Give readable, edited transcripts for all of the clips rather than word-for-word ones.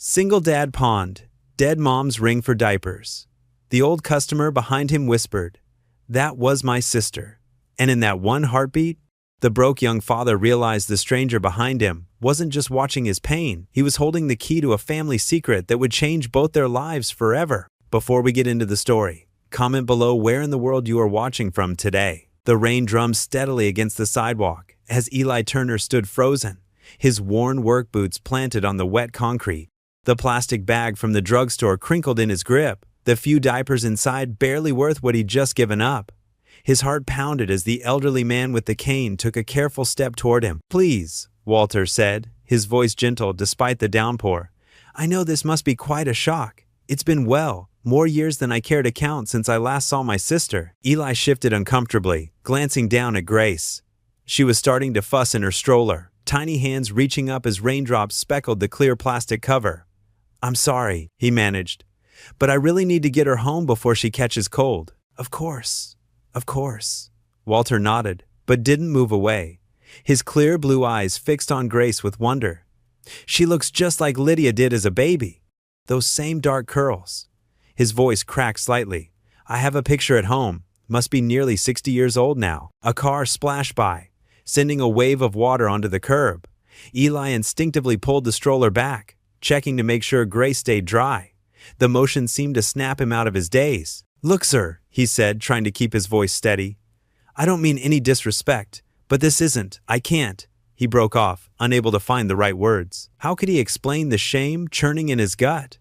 Single dad pawned. Dead mom's ring for diapers. The old customer behind him whispered, "That was my sister." And in that one heartbeat, the broke young father realized the stranger behind him wasn't just watching his pain, he was holding the key to a family secret that would change both their lives forever. Before we get into the story, comment below where in the world you are watching from today. The rain drummed steadily against the sidewalk as Eli Turner stood frozen, his worn work boots planted on the wet concrete. The plastic bag from the drugstore crinkled in his grip, the few diapers inside barely worth what he'd just given up. His heart pounded as the elderly man with the cane took a careful step toward him. "Please," Walter said, his voice gentle despite the downpour. "I know this must be quite a shock. It's been more years than I care to count since I last saw my sister." Eli shifted uncomfortably, glancing down at Grace. She was starting to fuss in her stroller, tiny hands reaching up as raindrops speckled the clear plastic cover. "I'm sorry," he managed, "but I really need to get her home before she catches cold." Of course. Walter nodded, but didn't move away, his clear blue eyes fixed on Grace with wonder. "She looks just like Lydia did as a baby. Those same dark curls." His voice cracked slightly. "I have a picture at home. Must be nearly 60 years old now." A car splashed by, sending a wave of water onto the curb. Eli instinctively pulled the stroller back, checking to make sure Grace stayed dry. The motion seemed to snap him out of his daze. "Look, sir," he said, trying to keep his voice steady. "I don't mean any disrespect, but this isn't, I can't." He broke off, unable to find the right words. How could he explain the shame churning in his gut?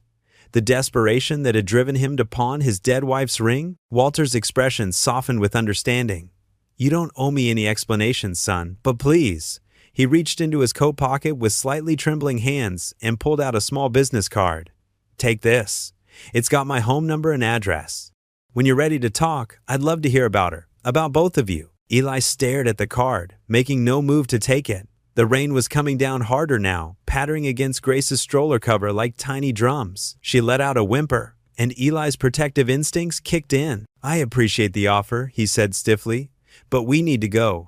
The desperation that had driven him to pawn his dead wife's ring? Walter's expression softened with understanding. "You don't owe me any explanations, son, but please." He reached into his coat pocket with slightly trembling hands and pulled out a small business card. "Take this. It's got my home number and address. When you're ready to talk, I'd love to hear about her, about both of you." Eli stared at the card, making no move to take it. The rain was coming down harder now, pattering against Grace's stroller cover like tiny drums. She let out a whimper, and Eli's protective instincts kicked in. "I appreciate the offer," he said stiffly, "but we need to go."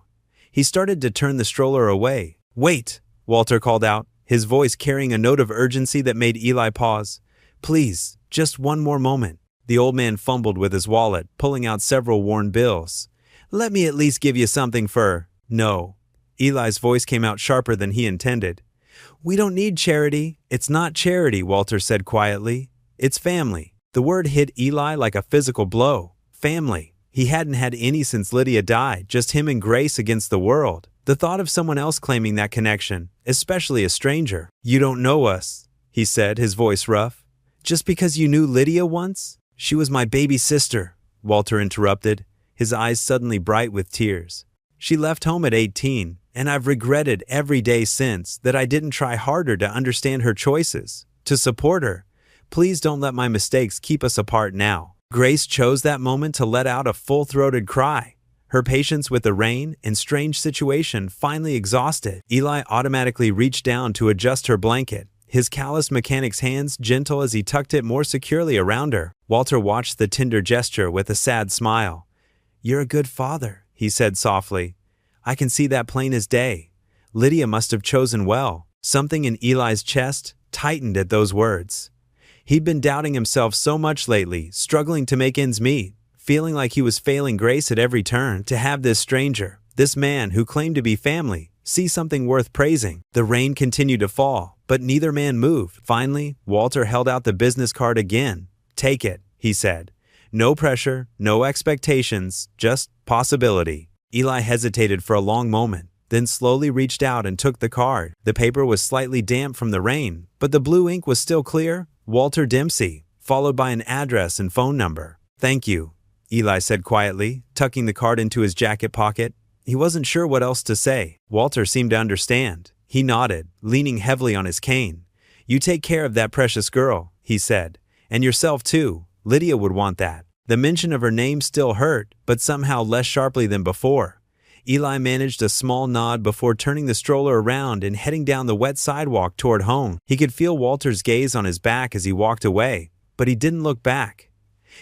He started to turn the stroller away. "Wait," Walter called out, his voice carrying a note of urgency that made Eli pause. "Please, just one more moment." The old man fumbled with his wallet, pulling out several worn bills. "Let me at least give you something for—" "No." Eli's voice came out sharper than he intended. "We don't need charity." "It's not charity," Walter said quietly. "It's family." The word hit Eli like a physical blow. Family. He hadn't had any since Lydia died, just him and Grace against the world. The thought of someone else claiming that connection, especially a stranger. "You don't know us," he said, his voice rough. "Just because you knew Lydia once?" "She was my baby sister," Walter interrupted, his eyes suddenly bright with tears. "She left home at 18, and I've regretted every day since that I didn't try harder to understand her choices, to support her. Please don't let my mistakes keep us apart now." Grace chose that moment to let out a full-throated cry, her patience with the rain and strange situation finally exhausted. Eli automatically reached down to adjust her blanket, his calloused mechanic's hands gentle as he tucked it more securely around her. Walter watched the tender gesture with a sad smile. "You're a good father," he said softly. "I can see that plain as day. Lydia must have chosen well." Something in Eli's chest tightened at those words. He'd been doubting himself so much lately, struggling to make ends meet, feeling like he was failing Grace at every turn. To have this stranger, this man who claimed to be family, see something worth praising. The rain continued to fall, but neither man moved. Finally, Walter held out the business card again. "Take it," he said. "No pressure, no expectations, just possibility." Eli hesitated for a long moment, then slowly reached out and took the card. The paper was slightly damp from the rain, but the blue ink was still clear. "Walter Dempsey," followed by an address and phone number. "Thank you," Eli said quietly, tucking the card into his jacket pocket. He wasn't sure what else to say. Walter seemed to understand. He nodded, leaning heavily on his cane. "You take care of that precious girl," he said. "And yourself too. Lydia would want that." The mention of her name still hurt, but somehow less sharply than before. Eli managed a small nod before turning the stroller around and heading down the wet sidewalk toward home. He could feel Walter's gaze on his back as he walked away, but he didn't look back.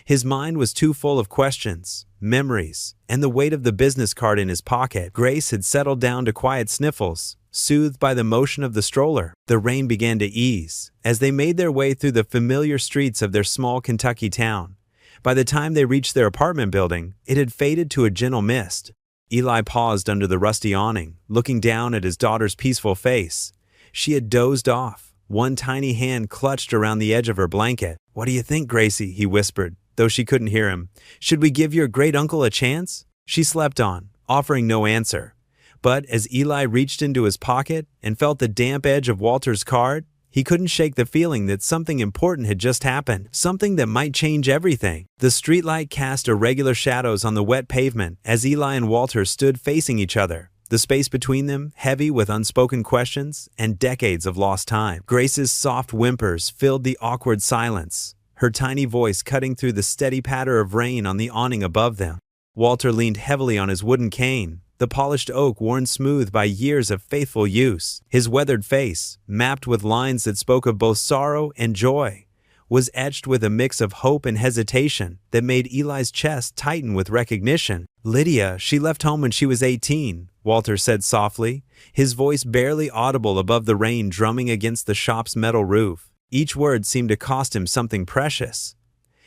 His mind was too full of questions, memories, and the weight of the business card in his pocket. Grace had settled down to quiet sniffles, soothed by the motion of the stroller. The rain began to ease as they made their way through the familiar streets of their small Kentucky town. By the time they reached their apartment building, it had faded to a gentle mist. Eli paused under the rusty awning, looking down at his daughter's peaceful face. She had dozed off, one tiny hand clutched around the edge of her blanket. "What do you think, Gracie?" he whispered, though she couldn't hear him. "Should we give your great-uncle a chance?" She slept on, offering no answer. But as Eli reached into his pocket and felt the damp edge of Walter's card, he couldn't shake the feeling that something important had just happened, something that might change everything. The streetlight cast irregular shadows on the wet pavement as Eli and Walter stood facing each other, the space between them heavy with unspoken questions and decades of lost time. Grace's soft whimpers filled the awkward silence, her tiny voice cutting through the steady patter of rain on the awning above them. Walter leaned heavily on his wooden cane, the polished oak worn smooth by years of faithful use. His weathered face, mapped with lines that spoke of both sorrow and joy, was etched with a mix of hope and hesitation that made Eli's chest tighten with recognition. "Lydia, she left home when she was 18, Walter said softly, his voice barely audible above the rain drumming against the shop's metal roof. Each word seemed to cost him something precious.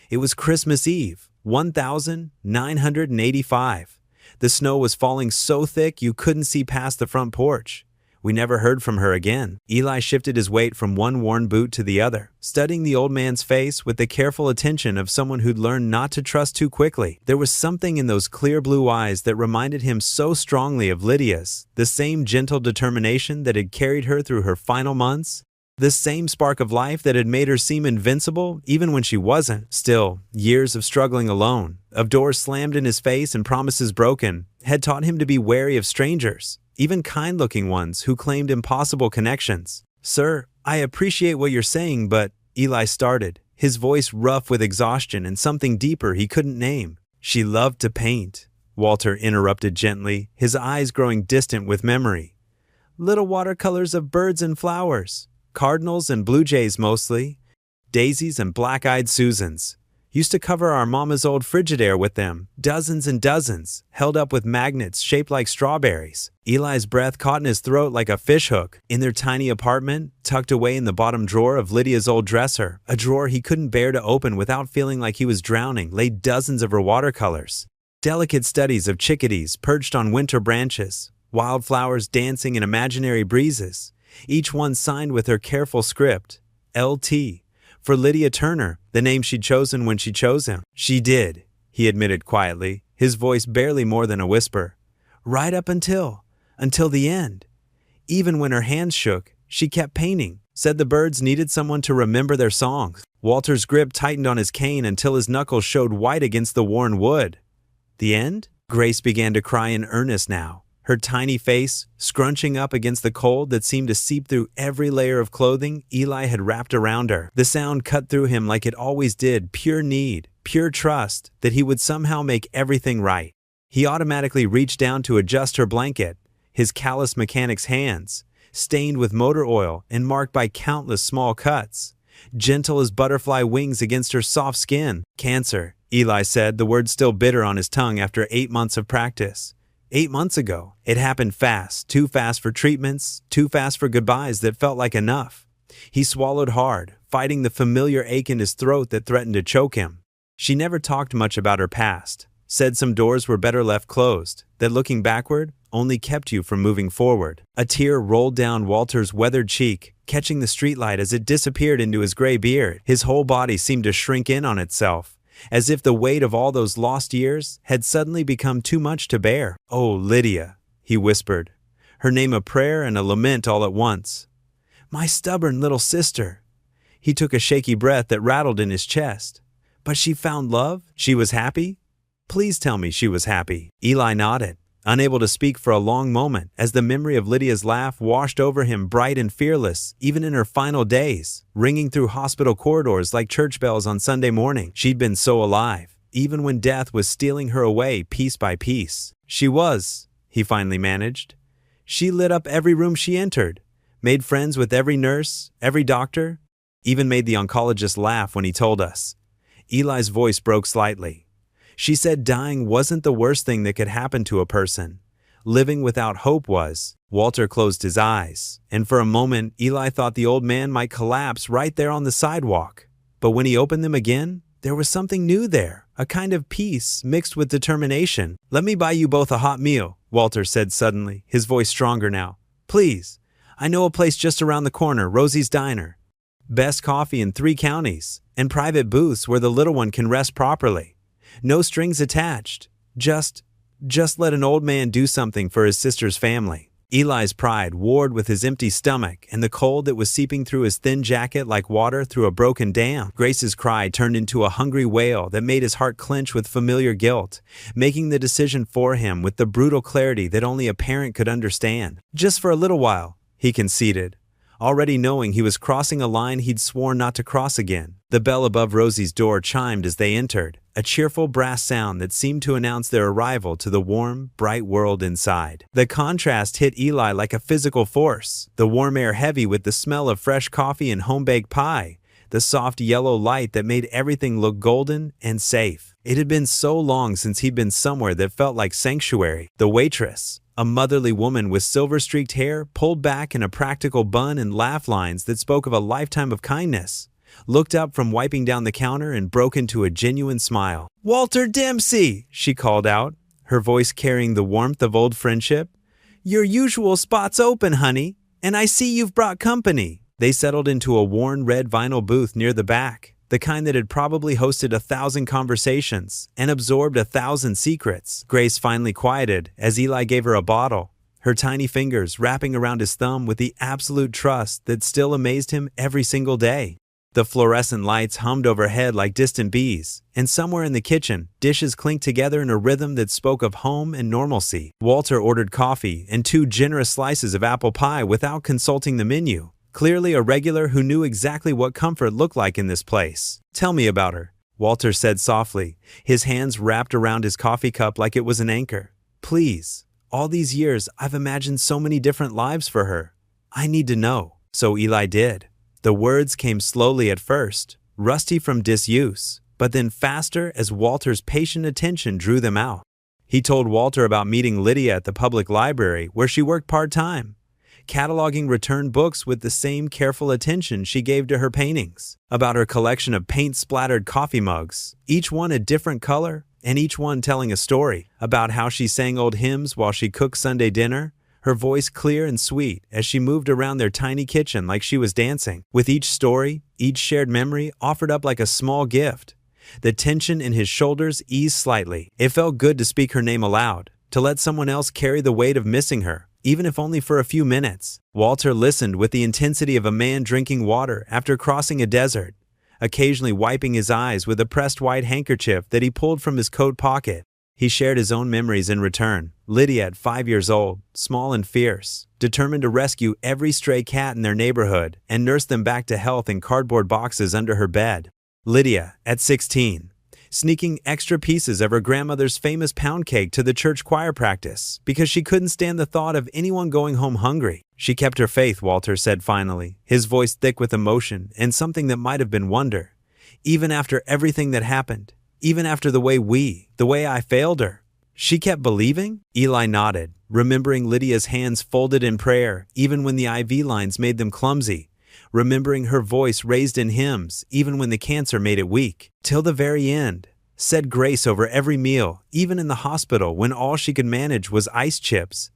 It was Christmas Eve, 1985. The snow was falling so thick you couldn't see past the front porch. We never heard from her again." Eli shifted his weight from one worn boot to the other, studying the old man's face with the careful attention of someone who'd learned not to trust too quickly. There was something in those clear blue eyes that reminded him so strongly of Lydia's, the same gentle determination that had carried her through her final months. The same spark of life that had made her seem invincible even when she wasn't. Still, years of struggling alone, of doors slammed in his face and promises broken, had taught him to be wary of strangers, even kind-looking ones who claimed impossible connections. "Sir, I appreciate what you're saying, but—" Eli started, his voice rough with exhaustion and something deeper he couldn't name. "She loved to paint," Walter interrupted gently, his eyes growing distant with memory. "Little watercolors of birds and flowers. Cardinals and blue jays mostly. Daisies and black-eyed Susans. Used to cover our mama's old Frigidaire with them, dozens and dozens, held up with magnets shaped like strawberries." Eli's breath caught in his throat like a fishhook. In their tiny apartment, tucked away in the bottom drawer of Lydia's old dresser, a drawer he couldn't bear to open without feeling like he was drowning, lay dozens of her watercolors. Delicate studies of chickadees perched on winter branches, wildflowers dancing in imaginary breezes, each one signed with her careful script, L.T., for Lydia Turner, the name she'd chosen when she chose him. "She did," he admitted quietly, his voice barely more than a whisper. "Right up until the end. Even when her hands shook, she kept painting, said the birds needed someone to remember their songs." Walter's grip tightened on his cane until his knuckles showed white against the worn wood. "The end?" Grace began to cry in earnest now, her tiny face scrunching up against the cold that seemed to seep through every layer of clothing Eli had wrapped around her. The sound cut through him like it always did, pure need, pure trust that he would somehow make everything right. He automatically reached down to adjust her blanket, his callous mechanic's hands, stained with motor oil and marked by countless small cuts, gentle as butterfly wings against her soft skin. "Cancer," Eli said, the word still bitter on his tongue after 8 months of practice. 8 months ago. It happened fast, too fast for treatments, too fast for goodbyes that felt like enough. He swallowed hard, fighting the familiar ache in his throat that threatened to choke him. She never talked much about her past, said some doors were better left closed, that looking backward only kept you from moving forward. A tear rolled down Walter's weathered cheek, catching the streetlight as it disappeared into his gray beard. His whole body seemed to shrink in on itself, as if the weight of all those lost years had suddenly become too much to bear. "Oh, Lydia," he whispered, her name a prayer and a lament all at once. "My stubborn little sister." He took a shaky breath that rattled in his chest. "But she found love? She was happy? Please tell me she was happy." Eli nodded, unable to speak for a long moment, as the memory of Lydia's laugh washed over him bright and fearless, even in her final days, ringing through hospital corridors like church bells on Sunday morning. She'd been so alive, even when death was stealing her away piece by piece. "She was," he finally managed. "She lit up every room she entered, made friends with every nurse, every doctor, even made the oncologist laugh when he told us." Eli's voice broke slightly. "She said dying wasn't the worst thing that could happen to a person. living without hope was. Walter closed his eyes, and for a moment Eli thought the old man might collapse right there on the sidewalk. But when he opened them again, there was something new there, a kind of peace mixed with determination. "Let me buy you both a hot meal," Walter said suddenly, his voice stronger now. "Please. I know a place just around the corner, Rosie's Diner. Best coffee in 3 counties, and private booths where the little one can rest properly. No strings attached. Just let an old man do something for his sister's family." Eli's pride warred with his empty stomach and the cold that was seeping through his thin jacket like water through a broken dam. Grace's cry turned into a hungry wail that made his heart clench with familiar guilt, making the decision for him with the brutal clarity that only a parent could understand. "Just for a little while," he conceded, already knowing he was crossing a line he'd sworn not to cross again. The bell above Rosie's door chimed as they entered, a cheerful brass sound that seemed to announce their arrival to the warm, bright world inside. The contrast hit Eli like a physical force, the warm air heavy with the smell of fresh coffee and home-baked pie, the soft yellow light that made everything look golden and safe. It had been so long since he'd been somewhere that felt like sanctuary. The waitress, a motherly woman with silver-streaked hair pulled back in a practical bun and laugh lines that spoke of a lifetime of kindness, looked up from wiping down the counter and broke into a genuine smile. "Walter Dempsey!" she called out, her voice carrying the warmth of old friendship. "Your usual spot's open, honey, and I see you've brought company." They settled into a worn red vinyl booth near the back, the kind that had probably hosted 1,000 conversations and absorbed 1,000 secrets. Grace finally quieted as Eli gave her a bottle, her tiny fingers wrapping around his thumb with the absolute trust that still amazed him every single day. The fluorescent lights hummed overhead like distant bees, and somewhere in the kitchen, dishes clinked together in a rhythm that spoke of home and normalcy. Walter ordered coffee and 2 generous slices of apple pie without consulting the menu, clearly a regular who knew exactly what comfort looked like in this place. "Tell me about her," Walter said softly, his hands wrapped around his coffee cup like it was an anchor. "Please, all these years I've imagined so many different lives for her. I need to know." So Eli did. The words came slowly at first, rusty from disuse, but then faster as Walter's patient attention drew them out. He told Walter about meeting Lydia at the public library where she worked part-time, cataloging returned books with the same careful attention she gave to her paintings, about her collection of paint-splattered coffee mugs, each one a different color and each one telling a story, about how she sang old hymns while she cooked Sunday dinner, her voice clear and sweet as she moved around their tiny kitchen like she was dancing. With each story, each shared memory offered up like a small gift. The tension in his shoulders eased slightly. It felt good to speak her name aloud, to let someone else carry the weight of missing her, even if only for a few minutes. Walter listened with the intensity of a man drinking water after crossing a desert, occasionally wiping his eyes with a pressed white handkerchief that he pulled from his coat pocket. He shared his own memories in return. Lydia at 5 years old, small and fierce, determined to rescue every stray cat in their neighborhood and nurse them back to health in cardboard boxes under her bed. Lydia at 16, sneaking extra pieces of her grandmother's famous pound cake to the church choir practice because she couldn't stand the thought of anyone going home hungry. She kept her faith, Walter said finally, his voice thick with emotion and something that might have been wonder. Even after everything that happened, even after the way I failed her, she kept believing? Eli nodded, remembering Lydia's hands folded in prayer, even when the IV lines made them clumsy, remembering her voice raised in hymns, even when the cancer made it weak. Till the very end, said grace over every meal, even in the hospital when all she could manage was ice chips.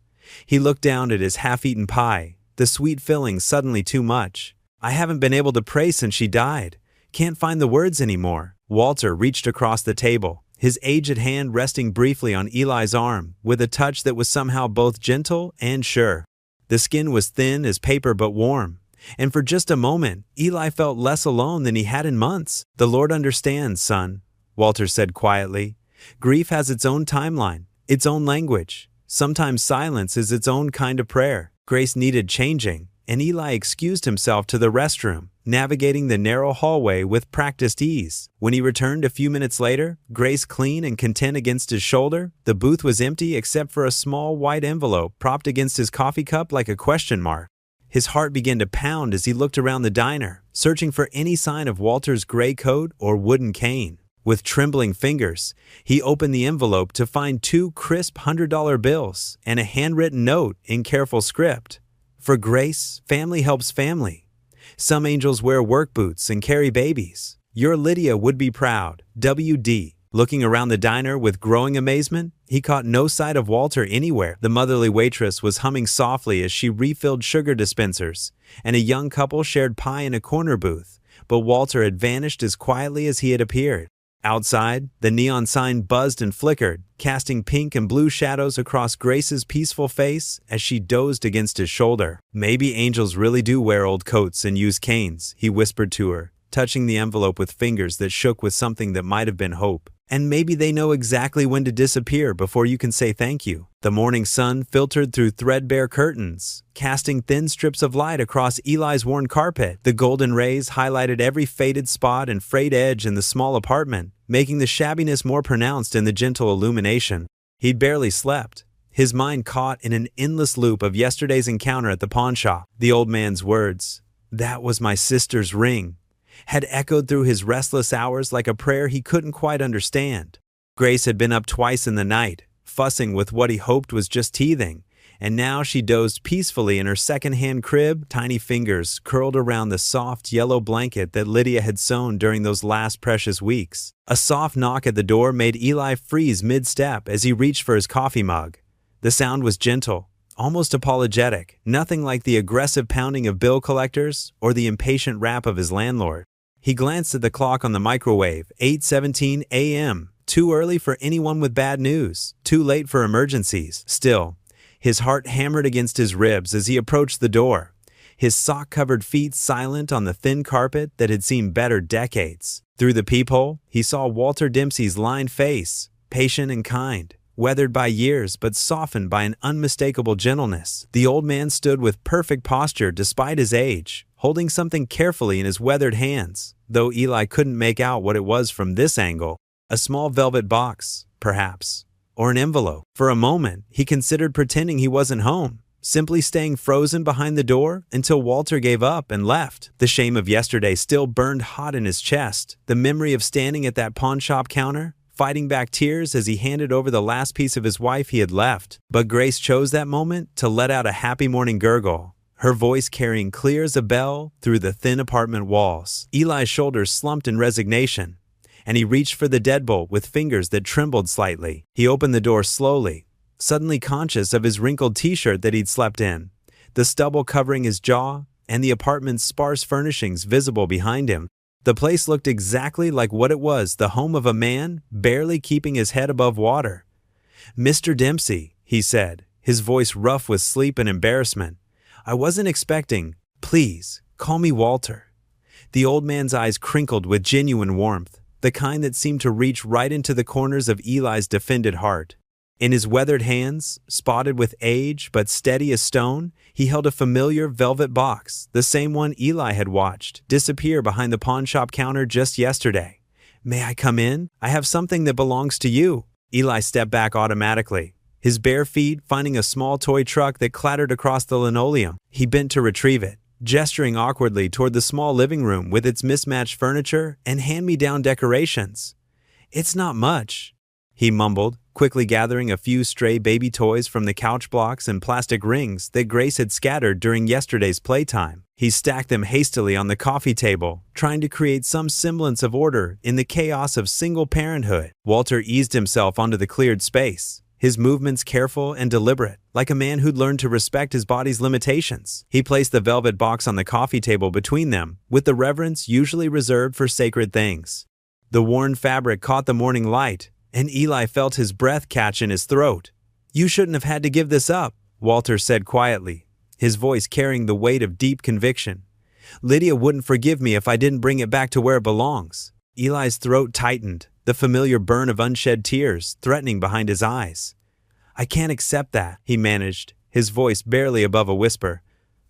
He looked down at his half-eaten pie, the sweet filling suddenly too much. "I haven't been able to pray since she died. Can't find the words anymore." Walter reached across the table, his aged hand resting briefly on Eli's arm, with a touch that was somehow both gentle and sure. The skin was thin as paper but warm, and for just a moment, Eli felt less alone than he had in months. "The Lord understands, son," Walter said quietly. "Grief has its own timeline, its own language. Sometimes silence is its own kind of prayer." Grace needed changing, and Eli excused himself to the restroom, navigating the narrow hallway with practiced ease. When he returned a few minutes later, Grace clean and content against his shoulder, the booth was empty except for a small white envelope propped against his coffee cup like a question mark. His heart began to pound as he looked around the diner, searching for any sign of Walter's gray coat or wooden cane. With trembling fingers, he opened the envelope to find two crisp $100 bills and a handwritten note in careful script. For Grace, family helps family. Some angels wear work boots and carry babies. Your Lydia would be proud. W.D. Looking around the diner with growing amazement, he caught no sight of Walter anywhere. The motherly waitress was humming softly as she refilled sugar dispensers, and a young couple shared pie in a corner booth, but Walter had vanished as quietly as he had appeared. Outside, the neon sign buzzed and flickered, casting pink and blue shadows across Grace's peaceful face as she dozed against his shoulder. Maybe angels really do wear old coats and use canes, he whispered to her, touching the envelope with fingers that shook with something that might have been hope. And maybe they know exactly when to disappear before you can say thank you. The morning sun filtered through threadbare curtains, casting thin strips of light across Eli's worn carpet. The golden rays highlighted every faded spot and frayed edge in the small apartment, making the shabbiness more pronounced in the gentle illumination. He'd barely slept, his mind caught in an endless loop of yesterday's encounter at the pawn shop. The old man's words, "That was my sister's ring," had echoed through his restless hours like a prayer he couldn't quite understand. Grace had been up twice in the night, fussing with what he hoped was just teething, and now she dozed peacefully in her second-hand crib, tiny fingers curled around the soft yellow blanket that Lydia had sewn during those last precious weeks. A soft knock at the door made Eli freeze mid-step as he reached for his coffee mug. The sound was gentle, almost apologetic, nothing like the aggressive pounding of bill collectors or the impatient rap of his landlord. He glanced at the clock on the microwave, 8:17 a.m., too early for anyone with bad news, too late for emergencies. Still, his heart hammered against his ribs as he approached the door, his sock-covered feet silent on the thin carpet that had seen better decades. Through the peephole, he saw Walter Dempsey's lined face, patient and kind, weathered by years but softened by an unmistakable gentleness. The old man stood with perfect posture despite his age, holding something carefully in his weathered hands, though Eli couldn't make out what it was from this angle. A small velvet box, perhaps, or an envelope. For a moment, he considered pretending he wasn't home, simply staying frozen behind the door until Walter gave up and left. The shame of yesterday still burned hot in his chest, the memory of standing at that pawn shop counter, fighting back tears as he handed over the last piece of his wife he had left. But Grace chose that moment to let out a happy morning gurgle, her voice carrying clear as a bell through the thin apartment walls. Eli's shoulders slumped in resignation, and he reached for the deadbolt with fingers that trembled slightly. He opened the door slowly, suddenly conscious of his wrinkled t-shirt that he'd slept in, the stubble covering his jaw, and the apartment's sparse furnishings visible behind him. The place looked exactly like what it was, the home of a man barely keeping his head above water. "Mr. Dempsey," he said, his voice rough with sleep and embarrassment. "I wasn't expecting. Please, call me Walter." The old man's eyes crinkled with genuine warmth, the kind that seemed to reach right into the corners of Eli's defended heart. In his weathered hands, spotted with age but steady as stone, he held a familiar velvet box, the same one Eli had watched disappear behind the pawn shop counter just yesterday. "May I come in? I have something that belongs to you." Eli stepped back automatically, his bare feet finding a small toy truck that clattered across the linoleum. He bent to retrieve it, gesturing awkwardly toward the small living room with its mismatched furniture and hand-me-down decorations. "It's not much," he mumbled, quickly gathering a few stray baby toys from the couch blocks and plastic rings that Grace had scattered during yesterday's playtime. He stacked them hastily on the coffee table, trying to create some semblance of order in the chaos of single parenthood. Walter eased himself onto the cleared space, his movements careful and deliberate, like a man who'd learned to respect his body's limitations. He placed the velvet box on the coffee table between them, with the reverence usually reserved for sacred things. The worn fabric caught the morning light, and Eli felt his breath catch in his throat. "You shouldn't have had to give this up," Walter said quietly, his voice carrying the weight of deep conviction. "Lydia wouldn't forgive me if I didn't bring it back to where it belongs." Eli's throat tightened, the familiar burn of unshed tears threatening behind his eyes. "I can't accept that," he managed, his voice barely above a whisper.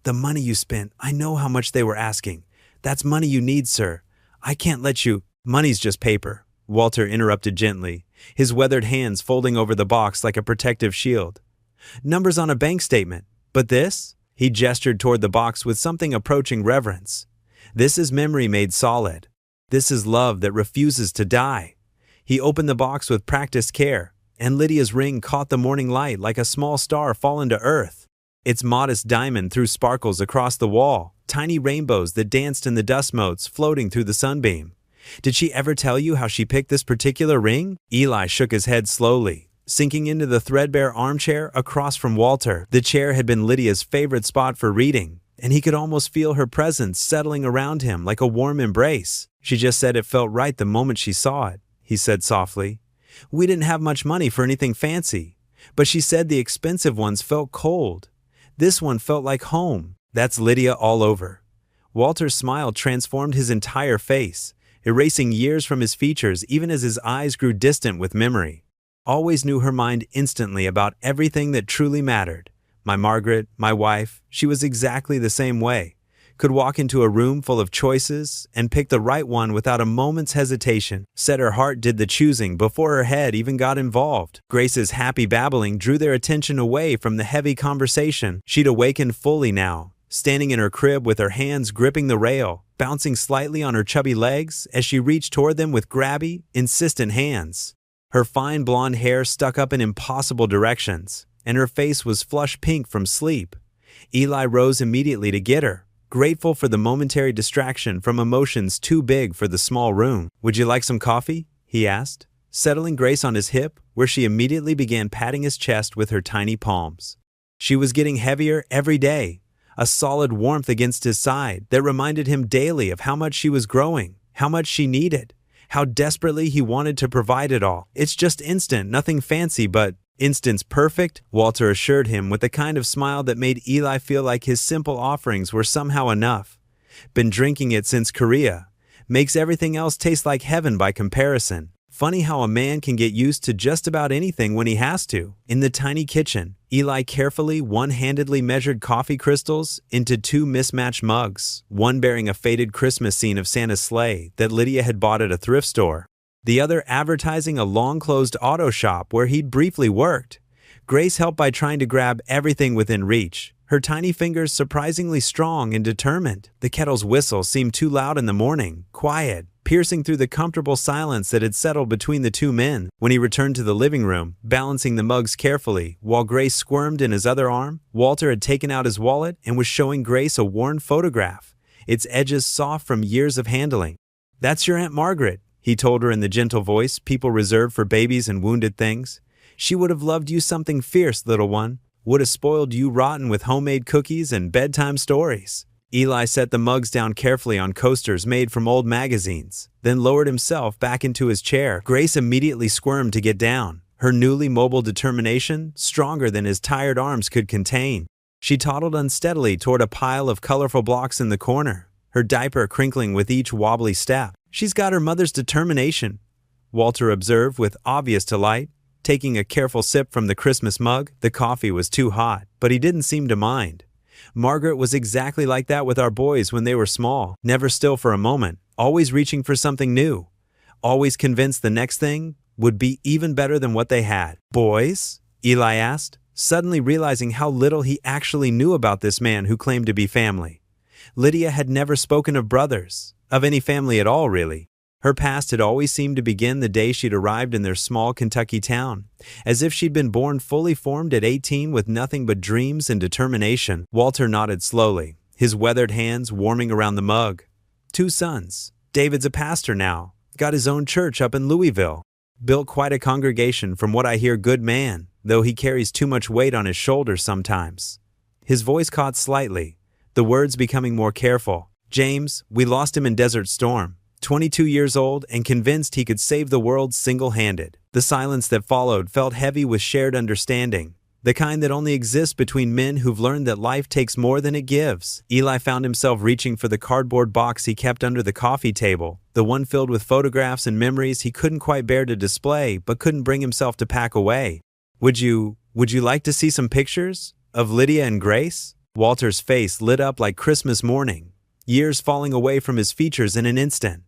"The money you spent, I know how much they were asking. That's money you need, sir. I can't let you—" "Money's just paper," Walter interrupted gently, his weathered hands folding over the box like a protective shield. "Numbers on a bank statement. But this?" He gestured toward the box with something approaching reverence. "This is memory made solid. This is love that refuses to die." He opened the box with practiced care, and Lydia's ring caught the morning light like a small star fallen to earth. Its modest diamond threw sparkles across the wall, tiny rainbows that danced in the dust motes floating through the sunbeam. Did she ever tell you how she picked this particular ring? Eli shook his head slowly, sinking into the threadbare armchair across from Walter. The chair had been Lydia's favorite spot for reading, and he could almost feel her presence settling around him like a warm embrace. She just said it felt right the moment she saw it, he said softly. We didn't have much money for anything fancy, but she said the expensive ones felt cold. This one felt like home. That's Lydia all over. Walter's smile transformed his entire face, erasing years from his features even as his eyes grew distant with memory. Always knew her mind instantly about everything that truly mattered. My Margaret, my wife, she was exactly the same way. Could walk into a room full of choices and pick the right one without a moment's hesitation. Said her heart did the choosing before her head even got involved. Grace's happy babbling drew their attention away from the heavy conversation. She'd awakened fully now, standing in her crib with her hands gripping the rail, bouncing slightly on her chubby legs as she reached toward them with grabby, insistent hands. Her fine blonde hair stuck up in impossible directions, and her face was flush pink from sleep. Eli rose immediately to get her, grateful for the momentary distraction from emotions too big for the small room. Would you like some coffee? He asked, settling Grace on his hip, where she immediately began patting his chest with her tiny palms. She was getting heavier every day, a solid warmth against his side that reminded him daily of how much she was growing, how much she needed, how desperately he wanted to provide it all. It's just instant, nothing fancy, but instant's perfect, Walter assured him with the kind of smile that made Eli feel like his simple offerings were somehow enough. Been drinking it since Korea. Makes everything else taste like heaven by comparison. Funny how a man can get used to just about anything when he has to. In the tiny kitchen, Eli carefully, one-handedly measured coffee crystals into 2 mismatched mugs, one bearing a faded Christmas scene of Santa's sleigh that Lydia had bought at a thrift store, the other advertising a long-closed auto shop where he'd briefly worked. Grace helped by trying to grab everything within reach, her tiny fingers surprisingly strong and determined. The kettle's whistle seemed too loud in the morning, quiet, piercing through the comfortable silence that had settled between the two men. When he returned to the living room, balancing the mugs carefully, while Grace squirmed in his other arm, Walter had taken out his wallet and was showing Grace a worn photograph, its edges soft from years of handling. That's your Aunt Margaret, he told her in the gentle voice people reserve for babies and wounded things. She would have loved you something fierce, little one. Would have spoiled you rotten with homemade cookies and bedtime stories. Eli set the mugs down carefully on coasters made from old magazines, then lowered himself back into his chair. Grace immediately squirmed to get down, her newly mobile determination stronger than his tired arms could contain. She toddled unsteadily toward a pile of colorful blocks in the corner, her diaper crinkling with each wobbly step. She's got her mother's determination, Walter observed with obvious delight, taking a careful sip from the Christmas mug. The coffee was too hot, but he didn't seem to mind. Margaret was exactly like that with our boys when they were small, never still for a moment, always reaching for something new, always convinced the next thing would be even better than what they had. Boys? Eli asked, suddenly realizing how little he actually knew about this man who claimed to be family. Lydia had never spoken of brothers, of any family at all really. Her past had always seemed to begin the day she'd arrived in their small Kentucky town, as if she'd been born fully formed at 18 with nothing but dreams and determination. Walter nodded slowly, his weathered hands warming around the mug. 2 sons. David's a pastor now, got his own church up in Louisville. Built quite a congregation from what I hear. Good man, though he carries too much weight on his shoulders sometimes. His voice caught slightly, the words becoming more careful. James, we lost him in Desert Storm. 22 years old and convinced he could save the world single-handed. The silence that followed felt heavy with shared understanding, the kind that only exists between men who've learned that life takes more than it gives. Eli found himself reaching for the cardboard box he kept under the coffee table, the one filled with photographs and memories he couldn't quite bear to display but couldn't bring himself to pack away. Would you like to see some pictures of Lydia and Grace? Walter's face lit up like Christmas morning, years falling away from his features in an instant.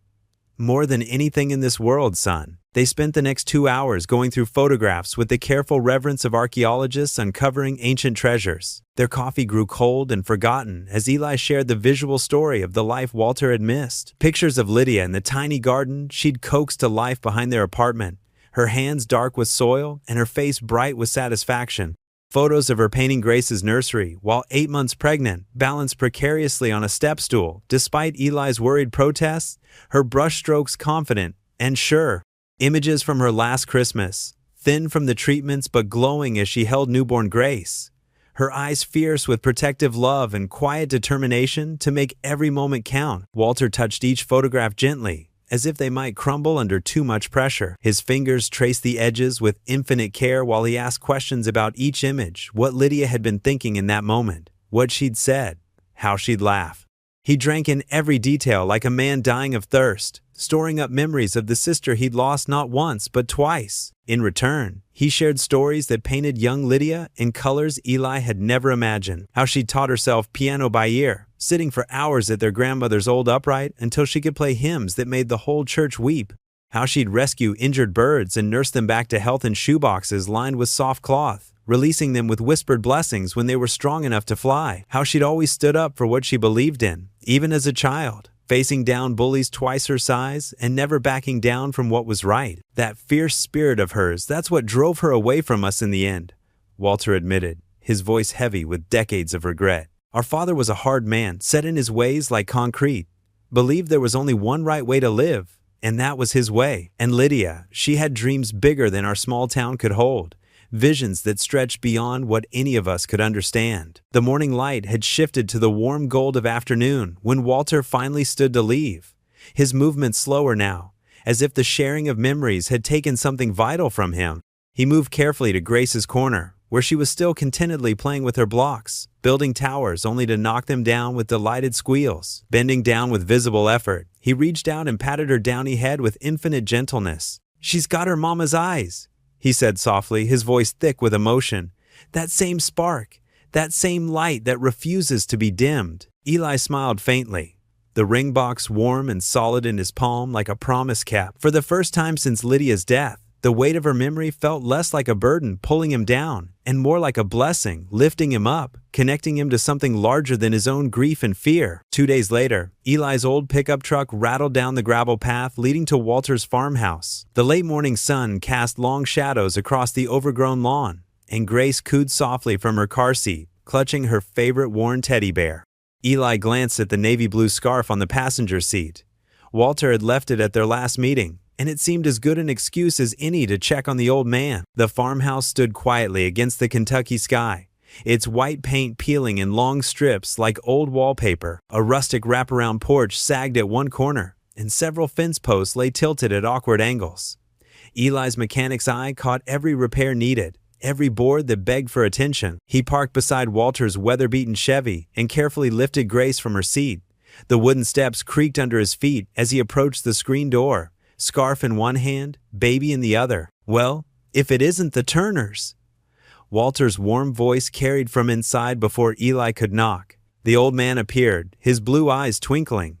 More than anything in this world, son. They spent the next 2 hours going through photographs with the careful reverence of archaeologists uncovering ancient treasures. Their coffee grew cold and forgotten as Eli shared the visual story of the life Walter had missed. Pictures of Lydia in the tiny garden she'd coaxed to life behind their apartment, her hands dark with soil and her face bright with satisfaction. Photos of her painting Grace's nursery while 8 months pregnant, balanced precariously on a step stool, despite Eli's worried protests, her brushstrokes confident and sure. Images from her last Christmas, thin from the treatments but glowing as she held newborn Grace. Her eyes fierce with protective love and quiet determination to make every moment count. Walter touched each photograph gently, as if they might crumble under too much pressure. His fingers traced the edges with infinite care while he asked questions about each image, what Lydia had been thinking in that moment, what she'd said, how she'd laugh. He drank in every detail like a man dying of thirst, storing up memories of the sister he'd lost not once but twice. In return, he shared stories that painted young Lydia in colors Eli had never imagined. How she taught herself piano by ear, sitting for hours at their grandmother's old upright until she could play hymns that made the whole church weep. How she'd rescue injured birds and nurse them back to health in shoeboxes lined with soft cloth, releasing them with whispered blessings when they were strong enough to fly. How she'd always stood up for what she believed in, even as a child, facing down bullies twice her size and never backing down from what was right. That fierce spirit of hers, that's what drove her away from us in the end, Walter admitted, his voice heavy with decades of regret. Our father was a hard man, set in his ways like concrete, believed there was only one right way to live, and that was his way. And Lydia, she had dreams bigger than our small town could hold. Visions that stretched beyond what any of us could understand. The morning light had shifted to the warm gold of afternoon when Walter finally stood to leave, his movements slower now, as if the sharing of memories had taken something vital from him. He moved carefully to Grace's corner, where she was still contentedly playing with her blocks, building towers only to knock them down with delighted squeals. Bending down with visible effort, he reached out and patted her downy head with infinite gentleness. "She's got her mama's eyes," he said softly, his voice thick with emotion. "That same spark, that same light that refuses to be dimmed." Eli smiled faintly, the ring box warm and solid in his palm like a promise cap. For the first time since Lydia's death, the weight of her memory felt less like a burden pulling him down, and more like a blessing lifting him up, connecting him to something larger than his own grief and fear. 2 days later, Eli's old pickup truck rattled down the gravel path leading to Walter's farmhouse. The late morning sun cast long shadows across the overgrown lawn, and Grace cooed softly from her car seat, clutching her favorite worn teddy bear. Eli glanced at the navy blue scarf on the passenger seat. Walter had left it at their last meeting, and it seemed as good an excuse as any to check on the old man. The farmhouse stood quietly against the Kentucky sky, its white paint peeling in long strips like old wallpaper. A rustic wraparound porch sagged at one corner, and several fence posts lay tilted at awkward angles. Eli's mechanic's eye caught every repair needed, every board that begged for attention. He parked beside Walter's weather-beaten Chevy and carefully lifted Grace from her seat. The wooden steps creaked under his feet as he approached the screen door, scarf in one hand, baby in the other. "Well, if it isn't the Turners." Walter's warm voice carried from inside before Eli could knock. The old man appeared, his blue eyes twinkling.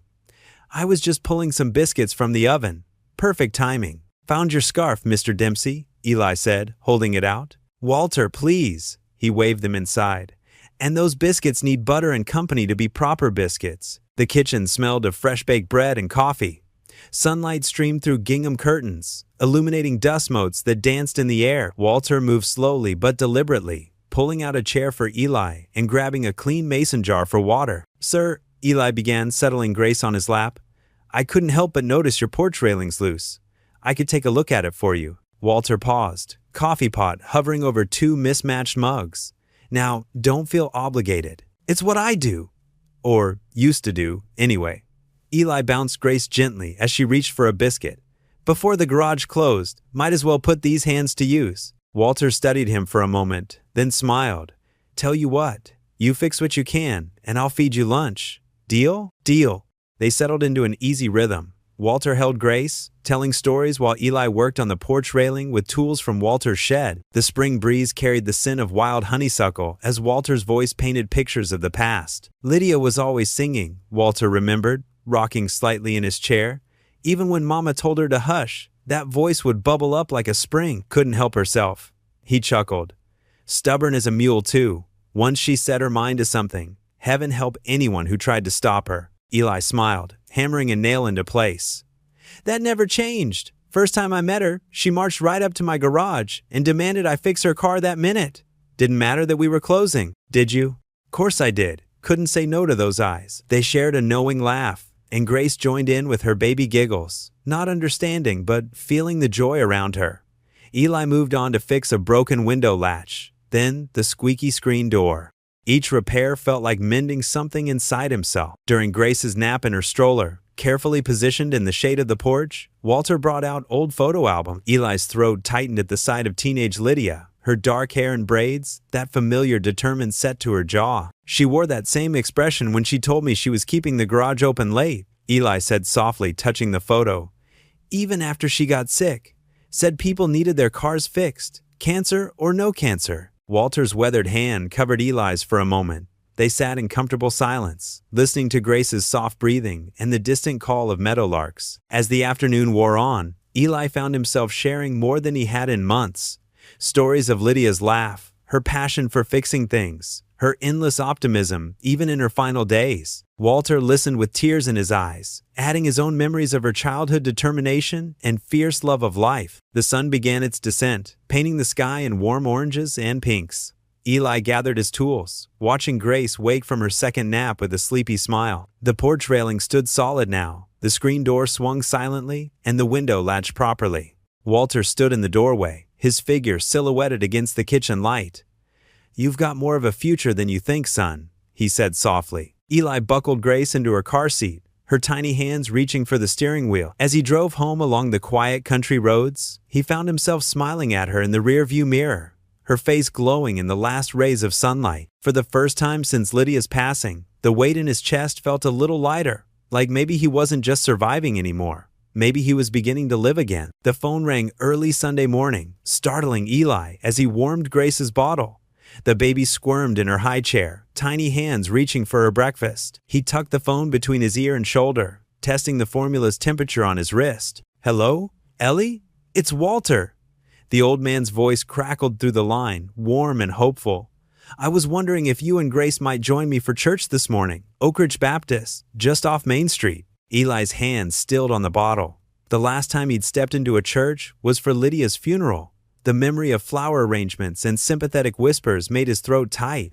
"I was just pulling some biscuits from the oven. Perfect timing." "Found your scarf, Mr. Dempsey," Eli said, holding it out. "Walter, please." He waved them inside. "And those biscuits need butter and company to be proper biscuits." The kitchen smelled of fresh-baked bread and coffee. Sunlight streamed through gingham curtains, illuminating dust motes that danced in the air. Walter moved slowly but deliberately, pulling out a chair for Eli and grabbing a clean mason jar for water. "Sir," Eli began, settling Grace on his lap, "I couldn't help but notice your porch railing's loose. I could take a look at it for you." Walter paused, coffee pot hovering over 2 mismatched mugs. "Now, don't feel obligated. It's what I do. Or used to do, anyway." Eli bounced Grace gently as she reached for a biscuit. "Before the garage closed, might as well put these hands to use." Walter studied him for a moment, then smiled. "Tell you what, you fix what you can, and I'll feed you lunch. Deal?" "Deal." They settled into an easy rhythm. Walter held Grace, telling stories while Eli worked on the porch railing with tools from Walter's shed. The spring breeze carried the scent of wild honeysuckle as Walter's voice painted pictures of the past. Lydia was always singing, Walter remembered, rocking slightly in his chair. Even when Mama told her to hush, that voice would bubble up like a spring. Couldn't help herself. He chuckled. Stubborn as a mule, too. Once she set her mind to something, heaven help anyone who tried to stop her. Eli smiled, hammering a nail into place. That never changed. First time I met her, she marched right up to my garage and demanded I fix her car that minute. Didn't matter that we were closing, did you? Course I did. Couldn't say no to those eyes. They shared a knowing laugh, and Grace joined in with her baby giggles, not understanding but feeling the joy around her. Eli moved on to fix a broken window latch, then the squeaky screen door. Each repair felt like mending something inside himself. During Grace's nap in her stroller, carefully positioned in the shade of the porch, Walter brought out old photo album. Eli's throat tightened at the sight of teenage Lydia, her dark hair in braids, that familiar determined set to her jaw. She wore that same expression when she told me she was keeping the garage open late, Eli said softly, touching the photo. Even after she got sick. Said people needed their cars fixed, cancer or no cancer. Walter's weathered hand covered Eli's for a moment. They sat in comfortable silence, listening to Grace's soft breathing and the distant call of meadowlarks. As the afternoon wore on, Eli found himself sharing more than he had in months. Stories of Lydia's laugh, her passion for fixing things, her endless optimism, even in her final days. Walter listened with tears in his eyes, adding his own memories of her childhood determination and fierce love of life. The sun began its descent, painting the sky in warm oranges and pinks. Eli gathered his tools, watching Grace wake from her second nap with a sleepy smile. The porch railing stood solid now, the screen door swung silently, and the window latched properly. Walter stood in the doorway, his figure silhouetted against the kitchen light. You've got more of a future than you think, son, he said softly. Eli buckled Grace into her car seat, her tiny hands reaching for the steering wheel. As he drove home along the quiet country roads, he found himself smiling at her in the rearview mirror, her face glowing in the last rays of sunlight. For the first time since Lydia's passing, the weight in his chest felt a little lighter, like maybe he wasn't just surviving anymore. Maybe he was beginning to live again. The phone rang early Sunday morning, startling Eli as he warmed Grace's bottle. The baby squirmed in her high chair, tiny hands reaching for her breakfast. He tucked the phone between his ear and shoulder, testing the formula's temperature on his wrist. Hello? Ellie? It's Walter. The old man's voice crackled through the line, warm and hopeful. I was wondering if you and Grace might join me for church this morning. Oak Ridge Baptist, just off Main Street. Eli's hand stilled on the bottle. The last time he'd stepped into a church was for Lydia's funeral. The memory of flower arrangements and sympathetic whispers made his throat tight.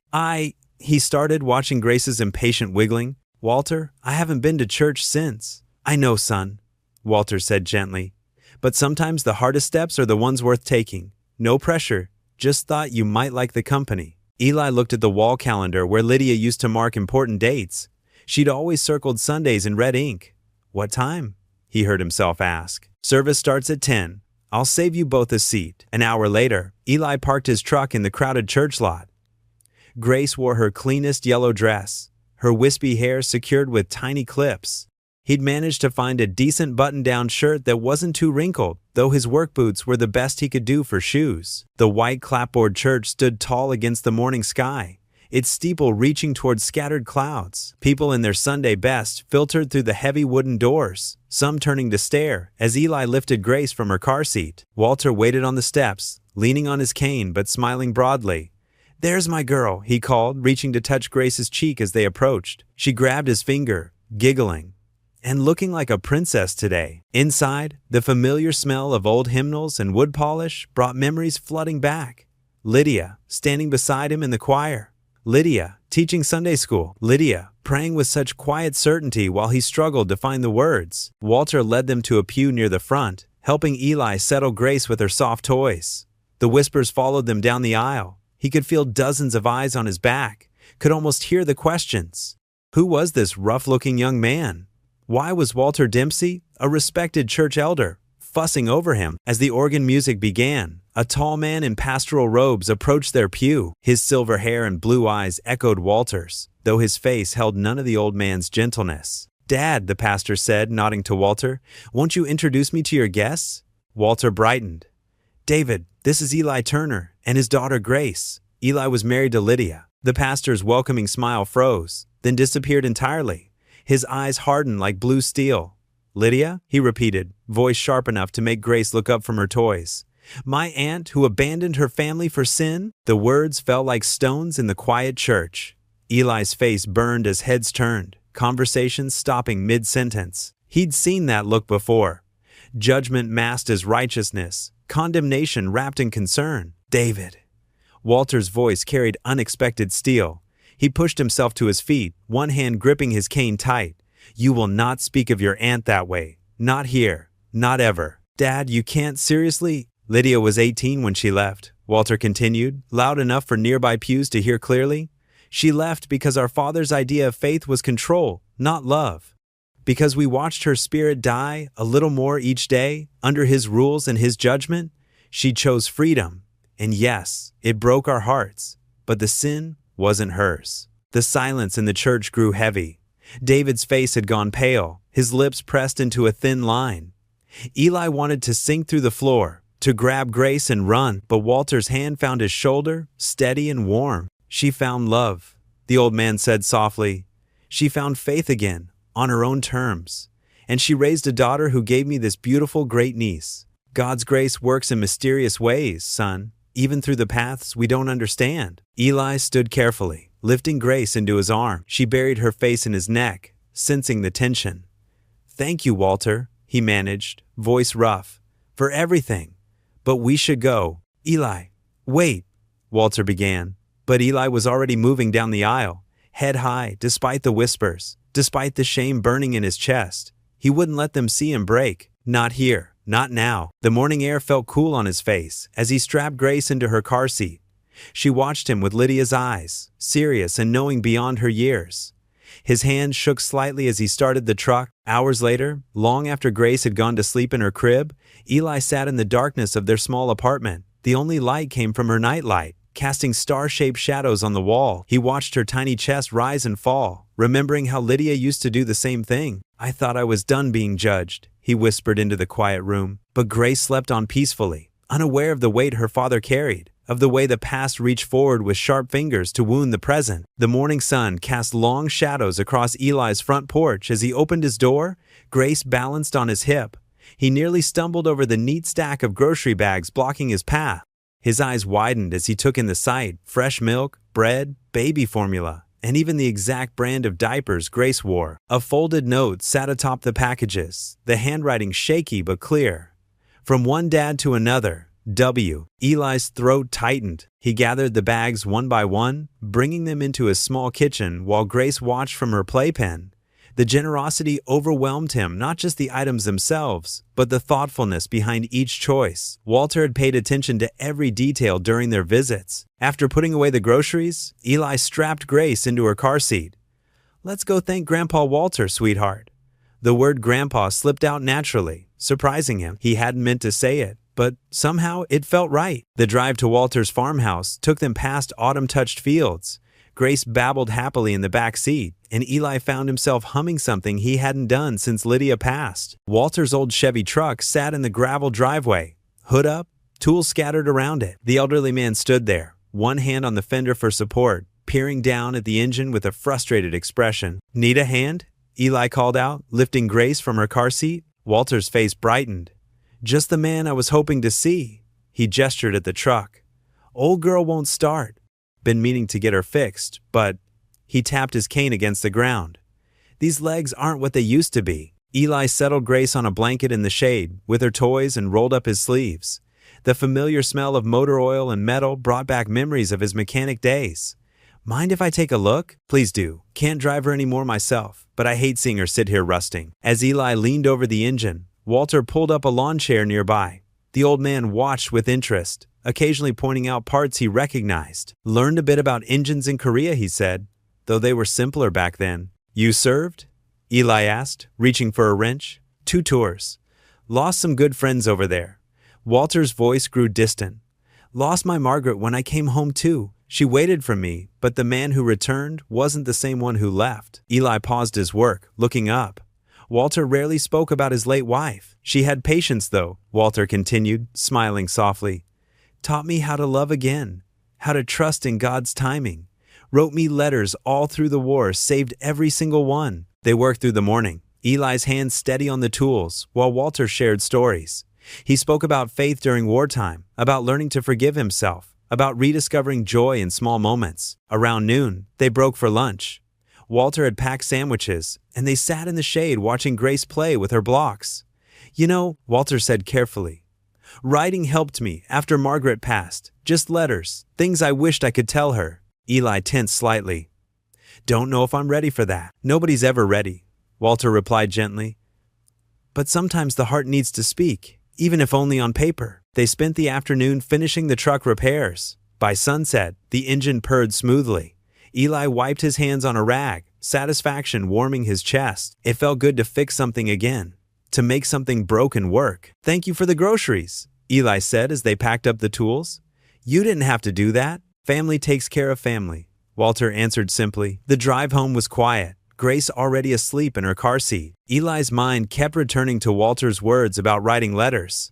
He started, watching Grace's impatient wiggling. Walter, I haven't been to church since. I know, son, Walter said gently. But sometimes the hardest steps are the ones worth taking. No pressure, just thought you might like the company. Eli looked at the wall calendar where Lydia used to mark important dates. She'd always circled Sundays in red ink. What time? He heard himself ask. Service starts at 10. I'll save you both a seat. An hour later, Eli parked his truck in the crowded church lot. Grace wore her cleanest yellow dress, her wispy hair secured with tiny clips. He'd managed to find a decent button-down shirt that wasn't too wrinkled, though his work boots were the best he could do for shoes. The white clapboard church stood tall against the morning sky, its steeple reaching towards scattered clouds. People in their Sunday best filtered through the heavy wooden doors, some turning to stare, as Eli lifted Grace from her car seat. Walter waited on the steps, leaning on his cane but smiling broadly. There's my girl, he called, reaching to touch Grace's cheek as they approached. She grabbed his finger, giggling. And looking like a princess today. Inside, the familiar smell of old hymnals and wood polish brought memories flooding back. Lydia, standing beside him in the choir. Lydia, teaching Sunday school. Lydia, praying with such quiet certainty while he struggled to find the words. Walter led them to a pew near the front, helping Eli settle Grace with her soft toys. The whispers followed them down the aisle. He could feel dozens of eyes on his back, could almost hear the questions. Who was this rough-looking young man? Why was Walter Dempsey, a respected church elder, fussing over him? As the organ music began, a tall man in pastoral robes approached their pew. His silver hair and blue eyes echoed Walter's, though his face held none of the old man's gentleness. Dad, the pastor said, nodding to Walter, won't you introduce me to your guests? Walter brightened. David, this is Eli Turner and his daughter Grace. Eli was married to Lydia. The pastor's welcoming smile froze, then disappeared entirely. His eyes hardened like blue steel. Lydia? He repeated, voice sharp enough to make Grace look up from her toys. My aunt who abandoned her family for sin? The words fell like stones in the quiet church. Eli's face burned as heads turned, conversations stopping mid-sentence. He'd seen that look before. Judgment masked as righteousness, condemnation wrapped in concern. David. Walter's voice carried unexpected steel. He pushed himself to his feet, one hand gripping his cane tight. You will not speak of your aunt that way. Not here. Not ever. Dad, you can't seriously? Lydia was 18 when she left, Walter continued, loud enough for nearby pews to hear clearly. She left because our father's idea of faith was control, not love. Because we watched her spirit die a little more each day, under his rules and his judgment. She chose freedom. And yes, it broke our hearts. But the sin wasn't hers. The silence in the church grew heavy. David's face had gone pale, his lips pressed into a thin line. Eli wanted to sink through the floor, to grab Grace and run, but Walter's hand found his shoulder, steady and warm. She found love, the old man said softly. She found faith again, on her own terms. And she raised a daughter who gave me this beautiful great-niece. God's grace works in mysterious ways, son, even through the paths we don't understand. Eli stood carefully, lifting Grace into his arm. She buried her face in his neck, sensing the tension. Thank you, Walter, he managed, voice rough, for everything. But we should go. Eli, wait, Walter began. But Eli was already moving down the aisle, head high, despite the whispers, despite the shame burning in his chest. He wouldn't let them see him break. Not here, not now. The morning air felt cool on his face as he strapped Grace into her car seat. She watched him with Lydia's eyes, serious and knowing beyond her years. His hand shook slightly as he started the truck. Hours later, long after Grace had gone to sleep in her crib, Eli sat in the darkness of their small apartment. The only light came from her nightlight, casting star-shaped shadows on the wall. He watched her tiny chest rise and fall, remembering how Lydia used to do the same thing. I thought I was done being judged, he whispered into the quiet room. But Grace slept on peacefully, unaware of the weight her father carried, of the way the past reached forward with sharp fingers to wound the present. The morning sun cast long shadows across Eli's front porch as he opened his door, Grace balanced on his hip. He nearly stumbled over the neat stack of grocery bags blocking his path. His eyes widened as he took in the sight: fresh milk, bread, baby formula, and even the exact brand of diapers Grace wore. A folded note sat atop the packages, the handwriting shaky but clear. From one dad to another, W. Eli's throat tightened. He gathered the bags one by one, bringing them into his small kitchen while Grace watched from her playpen. The generosity overwhelmed him, not just the items themselves, but the thoughtfulness behind each choice. Walter had paid attention to every detail during their visits. After putting away the groceries, Eli strapped Grace into her car seat. Let's go thank Grandpa Walter, sweetheart. The word grandpa slipped out naturally, surprising him. He hadn't meant to say it, but somehow it felt right. The drive to Walter's farmhouse took them past autumn-touched fields. Grace babbled happily in the back seat, and Eli found himself humming something he hadn't done since Lydia passed. Walter's old Chevy truck sat in the gravel driveway, hood up, tools scattered around it. The elderly man stood there, one hand on the fender for support, peering down at the engine with a frustrated expression. Need a hand? Eli called out, lifting Grace from her car seat. Walter's face brightened. Just the man I was hoping to see. He gestured at the truck. Old girl won't start. Been meaning to get her fixed, but... He tapped his cane against the ground. These legs aren't what they used to be. Eli settled Grace on a blanket in the shade, with her toys, and rolled up his sleeves. The familiar smell of motor oil and metal brought back memories of his mechanic days. Mind if I take a look? Please do. Can't drive her anymore myself, but I hate seeing her sit here rusting. As Eli leaned over the engine, Walter pulled up a lawn chair nearby. The old man watched with interest, occasionally pointing out parts he recognized. Learned a bit about engines in Korea, he said, though they were simpler back then. You served? Eli asked, reaching for a wrench. 2 tours. Lost some good friends over there. Walter's voice grew distant. Lost my Margaret when I came home too. She waited for me, but the man who returned wasn't the same one who left. Eli paused his work, looking up. Walter rarely spoke about his late wife. She had patience, though, Walter continued, smiling softly. Taught me how to love again, how to trust in God's timing. Wrote me letters all through the war, saved every single one. They worked through the morning. Eli's hands steady on the tools, while Walter shared stories. He spoke about faith during wartime, about learning to forgive himself, about rediscovering joy in small moments. Around noon, they broke for lunch. Walter had packed sandwiches, and they sat in the shade watching Grace play with her blocks. "You know," Walter said carefully, "writing helped me after Margaret passed. Just letters, things I wished I could tell her." Eli tensed slightly. "Don't know if I'm ready for that." "Nobody's ever ready," Walter replied gently. "But sometimes the heart needs to speak, even if only on paper." They spent the afternoon finishing the truck repairs. By sunset, the engine purred smoothly. Eli wiped his hands on a rag, satisfaction warming his chest. It felt good to fix something again, to make something broken work. "Thank you for the groceries," Eli said as they packed up the tools. "You didn't have to do that. Family takes care of family," Walter answered simply. The drive home was quiet, Grace already asleep in her car seat. Eli's mind kept returning to Walter's words about writing letters.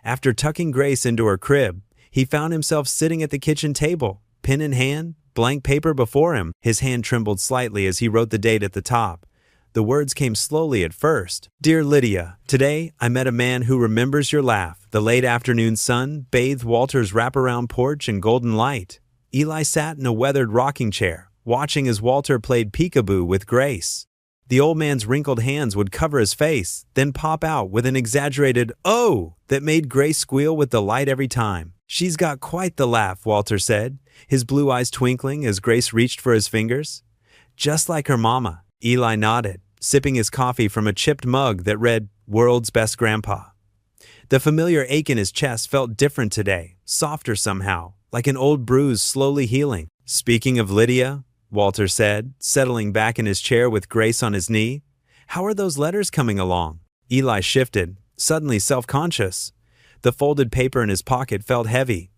After tucking Grace into her crib, he found himself sitting at the kitchen table, pen in hand, blank paper before him. His hand trembled slightly as he wrote the date at the top. The words came slowly at first. "Dear Lydia, today I met a man who remembers your laugh." The late afternoon sun bathed Walter's wraparound porch in golden light. Eli sat in a weathered rocking chair, watching as Walter played peekaboo with Grace. The old man's wrinkled hands would cover his face, then pop out with an exaggerated "oh" that made Grace squeal with delight every time. "She's got quite the laugh," Walter said, his blue eyes twinkling as Grace reached for his fingers. "Just like her mama." Eli nodded, sipping his coffee from a chipped mug that read, "World's Best Grandpa." The familiar ache in his chest felt different today, softer somehow, like an old bruise slowly healing. "Speaking of Lydia," Walter said, settling back in his chair with Grace on his knee, "how are those letters coming along?" Eli shifted, suddenly self-conscious. The folded paper in his pocket felt heavy.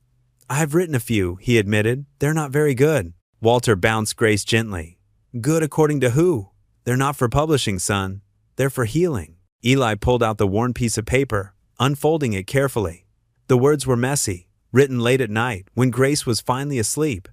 "I've written a few," he admitted. "They're not very good." Walter bounced Grace gently. "Good according to who? They're not for publishing, son. They're for healing." Eli pulled out the worn piece of paper, unfolding it carefully. The words were messy, written late at night, when Grace was finally asleep.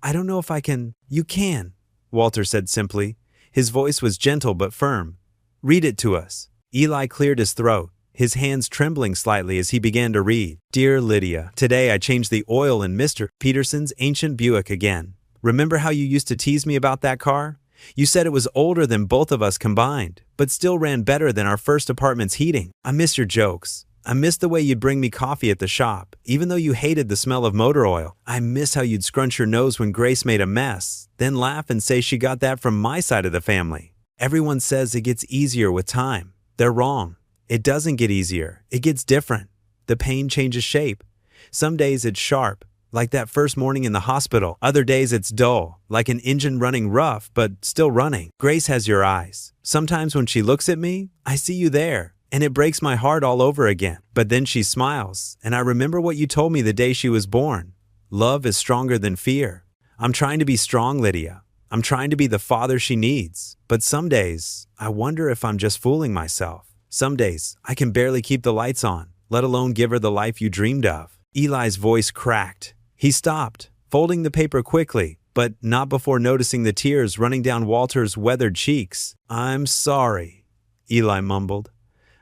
"I don't know if I can." "You can," Walter said simply. His voice was gentle but firm. "Read it to us." Eli cleared his throat, his hands trembling slightly as he began to read. "Dear Lydia, today I changed the oil in Mr. Peterson's ancient Buick again. Remember how you used to tease me about that car? You said it was older than both of us combined, but still ran better than our first apartment's heating. I miss your jokes. I miss the way you'd bring me coffee at the shop, even though you hated the smell of motor oil. I miss how you'd scrunch your nose when Grace made a mess, then laugh and say she got that from my side of the family. Everyone says it gets easier with time. They're wrong. It doesn't get easier. It gets different. The pain changes shape. Some days it's sharp, like that first morning in the hospital. Other days it's dull, like an engine running rough, but still running. Grace has your eyes. Sometimes when she looks at me, I see you there, and it breaks my heart all over again. But then she smiles, and I remember what you told me the day she was born. Love is stronger than fear. I'm trying to be strong, Lydia. I'm trying to be the father she needs. But some days, I wonder if I'm just fooling myself. Some days, I can barely keep the lights on, let alone give her the life you dreamed of." Eli's voice cracked. He stopped, folding the paper quickly, but not before noticing the tears running down Walter's weathered cheeks. "I'm sorry," Eli mumbled.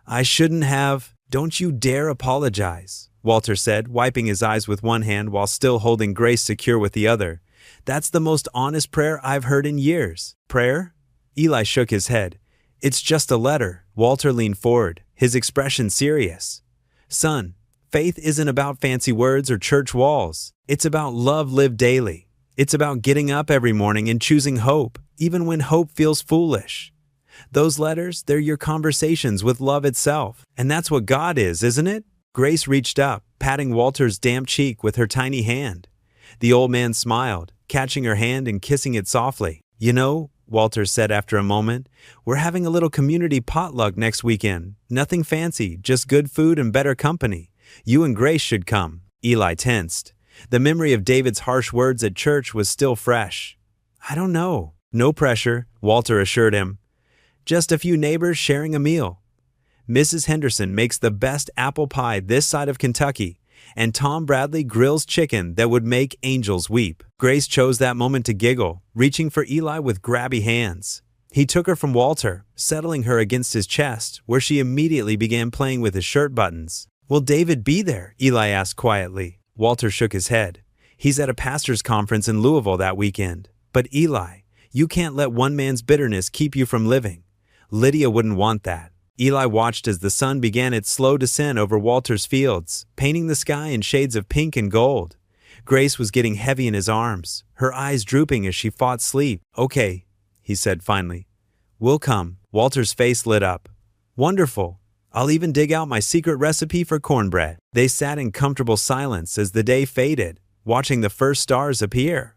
"I shouldn't have." "Don't you dare apologize," Walter said, wiping his eyes with one hand while still holding Grace secure with the other. "That's the most honest prayer I've heard in years." "Prayer?" Eli shook his head. "It's just a letter." Walter leaned forward, his expression serious. "Son, faith isn't about fancy words or church walls. It's about love lived daily. It's about getting up every morning and choosing hope, even when hope feels foolish. Those letters, they're your conversations with love itself. And that's what God is, isn't it?" Grace reached up, patting Walter's damp cheek with her tiny hand. The old man smiled, catching her hand and kissing it softly. "You know," Walter said after a moment, "we're having a little community potluck next weekend. Nothing fancy, just good food and better company. You and Grace should come." Eli tensed. The memory of David's harsh words at church was still fresh. "I don't know." "No pressure," Walter assured him. "Just a few neighbors sharing a meal. Mrs. Henderson makes the best apple pie this side of Kentucky, and Tom Bradley grills chicken that would make angels weep." Grace chose that moment to giggle, reaching for Eli with grabby hands. He took her from Walter, settling her against his chest, where she immediately began playing with his shirt buttons. "Will David be there?" Eli asked quietly. Walter shook his head. "He's at a pastor's conference in Louisville that weekend." "But Eli, you can't let one man's bitterness keep you from living." "Lydia wouldn't want that." Eli watched as the sun began its slow descent over Walter's fields, painting the sky in shades of pink and gold. Grace was getting heavy in his arms, her eyes drooping as she fought sleep. "Okay," he said finally. "We'll come." Walter's face lit up. "Wonderful. I'll even dig out my secret recipe for cornbread." They sat in comfortable silence as the day faded, watching the first stars appear.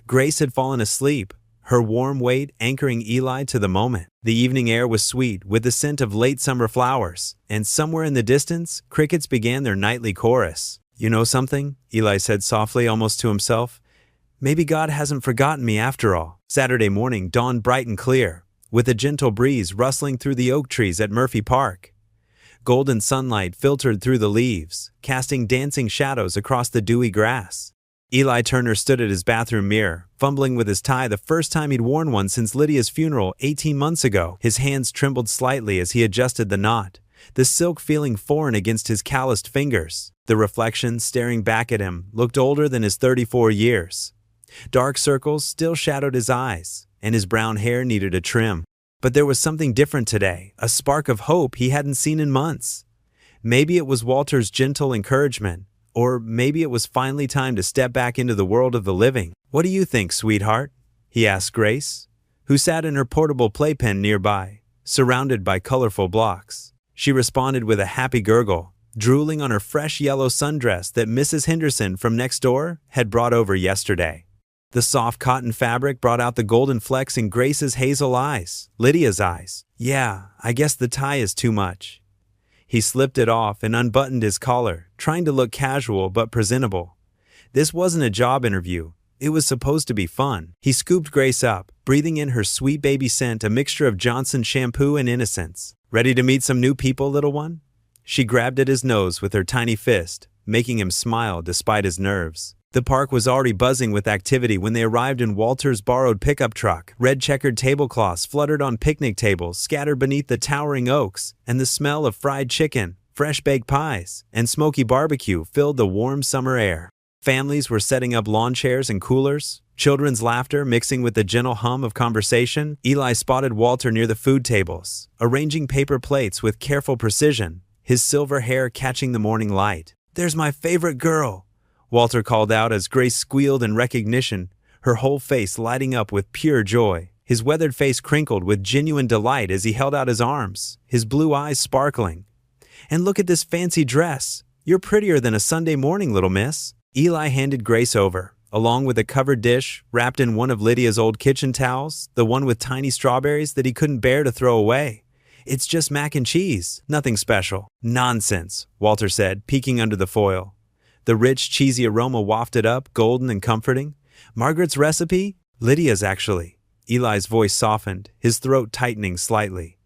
Grace had fallen asleep, her warm weight anchoring Eli to the moment. The evening air was sweet with the scent of late summer flowers, and somewhere in the distance, crickets began their nightly chorus. "You know something?" Eli said softly, almost to himself. "Maybe God hasn't forgotten me after all." Saturday morning dawned bright and clear, with a gentle breeze rustling through the oak trees at Murphy Park. Golden sunlight filtered through the leaves, casting dancing shadows across the dewy grass. Eli Turner stood at his bathroom mirror, fumbling with his tie the first time he'd worn one since Lydia's funeral 18 months ago. His hands trembled slightly as he adjusted the knot, the silk feeling foreign against his calloused fingers. The reflection, staring back at him, looked older than his 34 years. Dark circles still shadowed his eyes, and his brown hair needed a trim. But there was something different today, a spark of hope he hadn't seen in months. Maybe it was Walter's gentle encouragement, or maybe it was finally time to step back into the world of the living. "What do you think, sweetheart?" he asked Grace, who sat in her portable playpen nearby, surrounded by colorful blocks. She responded with a happy gurgle, drooling on her fresh yellow sundress that Mrs. Henderson from next door had brought over yesterday. The soft cotton fabric brought out the golden flecks in Grace's hazel eyes, Lydia's eyes. "Yeah, I guess the tie is too much." He slipped it off and unbuttoned his collar, trying to look casual but presentable. This wasn't a job interview. It was supposed to be fun. He scooped Grace up, breathing in her sweet baby scent, a mixture of Johnson shampoo and innocence. "Ready to meet some new people, little one?" She grabbed at his nose with her tiny fist, making him smile despite his nerves. The park was already buzzing with activity when they arrived in Walter's borrowed pickup truck. Red checkered tablecloths fluttered on picnic tables scattered beneath the towering oaks, and the smell of fried chicken, fresh baked pies, and smoky barbecue filled the warm summer air. Families were setting up lawn chairs and coolers, children's laughter mixing with the gentle hum of conversation. Eli spotted Walter near the food tables, arranging paper plates with careful precision, his silver hair catching the morning light. "There's my favorite girl," Walter called out as Grace squealed in recognition, her whole face lighting up with pure joy. His weathered face crinkled with genuine delight as he held out his arms, his blue eyes sparkling. "And look at this fancy dress. You're prettier than a Sunday morning, little miss." Eli handed Grace over, along with a covered dish wrapped in one of Lydia's old kitchen towels, the one with tiny strawberries that he couldn't bear to throw away. "It's just mac and cheese, nothing special." "Nonsense," Walter said, peeking under the foil. The rich, cheesy aroma wafted up, golden and comforting. "Margaret's recipe?" "Lydia's, actually." Eli's voice softened, his throat tightening slightly.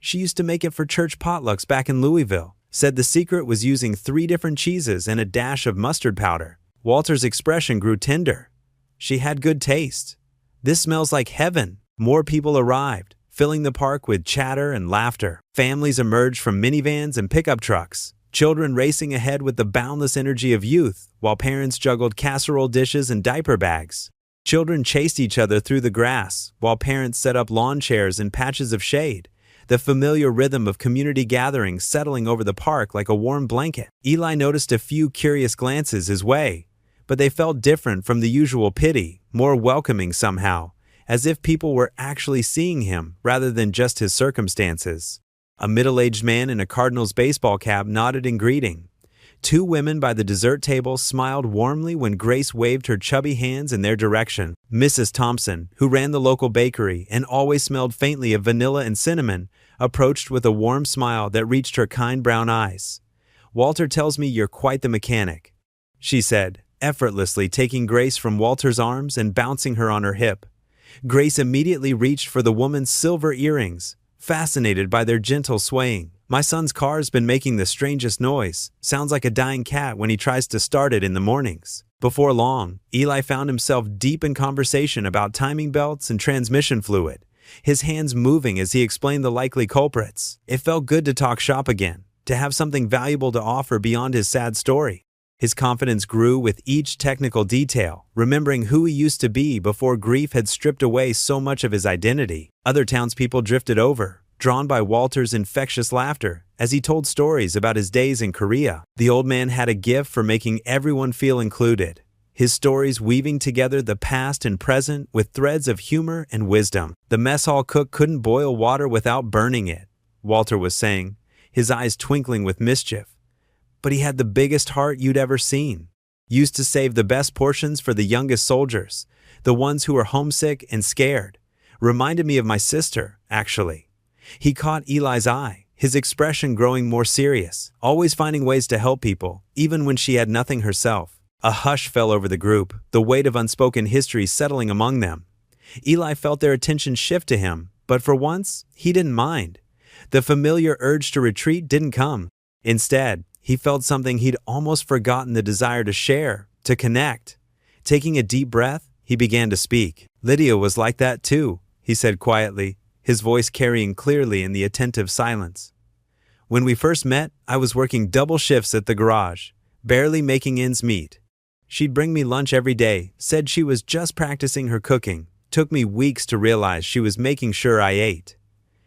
"She used to make it for church potlucks back in Louisville. Said the secret was using 3 different cheeses and a dash of mustard powder." Walter's expression grew tender. "She had good taste." "This smells like heaven." More people arrived, filling the park with chatter and laughter. Families emerged from minivans and pickup trucks, children racing ahead with the boundless energy of youth, while parents juggled casserole dishes and diaper bags. Children chased each other through the grass, while parents set up lawn chairs and patches of shade, the familiar rhythm of community gatherings settling over the park like a warm blanket. Eli noticed a few curious glances his way, but they felt different from the usual pity, more welcoming somehow, as if people were actually seeing him rather than just his circumstances. A middle-aged man in a Cardinals baseball cap nodded in greeting. 2 women by the dessert table smiled warmly when Grace waved her chubby hands in their direction. Mrs. Thompson, who ran the local bakery and always smelled faintly of vanilla and cinnamon, approached with a warm smile that reached her kind brown eyes. "Walter tells me you're quite the mechanic," she said, effortlessly taking Grace from Walter's arms and bouncing her on her hip. Grace immediately reached for the woman's silver earrings, fascinated by their gentle swaying. "My son's car's been making the strangest noise. Sounds like a dying cat when he tries to start it in the mornings." Before long, Eli found himself deep in conversation about timing belts and transmission fluid, his hands moving as he explained the likely culprits. It felt good to talk shop again, to have something valuable to offer beyond his sad story. His confidence grew with each technical detail, remembering who he used to be before grief had stripped away so much of his identity. Other townspeople drifted over, drawn by Walter's infectious laughter as he told stories about his days in Korea. The old man had a gift for making everyone feel included, his stories weaving together the past and present with threads of humor and wisdom. The mess hall cook couldn't boil water without burning it, Walter was saying, his eyes twinkling with mischief. But he had the biggest heart you'd ever seen. Used to save the best portions for the youngest soldiers, the ones who were homesick and scared. Reminded me of my sister, actually. He caught Eli's eye, his expression growing more serious, always finding ways to help people, even when she had nothing herself. A hush fell over the group, the weight of unspoken history settling among them. Eli felt their attention shift to him, but for once, he didn't mind. The familiar urge to retreat didn't come. Instead, he felt something he'd almost forgotten, the desire to share, to connect. Taking a deep breath, he began to speak. Lydia was like that too, he said quietly, his voice carrying clearly in the attentive silence. When we first met, I was working double shifts at the garage, barely making ends meet. She'd bring me lunch every day, said she was just practicing her cooking. Took me weeks to realize she was making sure I ate.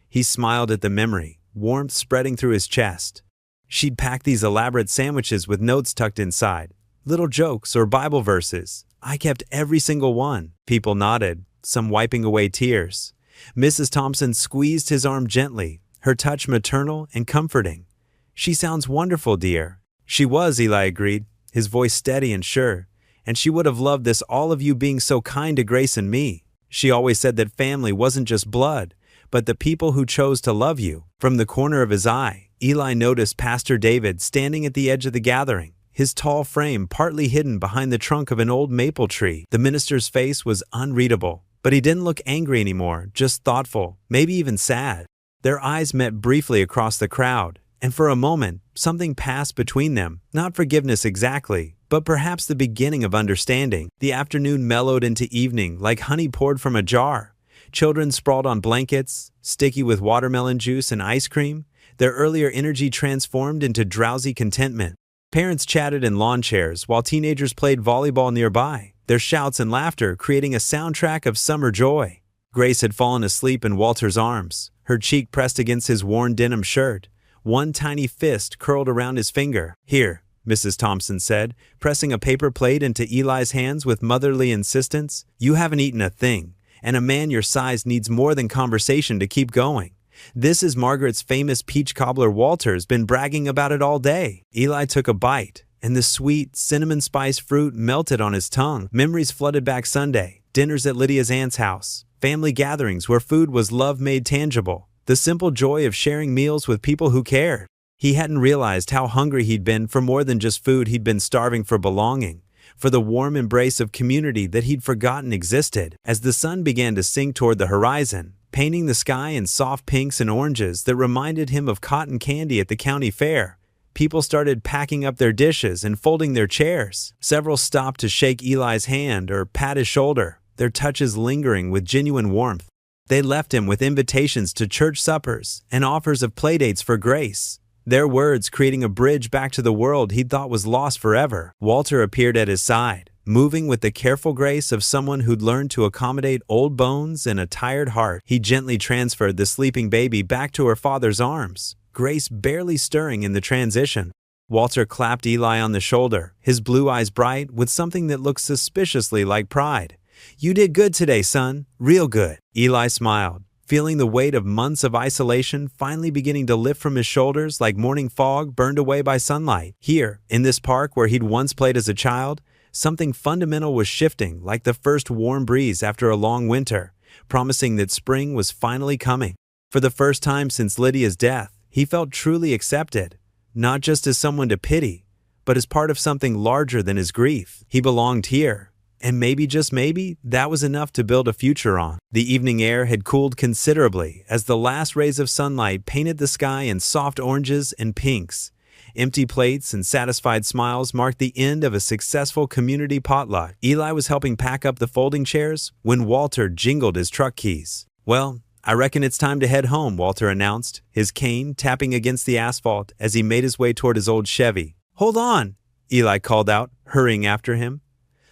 He smiled at the memory, warmth spreading through his chest. She'd pack these elaborate sandwiches with notes tucked inside, little jokes or Bible verses. I kept every single one. People nodded, some wiping away tears. Mrs. Thompson squeezed his arm gently, her touch maternal and comforting. She sounds wonderful, dear. She was, Eli agreed, his voice steady and sure. And she would have loved this, all of you being so kind to Grace and me. She always said that family wasn't just blood, but the people who chose to love you. From the corner of his eye, Eli noticed Pastor David standing at the edge of the gathering, his tall frame partly hidden behind the trunk of an old maple tree. The minister's face was unreadable, but he didn't look angry anymore, just thoughtful, maybe even sad. Their eyes met briefly across the crowd, and for a moment, something passed between them, not forgiveness exactly, but perhaps the beginning of understanding. The afternoon mellowed into evening like honey poured from a jar. Children sprawled on blankets, sticky with watermelon juice and ice cream, their earlier energy transformed into drowsy contentment. Parents chatted in lawn chairs while teenagers played volleyball nearby, their shouts and laughter creating a soundtrack of summer joy. Grace had fallen asleep in Walter's arms, her cheek pressed against his worn denim shirt, one tiny fist curled around his finger. Here, Mrs. Thompson said, pressing a paper plate into Eli's hands with motherly insistence. You haven't eaten a thing, and a man your size needs more than conversation to keep going. This is Margaret's famous peach cobbler. Walter's been bragging about it all day. Eli took a bite, and the sweet, cinnamon-spiced fruit melted on his tongue. Memories flooded back. Sunday, dinners at Lydia's aunt's house, family gatherings where food was love made tangible, the simple joy of sharing meals with people who cared. He hadn't realized how hungry he'd been for more than just food. He'd been starving for belonging, for the warm embrace of community that he'd forgotten existed. As the sun began to sink toward the horizon, painting the sky in soft pinks and oranges that reminded him of cotton candy at the county fair, people started packing up their dishes and folding their chairs. Several stopped to shake Eli's hand or pat his shoulder, their touches lingering with genuine warmth. They left him with invitations to church suppers and offers of playdates for Grace, their words creating a bridge back to the world he'd thought was lost forever. Walter appeared at his side, moving with the careful grace of someone who'd learned to accommodate old bones and a tired heart. He gently transferred the sleeping baby back to her father's arms, Grace barely stirring in the transition. Walter clapped Eli on the shoulder, his blue eyes bright with something that looked suspiciously like pride. You did good today, son. Real good. Eli smiled, feeling the weight of months of isolation finally beginning to lift from his shoulders like morning fog burned away by sunlight. Here, in this park where he'd once played as a child, something fundamental was shifting like the first warm breeze after a long winter, promising that spring was finally coming. For the first time since Lydia's death, he felt truly accepted, not just as someone to pity, but as part of something larger than his grief. He belonged here, and maybe, just maybe, that was enough to build a future on. The evening air had cooled considerably as the last rays of sunlight painted the sky in soft oranges and pinks. Empty plates and satisfied smiles marked the end of a successful community potluck. Eli was helping pack up the folding chairs when Walter jingled his truck keys. Well, "I reckon it's time to head home," Walter announced, his cane tapping against the asphalt as he made his way toward his old Chevy. "Hold on," Eli called out, hurrying after him.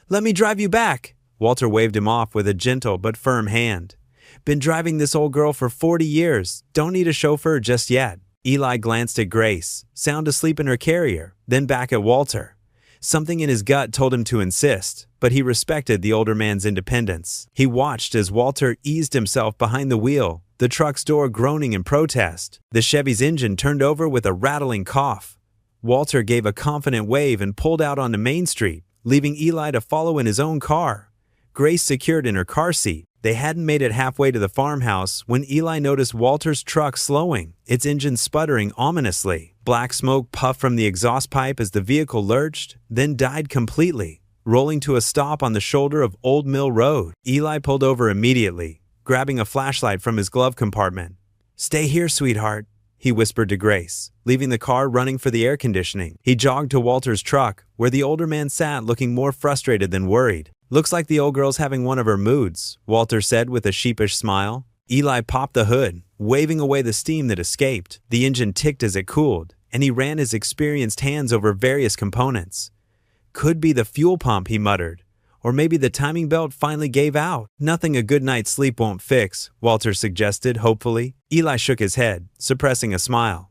"Let me drive you back." Walter waved him off with a gentle but firm hand. "Been driving this old girl for 40 years. Don't need a chauffeur just yet." Eli glanced at Grace, sound asleep in her carrier, then back at Walter. Something in his gut told him to insist, but he respected the older man's independence. He watched as Walter eased himself behind the wheel, the truck's door groaning in protest. The Chevy's engine turned over with a rattling cough. Walter gave a confident wave and pulled out onto Main Street, leaving Eli to follow in his own car. Grace secured in her car seat. They hadn't made it halfway to the farmhouse when Eli noticed Walter's truck slowing, its engine sputtering ominously. Black smoke puffed from the exhaust pipe as the vehicle lurched, then died completely, rolling to a stop on the shoulder of Old Mill Road. Eli pulled over immediately, grabbing a flashlight from his glove compartment. "Stay here, sweetheart," he whispered to Grace, leaving the car running for the air conditioning. He jogged to Walter's truck, where the older man sat looking more frustrated than worried. "Looks like the old girl's having one of her moods," Walter said with a sheepish smile. Eli popped the hood, waving away the steam that escaped. The engine ticked as it cooled, and he ran his experienced hands over various components. "Could be the fuel pump," he muttered. "Or maybe the timing belt finally gave out." "Nothing a good night's sleep won't fix," Walter suggested hopefully. Eli shook his head, suppressing a smile.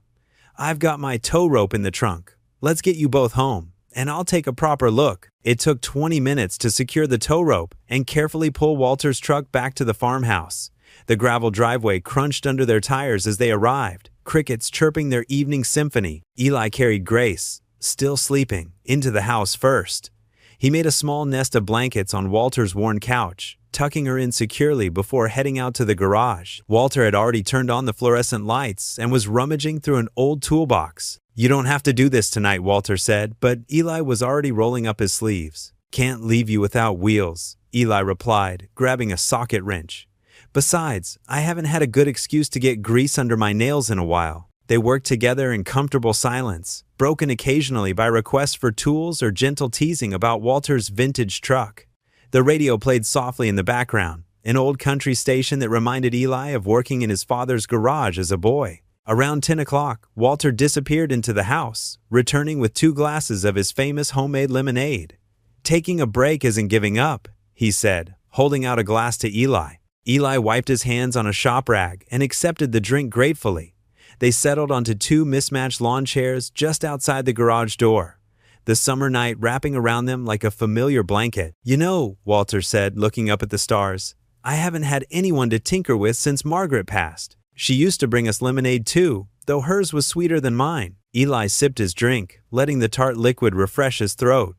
"I've got my tow rope in the trunk. Let's get you both home, and I'll take a proper look." It took 20 minutes to secure the tow rope and carefully pull Walter's truck back to the farmhouse. The gravel driveway crunched under their tires as they arrived, crickets chirping their evening symphony. Eli carried Grace, still sleeping, into the house first. He made a small nest of blankets on Walter's worn couch, tucking her in securely before heading out to the garage. Walter had already turned on the fluorescent lights and was rummaging through an old toolbox. "You don't have to do this tonight," Walter said, but Eli was already rolling up his sleeves. "Can't leave you without wheels," Eli replied, grabbing a socket wrench. "Besides, I haven't had a good excuse to get grease under my nails in a while." They worked together in comfortable silence, broken occasionally by requests for tools or gentle teasing about Walter's vintage truck. The radio played softly in the background, an old country station that reminded Eli of working in his father's garage as a boy. Around 10 o'clock, Walter disappeared into the house, returning with 2 glasses of his famous homemade lemonade. "Taking a break isn't giving up," he said, holding out a glass to Eli. Eli wiped his hands on a shop rag and accepted the drink gratefully. They settled onto 2 mismatched lawn chairs just outside the garage door, the summer night wrapping around them like a familiar blanket. "You know," Walter said, looking up at the stars, "I haven't had anyone to tinker with since Margaret passed. She used to bring us lemonade too, though hers was sweeter than mine." Eli sipped his drink, letting the tart liquid refresh his throat.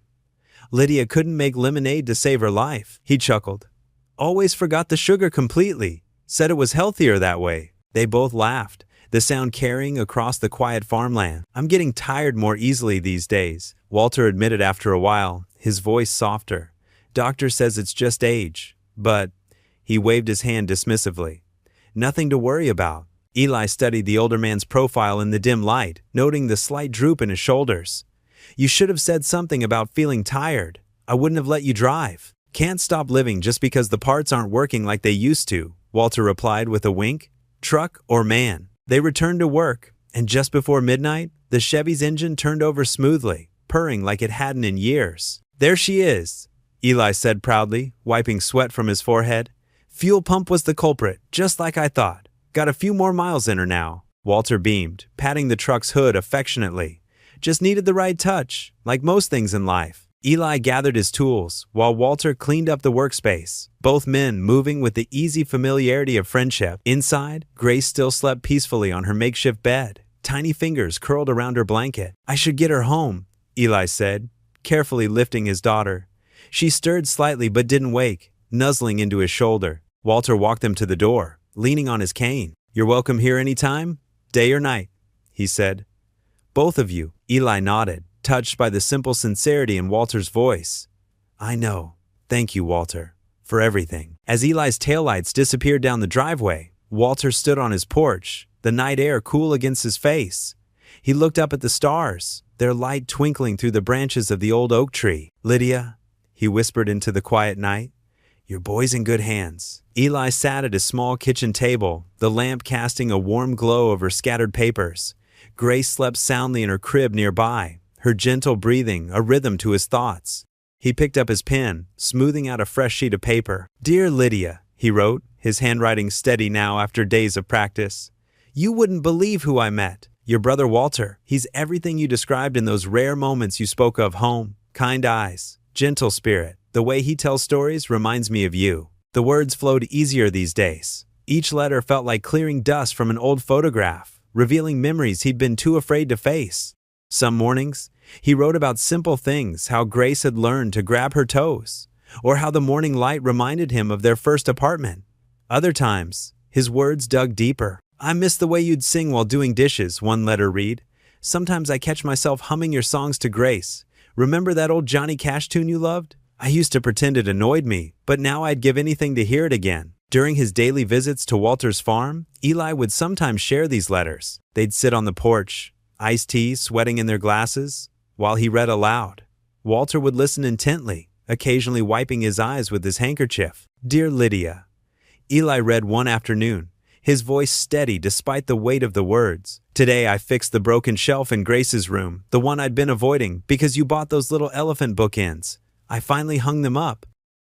"Lydia couldn't make lemonade to save her life," he chuckled. "Always forgot the sugar completely. Said it was healthier that way." They both laughed, the sound carrying across the quiet farmland. "I'm getting tired more easily these days," Walter admitted after a while, his voice softer. "Doctor says it's just age, but—" He waved his hand dismissively. "Nothing to worry about." Eli studied the older man's profile in the dim light, noting the slight droop in his shoulders. "You should have said something about feeling tired. I wouldn't have let you drive." "Can't stop living just because the parts aren't working like they used to," Walter replied with a wink. "Truck or man." They returned to work, and just before midnight, the Chevy's engine turned over smoothly, purring like it hadn't in years. "There she is," Eli said proudly, wiping sweat from his forehead. "Fuel pump was the culprit, just like I thought. Got a few more miles in her now." Walter beamed, patting the truck's hood affectionately. "Just needed the right touch, like most things in life." Eli gathered his tools, while Walter cleaned up the workspace, both men moving with the easy familiarity of friendship. Inside, Grace still slept peacefully on her makeshift bed, tiny fingers curled around her blanket. "I should get her home," Eli said, carefully lifting his daughter. She stirred slightly but didn't wake, nuzzling into his shoulder. Walter walked them to the door, leaning on his cane. "You're welcome here anytime, day or night," he said. "Both of you," Eli nodded, touched by the simple sincerity in Walter's voice. "I know. Thank you, Walter, for everything." As Eli's taillights disappeared down the driveway, Walter stood on his porch, the night air cool against his face. He looked up at the stars, their light twinkling through the branches of the old oak tree. "Lydia," he whispered into the quiet night, Your boy's in good hands. Eli sat at his small kitchen table, the lamp casting a warm glow over scattered papers. Grace slept soundly in her crib nearby, her gentle breathing a rhythm to his thoughts. He picked up his pen, smoothing out a fresh sheet of paper. "Dear Lydia," he wrote, his handwriting steady now after days of practice. "You wouldn't believe who I met. Your brother Walter. He's everything you described in those rare moments you spoke of: home, kind eyes, gentle spirit. The way he tells stories reminds me of you." The words flowed easier these days. Each letter felt like clearing dust from an old photograph, revealing memories he'd been too afraid to face. Some mornings, he wrote about simple things: how Grace had learned to grab her toes, or how the morning light reminded him of their first apartment. Other times, his words dug deeper. "I miss the way you'd sing while doing dishes," one letter read. "Sometimes I catch myself humming your songs to Grace. Remember that old Johnny Cash tune you loved? I used to pretend it annoyed me, but now I'd give anything to hear it again." During his daily visits to Walter's farm, Eli would sometimes share these letters. They'd sit on the porch, iced tea sweating in their glasses, while he read aloud. Walter would listen intently, occasionally wiping his eyes with his handkerchief. "Dear Lydia," Eli read one afternoon, his voice steady despite the weight of the words. "Today I fixed the broken shelf in Grace's room, the one I'd been avoiding because you bought those little elephant bookends. I finally hung them up.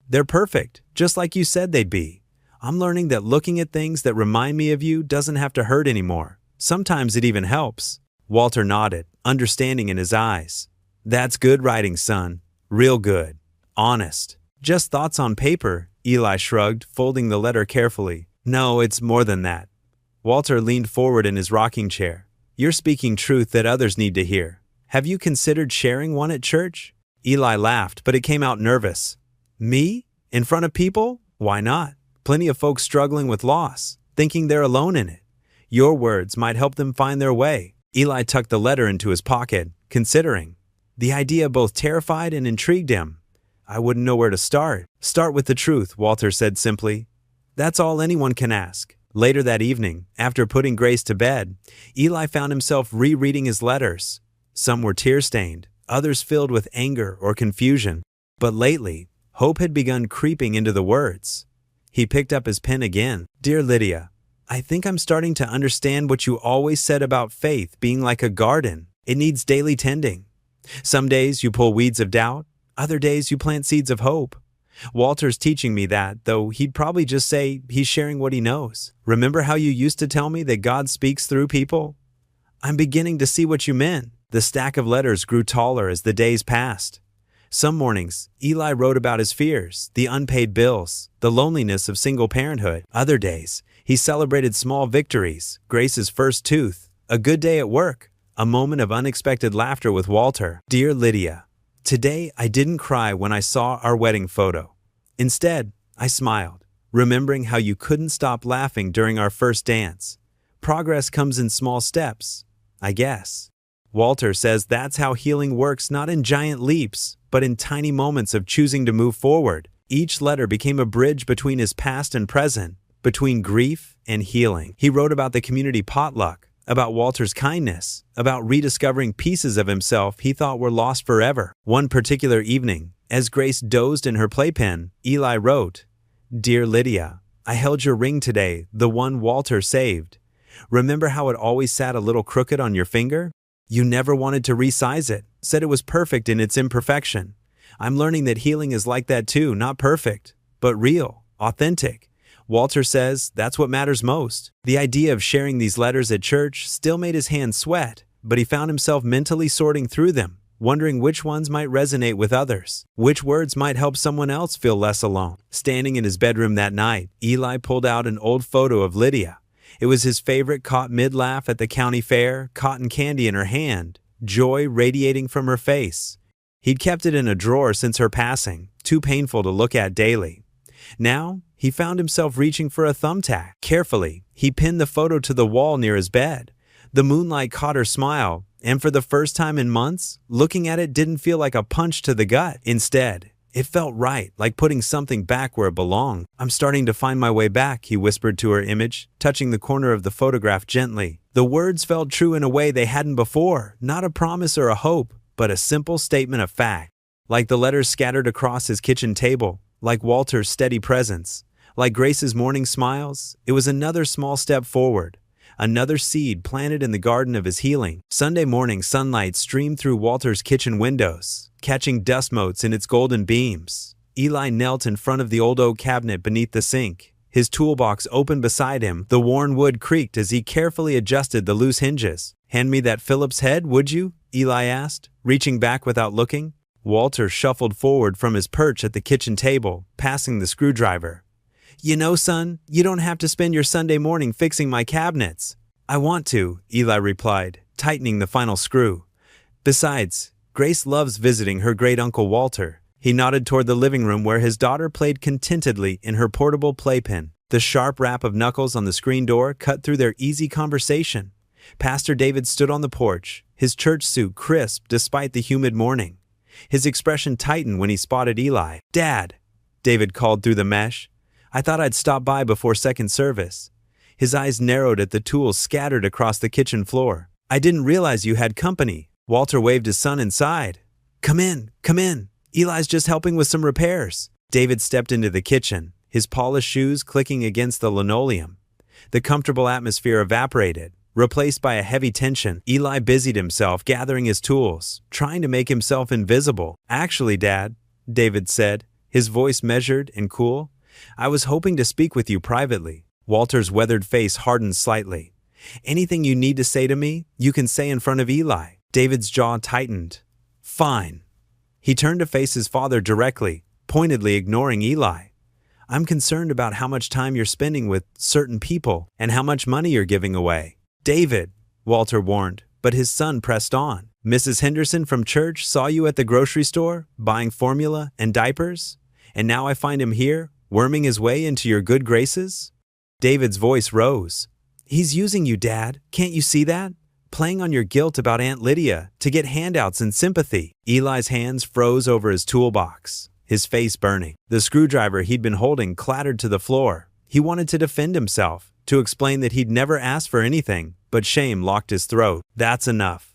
They're perfect, just like you said they'd be. I'm learning that looking at things that remind me of you doesn't have to hurt anymore. Sometimes it even helps." Walter nodded, understanding in his eyes. "That's good writing, son. Real good. Honest." "Just thoughts on paper," Eli shrugged, folding the letter carefully. "No, it's more than that." Walter leaned forward in his rocking chair. "You're speaking truth that others need to hear. Have you considered sharing one at church?" Eli laughed, but it came out nervous. "Me? In front of people? Why not? Plenty of folks struggling with loss, thinking they're alone in it. Your words might help them find their way." Eli tucked the letter into his pocket, considering. The idea both terrified and intrigued him. "I wouldn't know where to start." "Start with the truth," Walter said simply. "That's all anyone can ask." Later that evening, after putting Grace to bed, Eli found himself rereading his letters. Some were tear-stained, others filled with anger or confusion. But lately, hope had begun creeping into the words. He picked up his pen again. "Dear Lydia, I think I'm starting to understand what you always said about faith being like a garden. It needs daily tending. Some days you pull weeds of doubt, other days you plant seeds of hope. Walter's teaching me that, though he'd probably just say he's sharing what he knows. Remember how you used to tell me that God speaks through people? I'm beginning to see what you meant." The stack of letters grew taller as the days passed. Some mornings, Eli wrote about his fears, the unpaid bills, the loneliness of single parenthood. Other days, he celebrated small victories: Grace's first tooth, a good day at work, a moment of unexpected laughter with Walter. "Dear Lydia, today I didn't cry when I saw our wedding photo. Instead, I smiled, remembering how you couldn't stop laughing during our first dance. Progress comes in small steps, I guess." Walter says that's how healing works, not in giant leaps, but in tiny moments of choosing to move forward. Each letter became a bridge between his past and present, between grief and healing. He wrote about the community potluck, about Walter's kindness, about rediscovering pieces of himself he thought were lost forever. One particular evening, as Grace dozed in her playpen, Eli wrote, "Dear Lydia, I held your ring today, the one Walter saved. Remember how it always sat a little crooked on your finger? You never wanted to resize it, said it was perfect in its imperfection. I'm learning that healing is like that too, not perfect, but real, authentic. Walter says that's what matters most." The idea of sharing these letters at church still made his hands sweat, but he found himself mentally sorting through them, wondering which ones might resonate with others, which words might help someone else feel less alone. Standing in his bedroom that night, Eli pulled out an old photo of Lydia. It was his favorite, caught mid-laugh at the county fair, cotton candy in her hand, joy radiating from her face. He'd kept it in a drawer since her passing, too painful to look at daily. Now, he found himself reaching for a thumbtack. Carefully, he pinned the photo to the wall near his bed. The moonlight caught her smile, and for the first time in months, looking at it didn't feel like a punch to the gut. Instead, it felt right, like putting something back where it belonged. "I'm starting to find my way back," he whispered to her image, touching the corner of the photograph gently. The words felt true in a way they hadn't before, not a promise or a hope, but a simple statement of fact. Like the letters scattered across his kitchen table, like Walter's steady presence, like Grace's morning smiles. It was another small step forward, another seed planted in the garden of his healing. Sunday morning sunlight streamed through Walter's kitchen windows, catching dust motes in its golden beams. Eli knelt in front of the old oak cabinet beneath the sink, his toolbox open beside him. The worn wood creaked as he carefully adjusted the loose hinges. "Hand me that Phillips head, would you?" Eli asked, reaching back without looking. Walter shuffled forward from his perch at the kitchen table, passing the screwdriver. "You know, son, you don't have to spend your Sunday morning fixing my cabinets." "I want to," Eli replied, tightening the final screw. "Besides, Grace loves visiting her great-uncle Walter." He nodded toward the living room where his daughter played contentedly in her portable playpen. The sharp rap of knuckles on the screen door cut through their easy conversation. Pastor David stood on the porch, his church suit crisp despite the humid morning. His expression tightened when he spotted Eli. "Dad," David called through the mesh, "I thought I'd stop by before second service." His eyes narrowed at the tools scattered across the kitchen floor. "I didn't realize you had company." Walter waved his son inside. Come in. Eli's just helping with some repairs." David stepped into the kitchen, his polished shoes clicking against the linoleum. The comfortable atmosphere evaporated, replaced by a heavy tension. Eli busied himself gathering his tools, trying to make himself invisible. "Actually, Dad," David said, his voice measured and cool, "I was hoping to speak with you privately." Walter's weathered face hardened slightly. "Anything you need to say to me, you can say in front of Eli." David's jaw tightened. "Fine." He turned to face his father directly, pointedly ignoring Eli. "I'm concerned about how much time you're spending with certain people and how much money you're giving away." "David," Walter warned, but his son pressed on. "Mrs. Henderson from church saw you at the grocery store, buying formula and diapers, and now I find him here, worming his way into your good graces?" David's voice rose. "He's using you, Dad. Can't you see that? Playing on your guilt about Aunt Lydia to get handouts and sympathy." Eli's hands froze over his toolbox, his face burning. The screwdriver he'd been holding clattered to the floor. He wanted to defend himself, to explain that he'd never asked for anything, but shame locked his throat. "That's enough."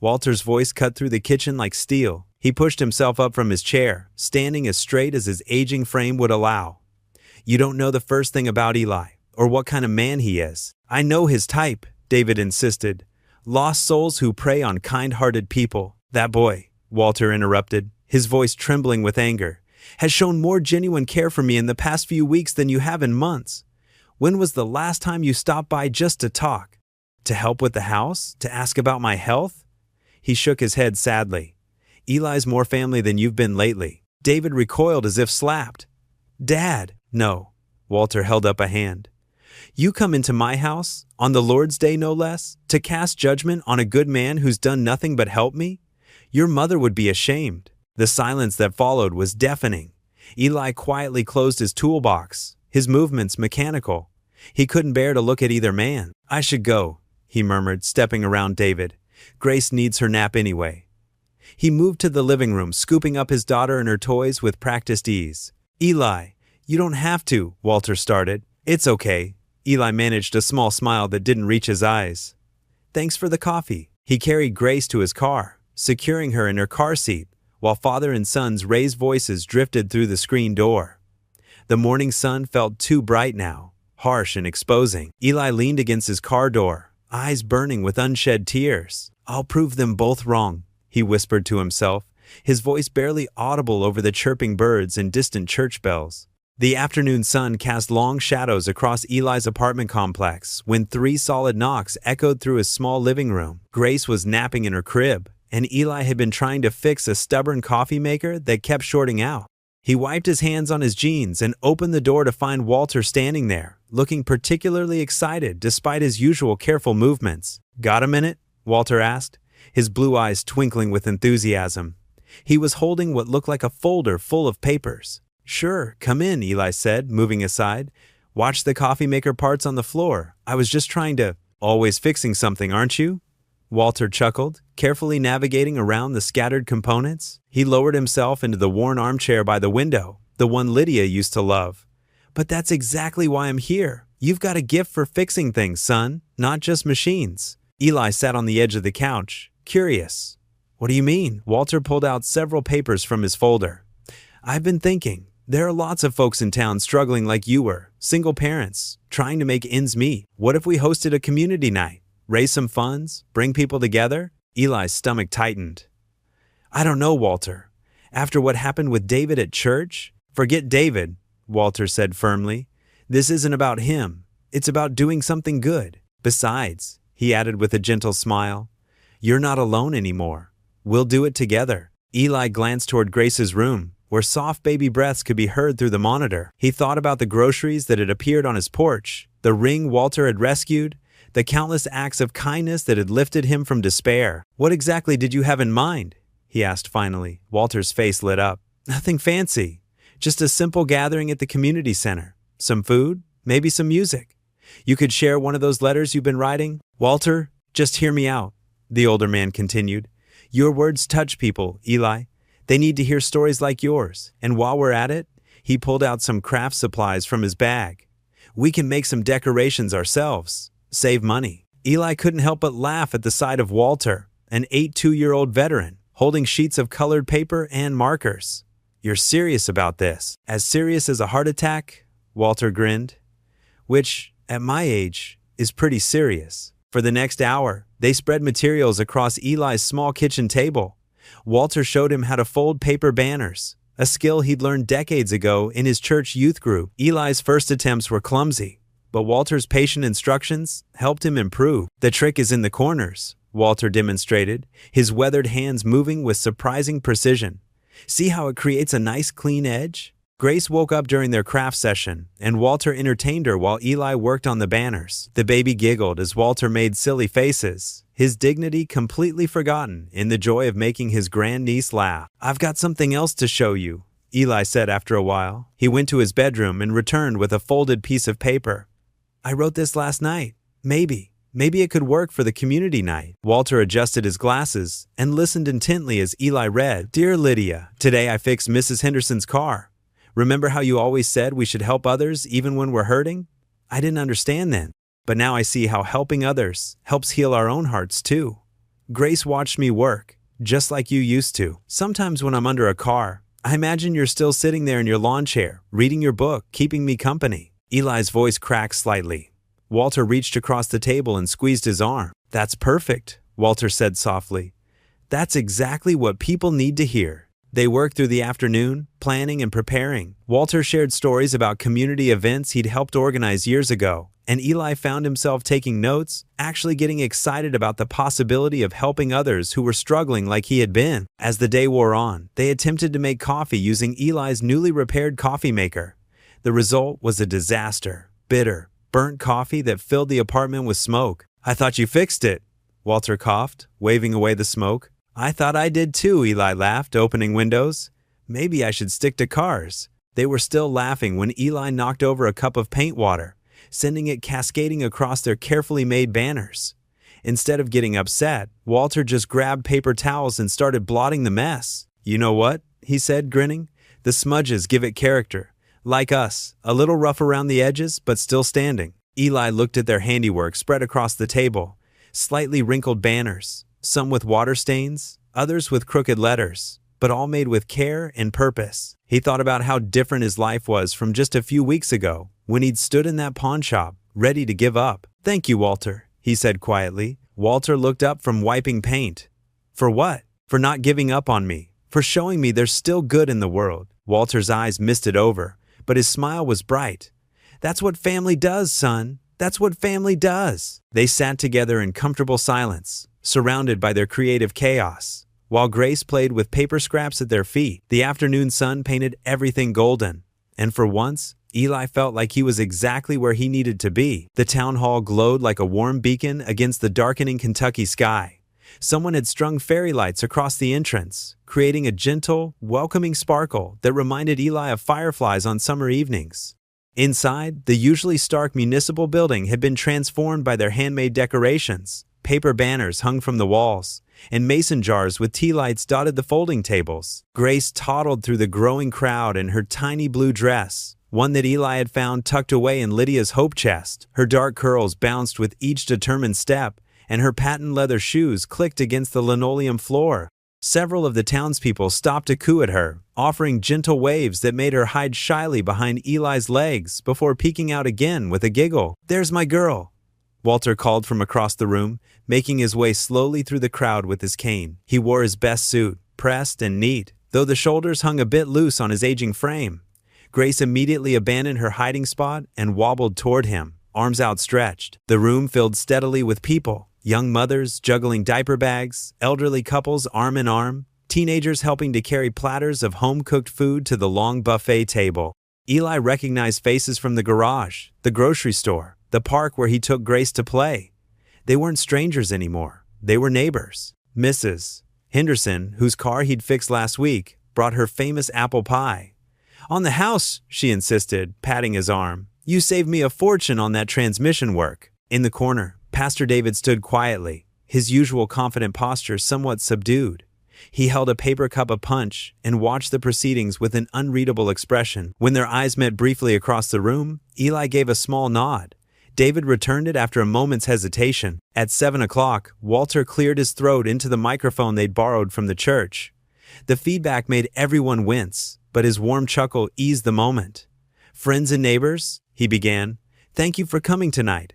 Walter's voice cut through the kitchen like steel. He pushed himself up from his chair, standing as straight as his aging frame would allow. "You don't know the first thing about Eli, or what kind of man he is." "I know his type," David insisted. "Lost souls who prey on kind-hearted people." "That boy," Walter interrupted, his voice trembling with anger, "has shown more genuine care for me in the past few weeks than you have in months. When was the last time you stopped by just to talk? To help with the house? To ask about my health?" He shook his head sadly. "Eli's more family than you've been lately." David recoiled as if slapped. "Dad." "No." Walter held up a hand. "You come into my house, on the Lord's Day no less, to cast judgment on a good man who's done nothing but help me? Your mother would be ashamed." The silence that followed was deafening. Eli quietly closed his toolbox, his movements mechanical. He couldn't bear to look at either man. "I should go," he murmured, stepping around David. "Grace needs her nap anyway." He moved to the living room, scooping up his daughter and her toys with practiced ease. "Eli, you don't have to," Walter started. "It's okay." Eli managed a small smile that didn't reach his eyes. "Thanks for the coffee." He carried Grace to his car, securing her in her car seat, while father and son's raised voices drifted through the screen door. The morning sun felt too bright now, harsh and exposing. Eli leaned against his car door, eyes burning with unshed tears. "I'll prove them both wrong," he whispered to himself, his voice barely audible over the chirping birds and distant church bells. The afternoon sun cast long shadows across Eli's apartment complex when 3 solid knocks echoed through his small living room. Grace was napping in her crib, and Eli had been trying to fix a stubborn coffee maker that kept shorting out. He wiped his hands on his jeans and opened the door to find Walter standing there, looking particularly excited despite his usual careful movements. "Got a minute?" Walter asked, his blue eyes twinkling with enthusiasm. He was holding what looked like a folder full of papers. "Sure, come in," Eli said, moving aside. "Watch the coffee maker parts on the floor. I was just trying to—" "Always fixing something, aren't you?" Walter chuckled, carefully navigating around the scattered components. He lowered himself into the worn armchair by the window, the one Lydia used to love. "But that's exactly why I'm here. You've got a gift for fixing things, son, not just machines." Eli sat on the edge of the couch, curious. "What do you mean?" Walter pulled out several papers from his folder. "I've been thinking. There are lots of folks in town struggling like you were, single parents, trying to make ends meet. What if we hosted a community night? Raise some funds? Bring people together?" Eli's stomach tightened. "I don't know, Walter. After what happened with David at church?" "Forget David," Walter said firmly. "This isn't about him. It's about doing something good. Besides," he added with a gentle smile, "you're not alone anymore. We'll do it together." Eli glanced toward Grace's room, where soft baby breaths could be heard through the monitor. He thought about the groceries that had appeared on his porch, the ring Walter had rescued, the countless acts of kindness that had lifted him from despair. "What exactly did you have in mind?" he asked finally. Walter's face lit up. "Nothing fancy. Just a simple gathering at the community center. Some food, maybe some music. You could share one of those letters you've been writing." "Walter, just hear me out," the older man continued. "Your words touch people, Eli. They need to hear stories like yours. And while we're at it," he pulled out some craft supplies from his bag. "We can make some decorations ourselves. Save money." Eli couldn't help but laugh at the sight of Walter, an 82-year-old veteran, holding sheets of colored paper and markers. "You're serious about this?" "As serious as a heart attack," Walter grinned. "Which, at my age, is pretty serious." For the next hour, they spread materials across Eli's small kitchen table. Walter showed him how to fold paper banners, a skill he'd learned decades ago in his church youth group. Eli's first attempts were clumsy, but Walter's patient instructions helped him improve. "The trick is in the corners," Walter demonstrated, his weathered hands moving with surprising precision. "See how it creates a nice clean edge?" Grace woke up during their craft session, and Walter entertained her while Eli worked on the banners. The baby giggled as Walter made silly faces, his dignity completely forgotten in the joy of making his grandniece laugh. "I've got something else to show you," Eli said after a while. He went to his bedroom and returned with a folded piece of paper. "I wrote this last night. Maybe it could work for the community night." Walter adjusted his glasses and listened intently as Eli read. "Dear Lydia, today I fixed Mrs. Henderson's car. Remember how you always said we should help others even when we're hurting? I didn't understand then, but now I see how helping others helps heal our own hearts too. Grace watched me work, just like you used to. Sometimes when I'm under a car, I imagine you're still sitting there in your lawn chair, reading your book, keeping me company." Eli's voice cracked slightly. Walter reached across the table and squeezed his arm. "That's perfect," Walter said softly. "That's exactly what people need to hear." They worked through the afternoon, planning and preparing. Walter shared stories about community events he'd helped organize years ago, and Eli found himself taking notes, actually getting excited about the possibility of helping others who were struggling like he had been. As the day wore on, they attempted to make coffee using Eli's newly repaired coffee maker. The result was a disaster. Bitter, burnt coffee that filled the apartment with smoke. "I thought you fixed it," Walter coughed, waving away the smoke. "I thought I did too," Eli laughed, opening windows. "Maybe I should stick to cars." They were still laughing when Eli knocked over a cup of paint water, sending it cascading across their carefully made banners. Instead of getting upset, Walter just grabbed paper towels and started blotting the mess. "You know what?" he said, grinning. "The smudges give it character. Like us, a little rough around the edges, but still standing." Eli looked at their handiwork spread across the table, slightly wrinkled banners, some with water stains, others with crooked letters, but all made with care and purpose. He thought about how different his life was from just a few weeks ago, when he'd stood in that pawn shop, ready to give up. "Thank you, Walter," he said quietly. Walter looked up from wiping paint. "For what?" "For not giving up on me, for showing me there's still good in the world." Walter's eyes misted over, but his smile was bright. "That's what family does, son. That's what family does." They sat together in comfortable silence, surrounded by their creative chaos, while Grace played with paper scraps at their feet. The afternoon sun painted everything golden, and for once, Eli felt like he was exactly where he needed to be. The town hall glowed like a warm beacon against the darkening Kentucky sky. Someone had strung fairy lights across the entrance, creating a gentle, welcoming sparkle that reminded Eli of fireflies on summer evenings. Inside, the usually stark municipal building had been transformed by their handmade decorations. Paper banners hung from the walls, and mason jars with tea lights dotted the folding tables. Grace toddled through the growing crowd in her tiny blue dress, one that Eli had found tucked away in Lydia's hope chest. Her dark curls bounced with each determined step, and her patent leather shoes clicked against the linoleum floor. Several of the townspeople stopped to coo at her, offering gentle waves that made her hide shyly behind Eli's legs before peeking out again with a giggle. "There's my girl," Walter called from across the room, making his way slowly through the crowd with his cane. He wore his best suit, pressed and neat, though the shoulders hung a bit loose on his aging frame. Grace immediately abandoned her hiding spot and wobbled toward him, arms outstretched. The room filled steadily with people, young mothers juggling diaper bags, elderly couples arm in arm, teenagers helping to carry platters of home-cooked food to the long buffet table. Eli recognized faces from the garage, the grocery store, the park where he took Grace to play. They weren't strangers anymore. They were neighbors. Mrs. Henderson, whose car he'd fixed last week, brought her famous apple pie. "On the house," she insisted, patting his arm. "You saved me a fortune on that transmission work." In the corner, Pastor David stood quietly, his usual confident posture somewhat subdued. He held a paper cup of punch and watched the proceedings with an unreadable expression. When their eyes met briefly across the room, Eli gave a small nod. David returned it after a moment's hesitation. At 7 o'clock, Walter cleared his throat into the microphone they'd borrowed from the church. The feedback made everyone wince, but his warm chuckle eased the moment. "Friends and neighbors," he began, "thank you for coming tonight.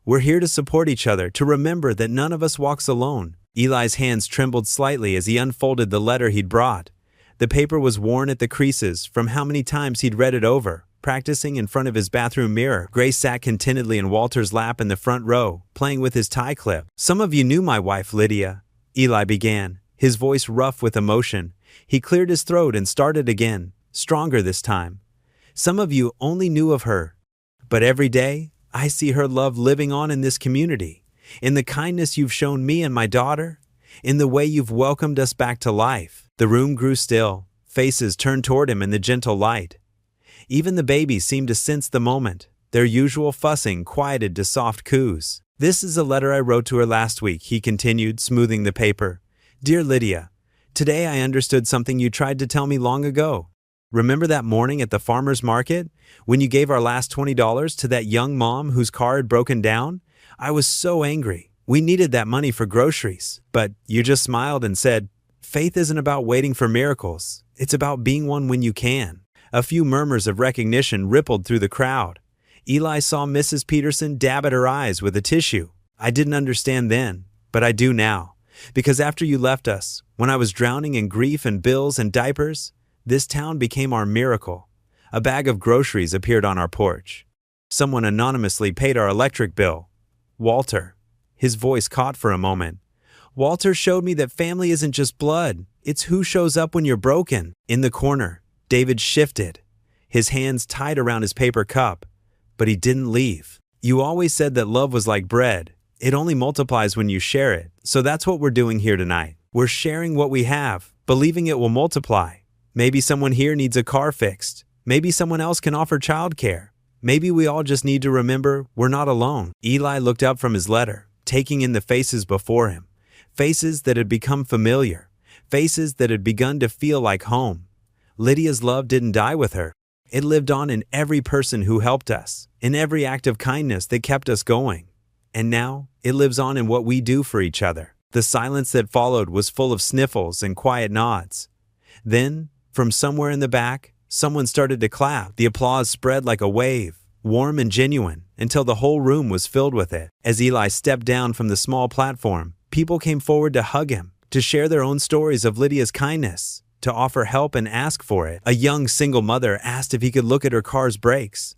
We're here to support each other, to remember that none of us walks alone." Eli's hands trembled slightly as he unfolded the letter he'd brought. The paper was worn at the creases from how many times he'd read it over, practicing in front of his bathroom mirror. Grace sat contentedly in Walter's lap in the front row, playing with his tie clip. "Some of you knew my wife, Lydia," Eli began, his voice rough with emotion. He cleared his throat and started again, stronger this time. "Some of you only knew of her, but every day, I see her love living on in this community, in the kindness you've shown me and my daughter, in the way you've welcomed us back to life." The room grew still, faces turned toward him in the gentle light. Even the babies seemed to sense the moment, their usual fussing quieted to soft coos. "This is a letter I wrote to her last week," he continued, smoothing the paper. "Dear Lydia, today I understood something you tried to tell me long ago. Remember that morning at the farmer's market, when you gave our last $20 to that young mom whose car had broken down? I was so angry. We needed that money for groceries. But you just smiled and said, 'Faith isn't about waiting for miracles. It's about being one when you can.'" A few murmurs of recognition rippled through the crowd. Eli saw Mrs. Peterson dab at her eyes with a tissue. "I didn't understand then, but I do now. Because after you left us, when I was drowning in grief and bills and diapers, this town became our miracle. A bag of groceries appeared on our porch. Someone anonymously paid our electric bill. Walter." His voice caught for a moment. "Walter showed me that family isn't just blood. It's who shows up when you're broken." In the corner, David shifted, his hands tied around his paper cup, but he didn't leave. "You always said that love was like bread. It only multiplies when you share it. So that's what we're doing here tonight. We're sharing what we have, believing it will multiply. Maybe someone here needs a car fixed. Maybe someone else can offer childcare. Maybe we all just need to remember we're not alone." Eli looked up from his letter, taking in the faces before him. Faces that had become familiar. Faces that had begun to feel like home. Lydia's love didn't die with her. It lived on in every person who helped us, in every act of kindness that kept us going. And now, it lives on in what we do for each other. The silence that followed was full of sniffles and quiet nods. Then, from somewhere in the back, someone started to clap. The applause spread like a wave, warm and genuine, until the whole room was filled with it. As Eli stepped down from the small platform, people came forward to hug him, to share their own stories of Lydia's kindness, to offer help and ask for it. A young single mother asked if he could look at her car's brakes.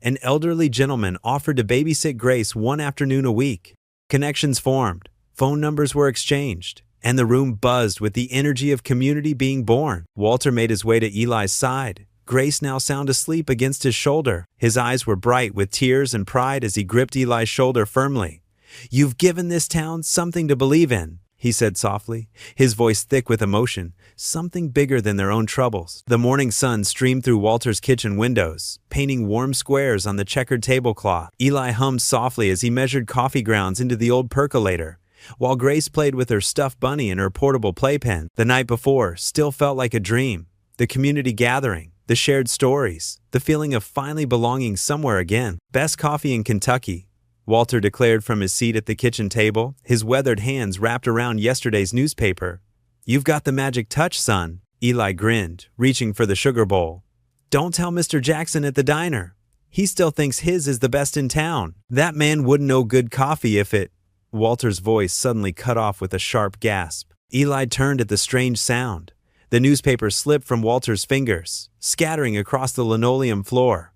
An elderly gentleman offered to babysit Grace one afternoon a week. Connections formed, phone numbers were exchanged, and the room buzzed with the energy of community being born. Walter made his way to Eli's side, Grace now sound asleep against his shoulder. His eyes were bright with tears and pride as he gripped Eli's shoulder firmly. "You've given this town something to believe in," he said softly, his voice thick with emotion, "something bigger than their own troubles." The morning sun streamed through Walter's kitchen windows, painting warm squares on the checkered tablecloth. Eli hummed softly as he measured coffee grounds into the old percolator, while Grace played with her stuffed bunny in her portable playpen. The night before still felt like a dream. The community gathering, the shared stories, the feeling of finally belonging somewhere again. "Best coffee in Kentucky," Walter declared from his seat at the kitchen table, his weathered hands wrapped around yesterday's newspaper. You've got the magic touch, son. Eli grinned, reaching for the sugar bowl. Don't tell Mr. Jackson at the diner. He still thinks his is the best in town. That man wouldn't know good coffee if it... Walter's voice suddenly cut off with a sharp gasp. Eli turned at the strange sound. The newspaper slipped from Walter's fingers, scattering across the linoleum floor.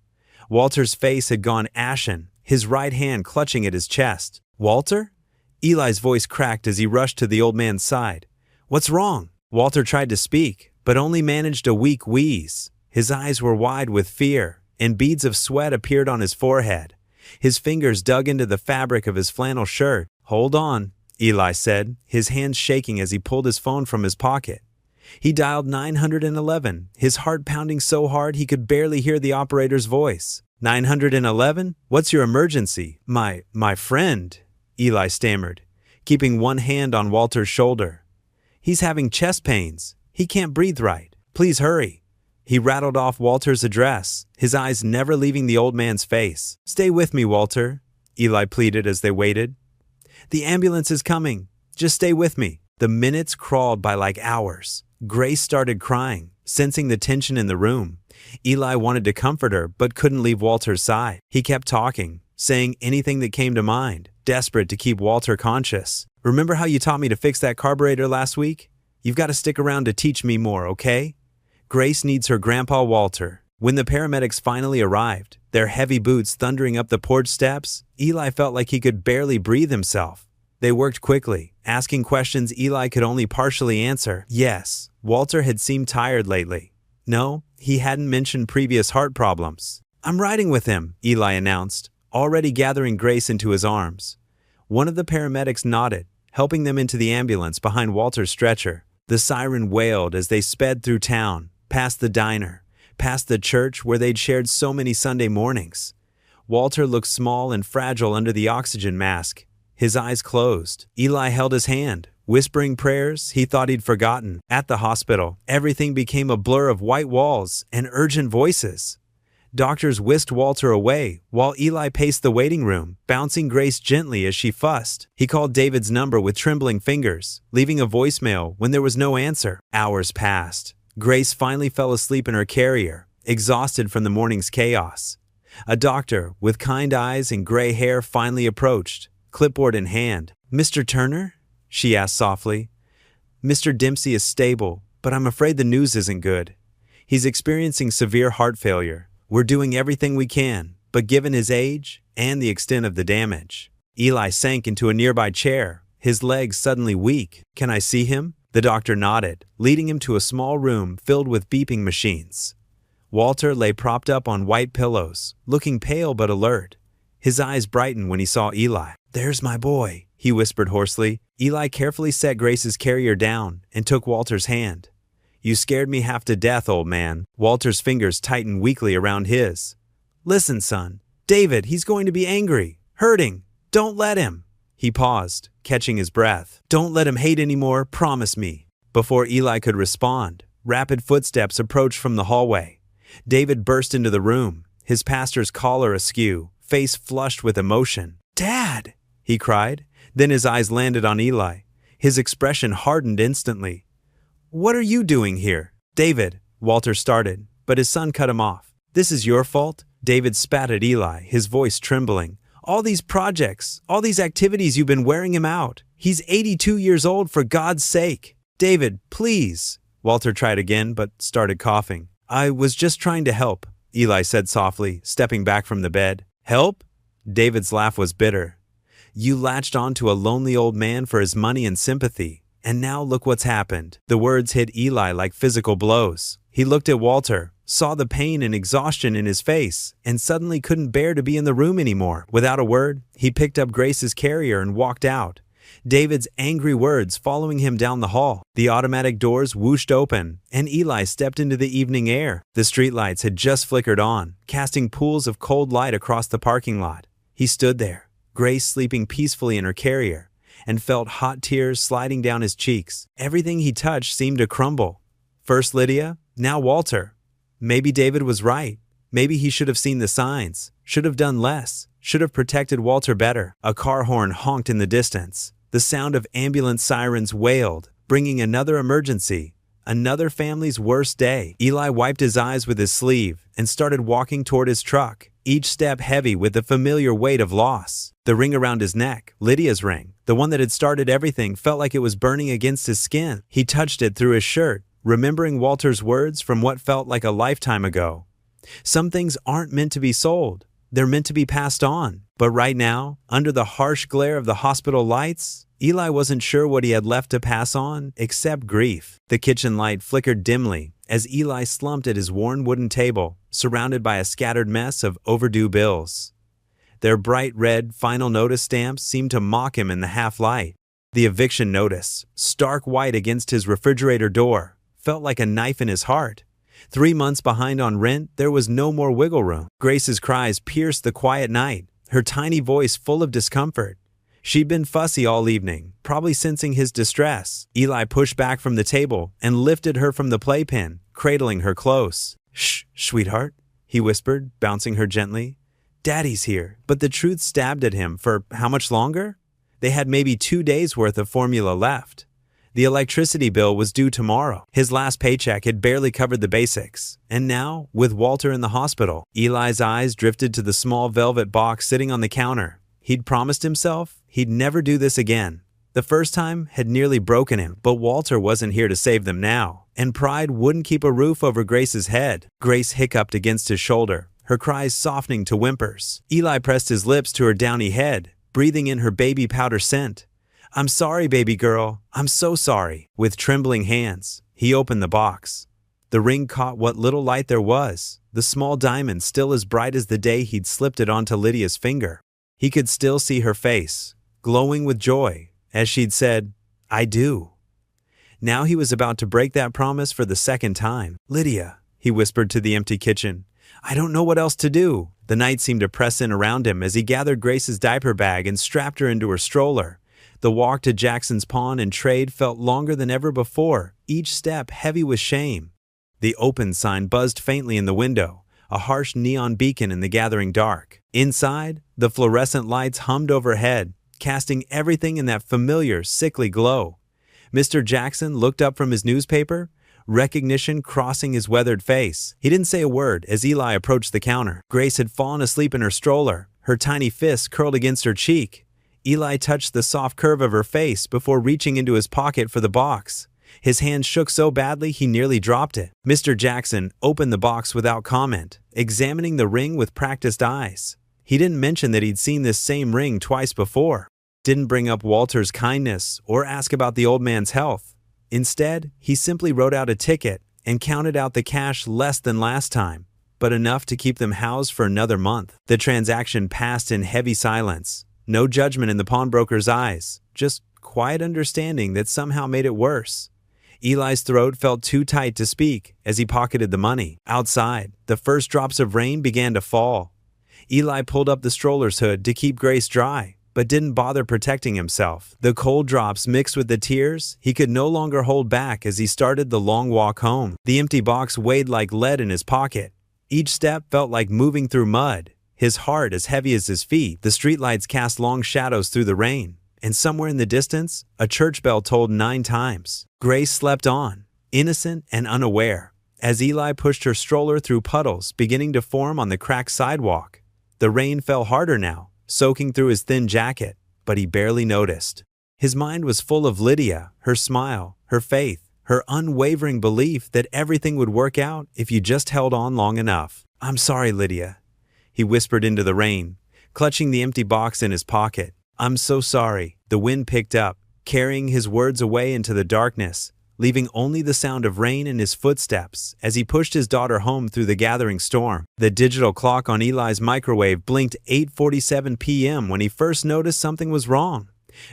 Walter's face had gone ashen, his right hand clutching at his chest. Walter? Eli's voice cracked as he rushed to the old man's side. What's wrong? Walter tried to speak, but only managed a weak wheeze. His eyes were wide with fear, and beads of sweat appeared on his forehead. His fingers dug into the fabric of his flannel shirt. Hold on, Eli said, his hands shaking as he pulled his phone from his pocket. He dialed 911, his heart pounding so hard he could barely hear the operator's voice. 911? What's your emergency? My friend, Eli stammered, keeping one hand on Walter's shoulder. He's having chest pains. He can't breathe right. Please hurry. He rattled off Walter's address, his eyes never leaving the old man's face. Stay with me, Walter, Eli pleaded as they waited. The ambulance is coming. Just stay with me. The minutes crawled by like hours. Grace started crying, sensing the tension in the room. Eli wanted to comfort her, but couldn't leave Walter's side. He kept talking, saying anything that came to mind, desperate to keep Walter conscious. Remember how you taught me to fix that carburetor last week? You've got to stick around to teach me more, okay? Grace needs her grandpa Walter. When the paramedics finally arrived, their heavy boots thundering up the porch steps, Eli felt like he could barely breathe himself. They worked quickly, asking questions Eli could only partially answer. Yes, Walter had seemed tired lately. No, he hadn't mentioned previous heart problems. I'm riding with him, Eli announced, already gathering Grace into his arms. One of the paramedics nodded, helping them into the ambulance behind Walter's stretcher. The siren wailed as they sped through town, past the diner, past the church where they'd shared so many Sunday mornings. Walter looked small and fragile under the oxygen mask, his eyes closed. Eli held his hand, whispering prayers he thought he'd forgotten. At the hospital, everything became a blur of white walls and urgent voices. Doctors whisked Walter away, while Eli paced the waiting room, bouncing Grace gently as she fussed. He called David's number with trembling fingers, leaving a voicemail when there was no answer. Hours passed. Grace finally fell asleep in her carrier, exhausted from the morning's chaos. A doctor, with kind eyes and gray hair, finally approached, clipboard in hand. Mr. Turner? She asked softly. Mr. Dempsey is stable, but I'm afraid the news isn't good. He's experiencing severe heart failure. We're doing everything we can, but given his age and the extent of the damage. Eli sank into a nearby chair, his legs suddenly weak. Can I see him? The doctor nodded, leading him to a small room filled with beeping machines. Walter lay propped up on white pillows, looking pale but alert. His eyes brightened when he saw Eli. There's my boy, he whispered hoarsely. Eli carefully set Grace's carrier down and took Walter's hand. You scared me half to death, old man. Walter's fingers tightened weakly around his. Listen, son. David, he's going to be angry, hurting. Don't let him. He paused, catching his breath. Don't let him hate anymore, promise me. Before Eli could respond, rapid footsteps approached from the hallway. David burst into the room, his pastor's collar askew, face flushed with emotion. Dad! He cried. Then his eyes landed on Eli. His expression hardened instantly. What are you doing here? David, Walter started, but his son cut him off. This is your fault? David spat at Eli, his voice trembling. All these projects, all these activities, you've been wearing him out. He's 82 years old, for God's sake. David, please. Walter tried again, but started coughing. I was just trying to help, Eli said softly, stepping back from the bed. Help? David's laugh was bitter. You latched onto a lonely old man for his money and sympathy. And now look what's happened. The words hit Eli like physical blows. He looked at Walter, saw the pain and exhaustion in his face, and suddenly couldn't bear to be in the room anymore. Without a word, he picked up Grace's carrier and walked out, David's angry words following him down the hall. The automatic doors whooshed open, and Eli stepped into the evening air. The streetlights had just flickered on, casting pools of cold light across the parking lot. He stood there, Grace sleeping peacefully in her carrier, and felt hot tears sliding down his cheeks. Everything he touched seemed to crumble. First Lydia, now Walter. Maybe David was right. Maybe he should have seen the signs, should have done less, should have protected Walter better. A car horn honked in the distance. The sound of ambulance sirens wailed, bringing another emergency. Another family's worst day. Eli wiped his eyes with his sleeve and started walking toward his truck, each step heavy with the familiar weight of loss. The ring around his neck, Lydia's ring, the one that had started everything, felt like it was burning against his skin. He touched it through his shirt, remembering Walter's words from what felt like a lifetime ago. Some things aren't meant to be sold. They're meant to be passed on. But right now, under the harsh glare of the hospital lights, Eli wasn't sure what he had left to pass on except grief. The kitchen light flickered dimly as Eli slumped at his worn wooden table, surrounded by a scattered mess of overdue bills. Their bright red final notice stamps seemed to mock him in the half-light. The eviction notice, stark white against his refrigerator door, felt like a knife in his heart. 3 months behind on rent, there was no more wiggle room. Grace's cries pierced the quiet night, her tiny voice full of discomfort. She'd been fussy all evening, probably sensing his distress. Eli pushed back from the table and lifted her from the playpen, cradling her close. "Shh, sweetheart," he whispered, bouncing her gently. "Daddy's here." But the truth stabbed at him. For how much longer? They had maybe 2 days' worth of formula left. The electricity bill was due tomorrow. His last paycheck had barely covered the basics. And now, with Walter in the hospital, Eli's eyes drifted to the small velvet box sitting on the counter. He'd promised himself he'd never do this again. The first time had nearly broken him, but Walter wasn't here to save them now, and pride wouldn't keep a roof over Grace's head. Grace hiccuped against his shoulder, her cries softening to whimpers. Eli pressed his lips to her downy head, breathing in her baby powder scent. "I'm sorry, baby girl. I'm so sorry." With trembling hands, he opened the box. The ring caught what little light there was, the small diamond still as bright as the day he'd slipped it onto Lydia's finger. He could still see her face, glowing with joy, as she'd said, "I do." Now he was about to break that promise for the second time. "Lydia," he whispered to the empty kitchen, "I don't know what else to do." The night seemed to press in around him as he gathered Grace's diaper bag and strapped her into her stroller. The walk to Jackson's pawn and trade felt longer than ever before, each step heavy with shame. The open sign buzzed faintly in the window, a harsh neon beacon in the gathering dark. Inside, the fluorescent lights hummed overhead, casting everything in that familiar, sickly glow. Mr. Jackson looked up from his newspaper, recognition crossing his weathered face. He didn't say a word as Eli approached the counter. Grace had fallen asleep in her stroller, her tiny fist curled against her cheek. Eli touched the soft curve of her face before reaching into his pocket for the box. His hand shook so badly he nearly dropped it. Mr. Jackson opened the box without comment, examining the ring with practiced eyes. He didn't mention that he'd seen this same ring twice before, didn't bring up Walter's kindness or ask about the old man's health. Instead, he simply wrote out a ticket and counted out the cash less than last time, but enough to keep them housed for another month. The transaction passed in heavy silence. No judgment in the pawnbroker's eyes, just quiet understanding that somehow made it worse. Eli's throat felt too tight to speak as he pocketed the money. Outside, the first drops of rain began to fall. Eli pulled up the stroller's hood to keep Grace dry, but didn't bother protecting himself. The cold drops mixed with the tears he could no longer hold back as he started the long walk home. The empty box weighed like lead in his pocket. Each step felt like moving through mud, his heart as heavy as his feet. The streetlights cast long shadows through the rain, and somewhere in the distance, a church bell tolled 9 times. Grace slept on, innocent and unaware, as Eli pushed her stroller through puddles beginning to form on the cracked sidewalk. The rain fell harder now, soaking through his thin jacket, but he barely noticed. His mind was full of Lydia, her smile, her faith, her unwavering belief that everything would work out if you just held on long enough. "I'm sorry, Lydia," he whispered into the rain, clutching the empty box in his pocket. "I'm so sorry." The wind picked up, carrying his words away into the darkness, leaving only the sound of rain and his footsteps as he pushed his daughter home through the gathering storm. The digital clock on Eli's microwave blinked 8:47 p.m. when he first noticed something was wrong.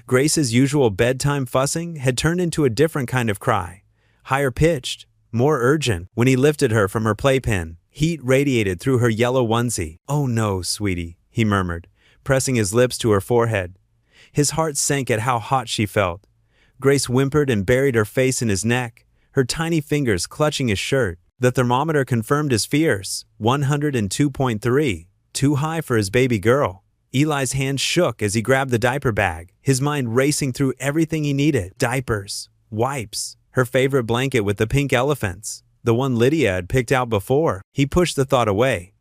Grace's usual bedtime fussing had turned into a different kind of cry, higher pitched, more urgent. When he lifted her from her playpen, heat radiated through her yellow onesie. "Oh no, sweetie," he murmured, pressing his lips to her forehead. His heart sank at how hot she felt. Grace whimpered and buried her face in his neck, her tiny fingers clutching his shirt. The thermometer confirmed his fears, 102.3, too high for his baby girl. Eli's hand shook as he grabbed the diaper bag, his mind racing through everything he needed. Diapers, wipes, her favorite blanket with the pink elephants, the one Lydia had picked out before. He pushed the thought away.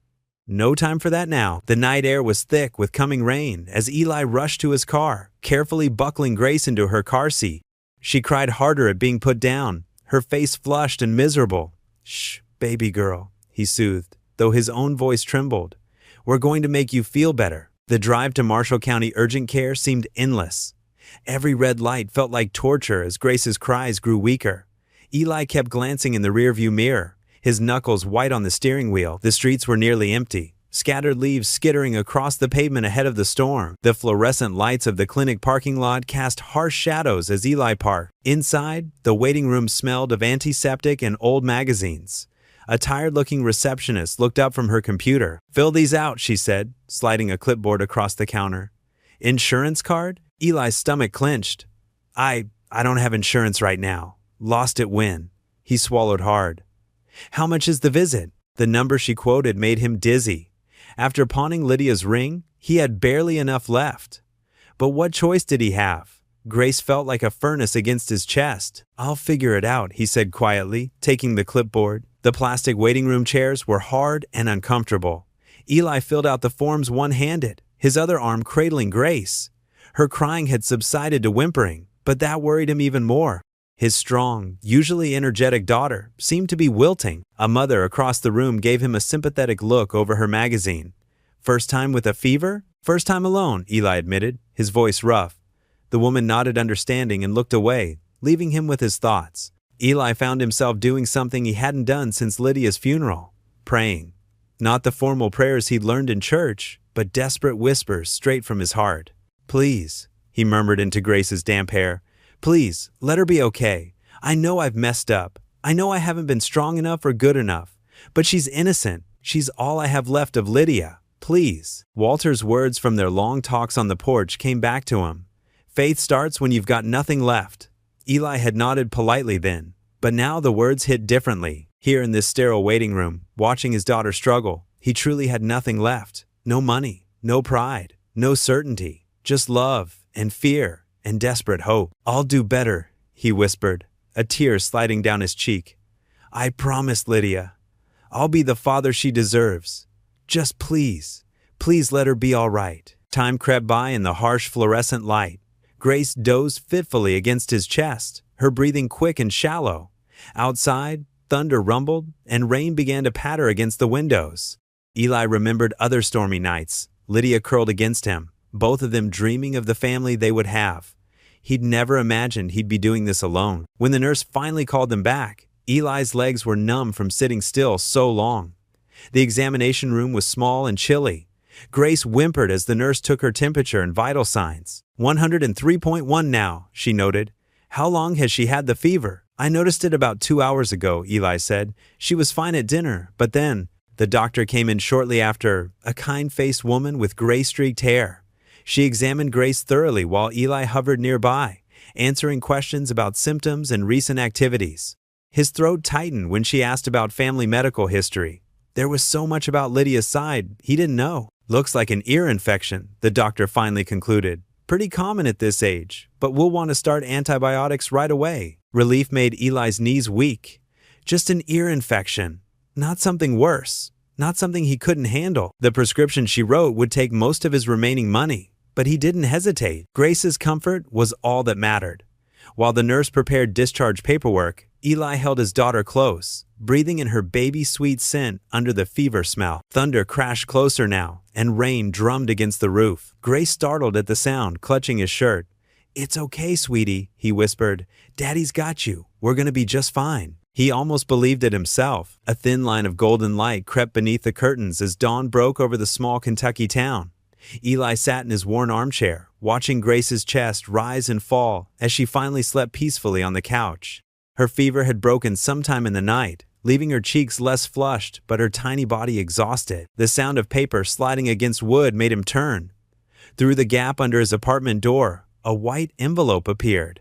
No time for that now. The night air was thick with coming rain as Eli rushed to his car, carefully buckling Grace into her car seat. She cried harder at being put down, her face flushed and miserable. "Shh, baby girl," he soothed, though his own voice trembled. "We're going to make you feel better." The drive to Marshall County Urgent Care seemed endless. Every red light felt like torture as Grace's cries grew weaker. Eli kept glancing in the rearview mirror, his knuckles white on the steering wheel. The streets were nearly empty, scattered leaves skittering across the pavement ahead of the storm. The fluorescent lights of the clinic parking lot cast harsh shadows as Eli parked. Inside, the waiting room smelled of antiseptic and old magazines. A tired-looking receptionist looked up from her computer. "Fill these out," she said, sliding a clipboard across the counter. "Insurance card?" Eli's stomach clenched. I don't have insurance right now. Lost it when." He swallowed hard. "How much is the visit?" The number she quoted made him dizzy. After pawning Lydia's ring, he had barely enough left. But what choice did he have? Grace felt like a furnace against his chest. "I'll figure it out," he said quietly, taking the clipboard. The plastic waiting room chairs were hard and uncomfortable. Eli filled out the forms one-handed, his other arm cradling Grace. Her crying had subsided to whimpering, but that worried him even more. His strong, usually energetic daughter seemed to be wilting. A mother across the room gave him a sympathetic look over her magazine. "First time with a fever?" "First time alone," Eli admitted, his voice rough. The woman nodded understanding and looked away, leaving him with his thoughts. Eli found himself doing something he hadn't done since Lydia's funeral: praying. Not the formal prayers he'd learned in church, but desperate whispers straight from his heart. "Please," he murmured into Grace's damp hair. "Please, let her be okay. I know I've messed up. I know I haven't been strong enough or good enough. But she's innocent. She's all I have left of Lydia. Please." Walter's words from their long talks on the porch came back to him. "Faith starts when you've got nothing left." Eli had nodded politely then, but now the words hit differently. Here in this sterile waiting room, watching his daughter struggle, he truly had nothing left. No money, no pride, no certainty, just love and fear and desperate hope. "I'll do better," he whispered, a tear sliding down his cheek. "I promise, Lydia. I'll be the father she deserves. Just please, please let her be all right." Time crept by in the harsh fluorescent light. Grace dozed fitfully against his chest, her breathing quick and shallow. Outside, thunder rumbled, and rain began to patter against the windows. Eli remembered other stormy nights, Lydia curled against him, both of them dreaming of the family they would have. He'd never imagined he'd be doing this alone. When the nurse finally called them back, Eli's legs were numb from sitting still so long. The examination room was small and chilly. Grace whimpered as the nurse took her temperature and vital signs. 103.1 now, she noted. "How long has she had the fever?" "I noticed it about 2 hours ago," Eli said. "She was fine at dinner, but then..." The doctor came in shortly after, a kind-faced woman with gray-streaked hair. She examined Grace thoroughly while Eli hovered nearby, answering questions about symptoms and recent activities. His throat tightened when she asked about family medical history. There was so much about Lydia's side he didn't know. "Looks like an ear infection," the doctor finally concluded. "Pretty common at this age, but we'll want to start antibiotics right away." Relief made Eli's knees weak. Just an ear infection. Not something worse. Not something he couldn't handle. The prescription she wrote would take most of his remaining money, but he didn't hesitate. Grace's comfort was all that mattered. While the nurse prepared discharge paperwork, Eli held his daughter close, breathing in her baby-sweet scent under the fever smell. Thunder crashed closer now, and rain drummed against the roof. Grace startled at the sound, clutching his shirt. "It's okay, sweetie," he whispered. "Daddy's got you. We're gonna be just fine." He almost believed it himself. A thin line of golden light crept beneath the curtains as dawn broke over the small Kentucky town. Eli sat in his worn armchair, watching Grace's chest rise and fall as she finally slept peacefully on the couch. Her fever had broken sometime in the night, leaving her cheeks less flushed but her tiny body exhausted. The sound of paper sliding against wood made him turn. Through the gap under his apartment door, a white envelope appeared.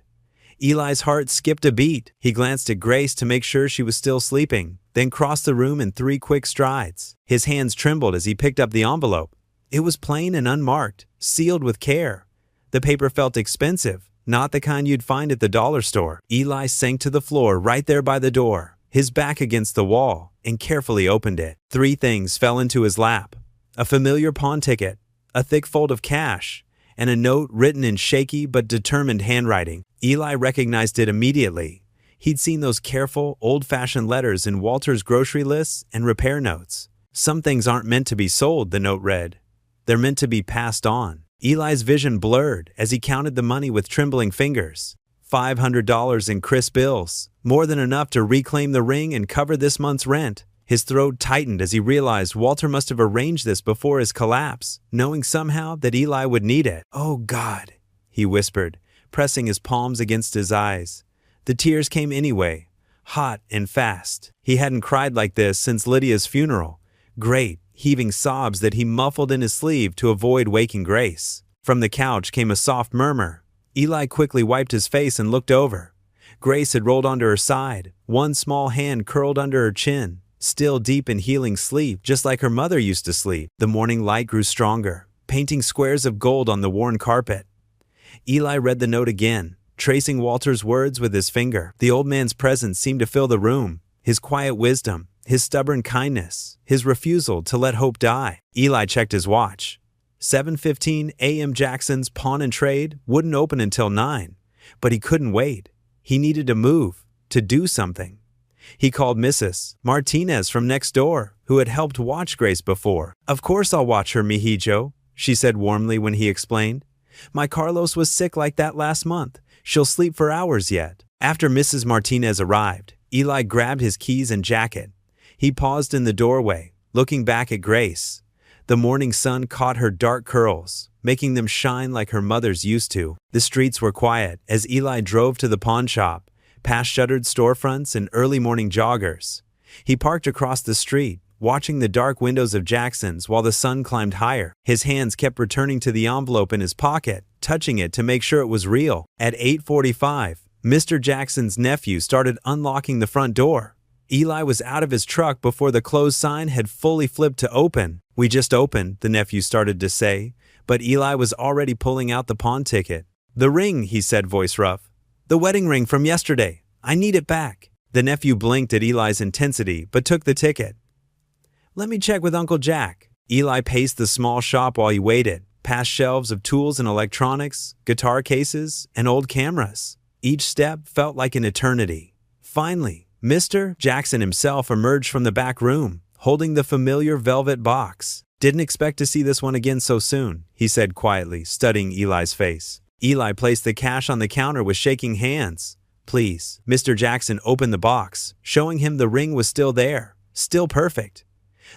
Eli's heart skipped a beat. He glanced at Grace to make sure she was still sleeping, then crossed the room in 3 quick strides. His hands trembled as he picked up the envelope. It was plain and unmarked, sealed with care. The paper felt expensive, not the kind you'd find at the dollar store. Eli sank to the floor right there by the door, his back against the wall, and carefully opened it. 3 things fell into his lap: a familiar pawn ticket, a thick fold of cash, and a note written in shaky but determined handwriting. Eli recognized it immediately. He'd seen those careful, old-fashioned letters in Walter's grocery lists and repair notes. "Some things aren't meant to be sold," the note read. "They're meant to be passed on." Eli's vision blurred as he counted the money with trembling fingers. $500 in crisp bills, more than enough to reclaim the ring and cover this month's rent. His throat tightened as he realized Walter must have arranged this before his collapse, knowing somehow that Eli would need it. "Oh, God," he whispered, pressing his palms against his eyes. The tears came anyway, hot and fast. He hadn't cried like this since Lydia's funeral. Great, heaving sobs that he muffled in his sleeve to avoid waking Grace. From the couch came a soft murmur. Eli quickly wiped his face and looked over. Grace had rolled onto her side, one small hand curled under her chin, still deep in healing sleep, just like her mother used to sleep. The morning light grew stronger, painting squares of gold on the worn carpet. Eli read the note again, tracing Walter's words with his finger. The old man's presence seemed to fill the room, his quiet wisdom, his stubborn kindness, his refusal to let hope die. Eli checked his watch. 7:15 a.m. Jackson's Pawn and Trade wouldn't open until 9, but he couldn't wait. He needed to move, to do something. He called Mrs. Martinez from next door, who had helped watch Grace before. "Of course I'll watch her, mijijo," she said warmly when he explained. "My Carlos was sick like that last month. She'll sleep for hours yet." After Mrs. Martinez arrived, Eli grabbed his keys and jacket. He paused in the doorway, looking back at Grace. The morning sun caught her dark curls, making them shine like her mother's used to. The streets were quiet as Eli drove to the pawn shop, past shuttered storefronts and early morning joggers. He parked across the street, watching the dark windows of Jackson's while the sun climbed higher. His hands kept returning to the envelope in his pocket, touching it to make sure it was real. At 8:45, Mr. Jackson's nephew started unlocking the front door. Eli was out of his truck before the closed sign had fully flipped to open. "We just opened," the nephew started to say, but Eli was already pulling out the pawn ticket. "The ring," he said, voice rough. "The wedding ring from yesterday. I need it back." The nephew blinked at Eli's intensity, but took the ticket. "Let me check with Uncle Jack." Eli paced the small shop while he waited, past shelves of tools and electronics, guitar cases, and old cameras. Each step felt like an eternity. Finally, Mr. Jackson himself emerged from the back room, holding the familiar velvet box. "Didn't expect to see this one again so soon," he said quietly, studying Eli's face. Eli placed the cash on the counter with shaking hands. "Please." Mr. Jackson opened the box, showing him the ring was still there, still perfect.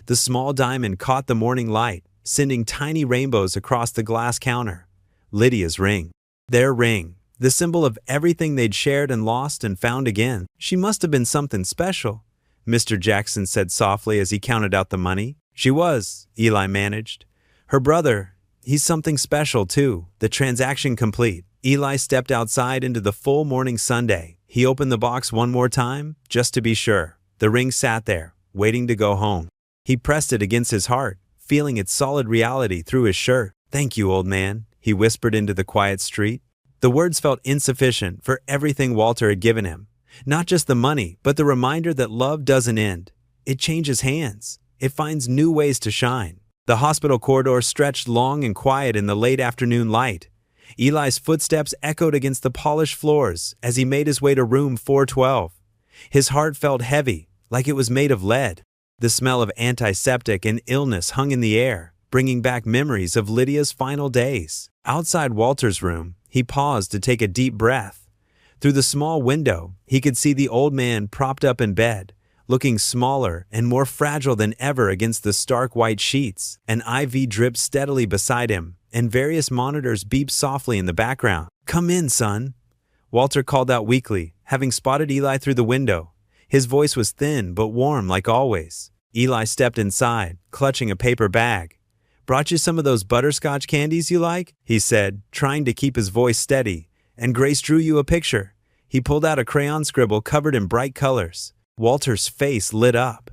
The small diamond caught the morning light, sending tiny rainbows across the glass counter. Lydia's ring. Their ring. The symbol of everything they'd shared and lost and found again. "She must have been something special," Mr. Jackson said softly as he counted out the money. "She was," Eli managed. "Her brother, he's something special too." The transaction complete, Eli stepped outside into the full morning Sunday. He opened the box one more time, just to be sure. The ring sat there, waiting to go home. He pressed it against his heart, feeling its solid reality through his shirt. "Thank you, old man," he whispered into the quiet street. The words felt insufficient for everything Walter had given him. Not just the money, but the reminder that love doesn't end. It changes hands. It finds new ways to shine. The hospital corridor stretched long and quiet in the late afternoon light. Eli's footsteps echoed against the polished floors as he made his way to room 412. His heart felt heavy, like it was made of lead. The smell of antiseptic and illness hung in the air, bringing back memories of Lydia's final days. Outside Walter's room, he paused to take a deep breath. Through the small window, he could see the old man propped up in bed, looking smaller and more fragile than ever against the stark white sheets. An IV dripped steadily beside him, and various monitors beeped softly in the background. "Come in, son," Walter called out weakly, having spotted Eli through the window. His voice was thin but warm like always. Eli stepped inside, clutching a paper bag. "Brought you some of those butterscotch candies you like?" he said, trying to keep his voice steady. "And Grace drew you a picture." He pulled out a crayon scribble covered in bright colors. Walter's face lit up.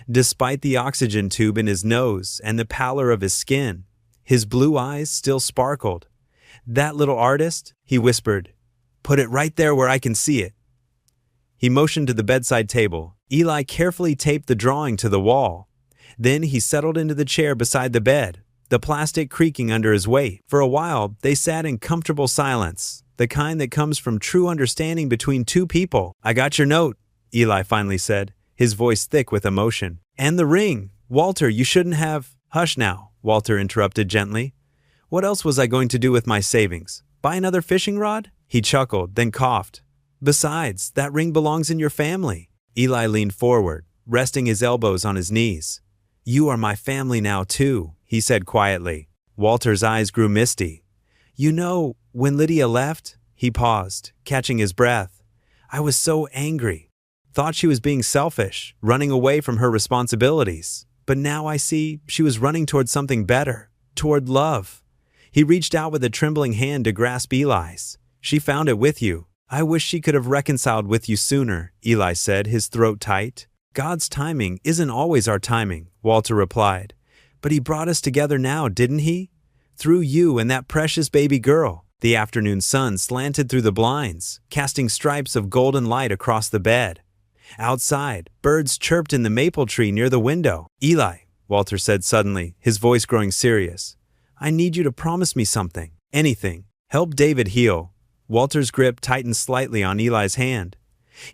Despite the oxygen tube in his nose and the pallor of his skin, his blue eyes still sparkled. "That little artist," he whispered, Put it right there where I can see it." He motioned to the bedside table. Eli carefully taped the drawing to the wall. Then he settled into the chair beside the bed, the plastic creaking under his weight. For a while, they sat in comfortable silence, the kind that comes from true understanding between two people. "I got your note," Eli finally said, his voice thick with emotion. "And the ring. Walter, you shouldn't have—" "Hush now," Walter interrupted gently. "What else was I going to do with my savings? Buy another fishing rod?" He chuckled, then coughed. "Besides, that ring belongs in your family." Eli leaned forward, resting his elbows on his knees. "You are my family now, too," he said quietly. Walter's eyes grew misty. "You know, when Lydia left," he paused, catching his breath, "I was so angry. Thought she was being selfish, running away from her responsibilities. But now I see she was running toward something better, toward love." He reached out with a trembling hand to grasp Eli's. "She found it with you. I wish she could have reconciled with you sooner," Eli said, his throat tight. "God's timing isn't always our timing," Walter replied. "But he brought us together now, didn't he? Through you and that precious baby girl." The afternoon sun slanted through the blinds, casting stripes of golden light across the bed. Outside, birds chirped in the maple tree near the window. "Eli," Walter said suddenly, his voice growing serious, "I need you to promise me something. Anything. Help David heal." Walter's grip tightened slightly on Eli's hand.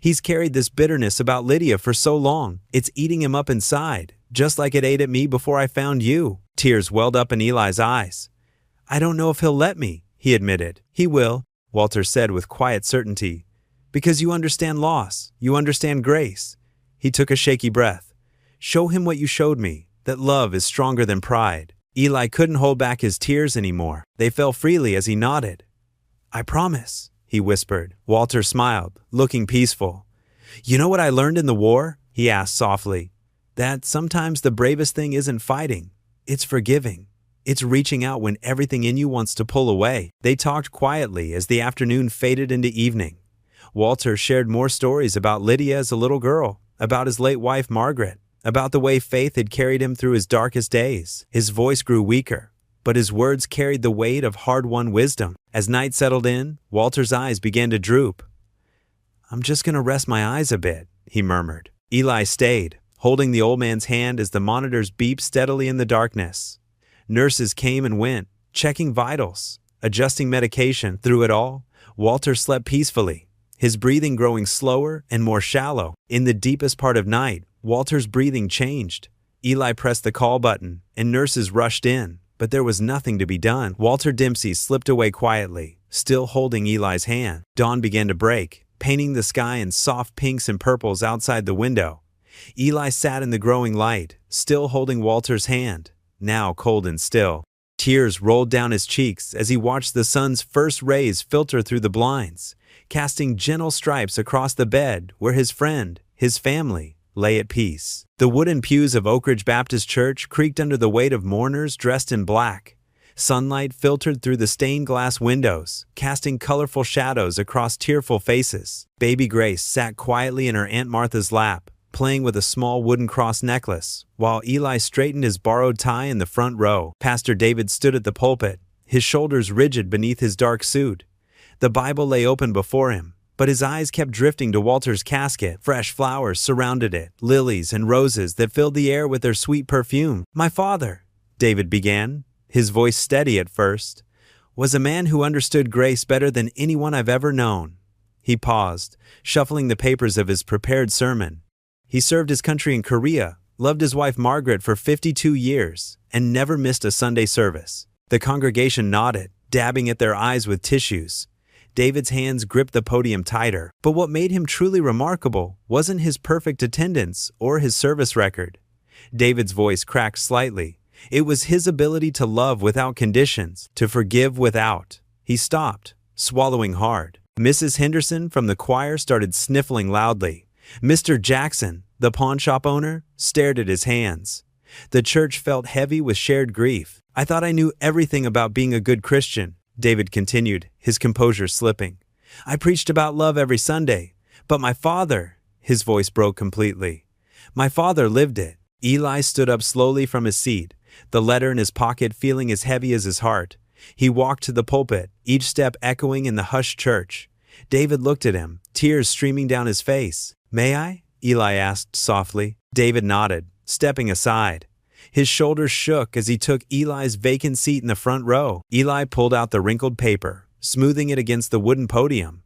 "He's carried this bitterness about Lydia for so long. It's eating him up inside, just like it ate at me before I found you." Tears welled up in Eli's eyes. "I don't know if he'll let me," he admitted. "He will," Walter said with quiet certainty. "Because you understand loss. You understand grace." He took a shaky breath. "Show him what you showed me, that love is stronger than pride." Eli couldn't hold back his tears anymore. They fell freely as he nodded. "I promise," he whispered. Walter smiled, looking peaceful. "You know what I learned in the war?" he asked softly. "That sometimes the bravest thing isn't fighting. It's forgiving. It's reaching out when everything in you wants to pull away." They talked quietly as the afternoon faded into evening. Walter shared more stories about Lydia as a little girl, about his late wife Margaret, about the way faith had carried him through his darkest days. His voice grew weaker, but his words carried the weight of hard-won wisdom. As night settled in, Walter's eyes began to droop. "I'm just going to rest my eyes a bit," he murmured. Eli stayed, holding the old man's hand as the monitors beeped steadily in the darkness. Nurses came and went, checking vitals, adjusting medication. Through it all, Walter slept peacefully, his breathing growing slower and more shallow. In the deepest part of night, Walter's breathing changed. Eli pressed the call button, and nurses rushed in, but there was nothing to be done. Walter Dempsey slipped away quietly, still holding Eli's hand. Dawn began to break, painting the sky in soft pinks and purples outside the window. Eli sat in the growing light, still holding Walter's hand, now cold and still. Tears rolled down his cheeks as he watched the sun's first rays filter through the blinds, casting gentle stripes across the bed where his friend, his family, lay at peace. The wooden pews of Oak Ridge Baptist Church creaked under the weight of mourners dressed in black. Sunlight filtered through the stained glass windows, casting colorful shadows across tearful faces. Baby Grace sat quietly in her Aunt Martha's lap, playing with a small wooden cross necklace, while Eli straightened his borrowed tie in the front row. Pastor David stood at the pulpit, his shoulders rigid beneath his dark suit. The Bible lay open before him, but his eyes kept drifting to Walter's casket. Fresh flowers surrounded it, lilies and roses that filled the air with their sweet perfume. "My father," David began, his voice steady at first, "was a man who understood grace better than anyone I've ever known." He paused, shuffling the papers of his prepared sermon. He served his country in Korea, loved his wife Margaret for 52 years, and never missed a Sunday service. The congregation nodded, dabbing at their eyes with tissues. David's hands gripped the podium tighter. But what made him truly remarkable wasn't his perfect attendance or his service record. David's voice cracked slightly. It was his ability to love without conditions, to forgive without. He stopped, swallowing hard. Mrs. Henderson from the choir started sniffling loudly. Mr. Jackson, the pawn shop owner, stared at his hands. The church felt heavy with shared grief. "I thought I knew everything about being a good Christian," David continued, his composure slipping. "I preached about love every Sunday, but my father," his voice broke completely. "My father lived it." Eli stood up slowly from his seat, the letter in his pocket feeling as heavy as his heart. He walked to the pulpit, each step echoing in the hushed church. David looked at him, tears streaming down his face. "May I?" Eli asked softly. David nodded, stepping aside. His shoulders shook as he took Eli's vacant seat in the front row. Eli pulled out the wrinkled paper, smoothing it against the wooden podium.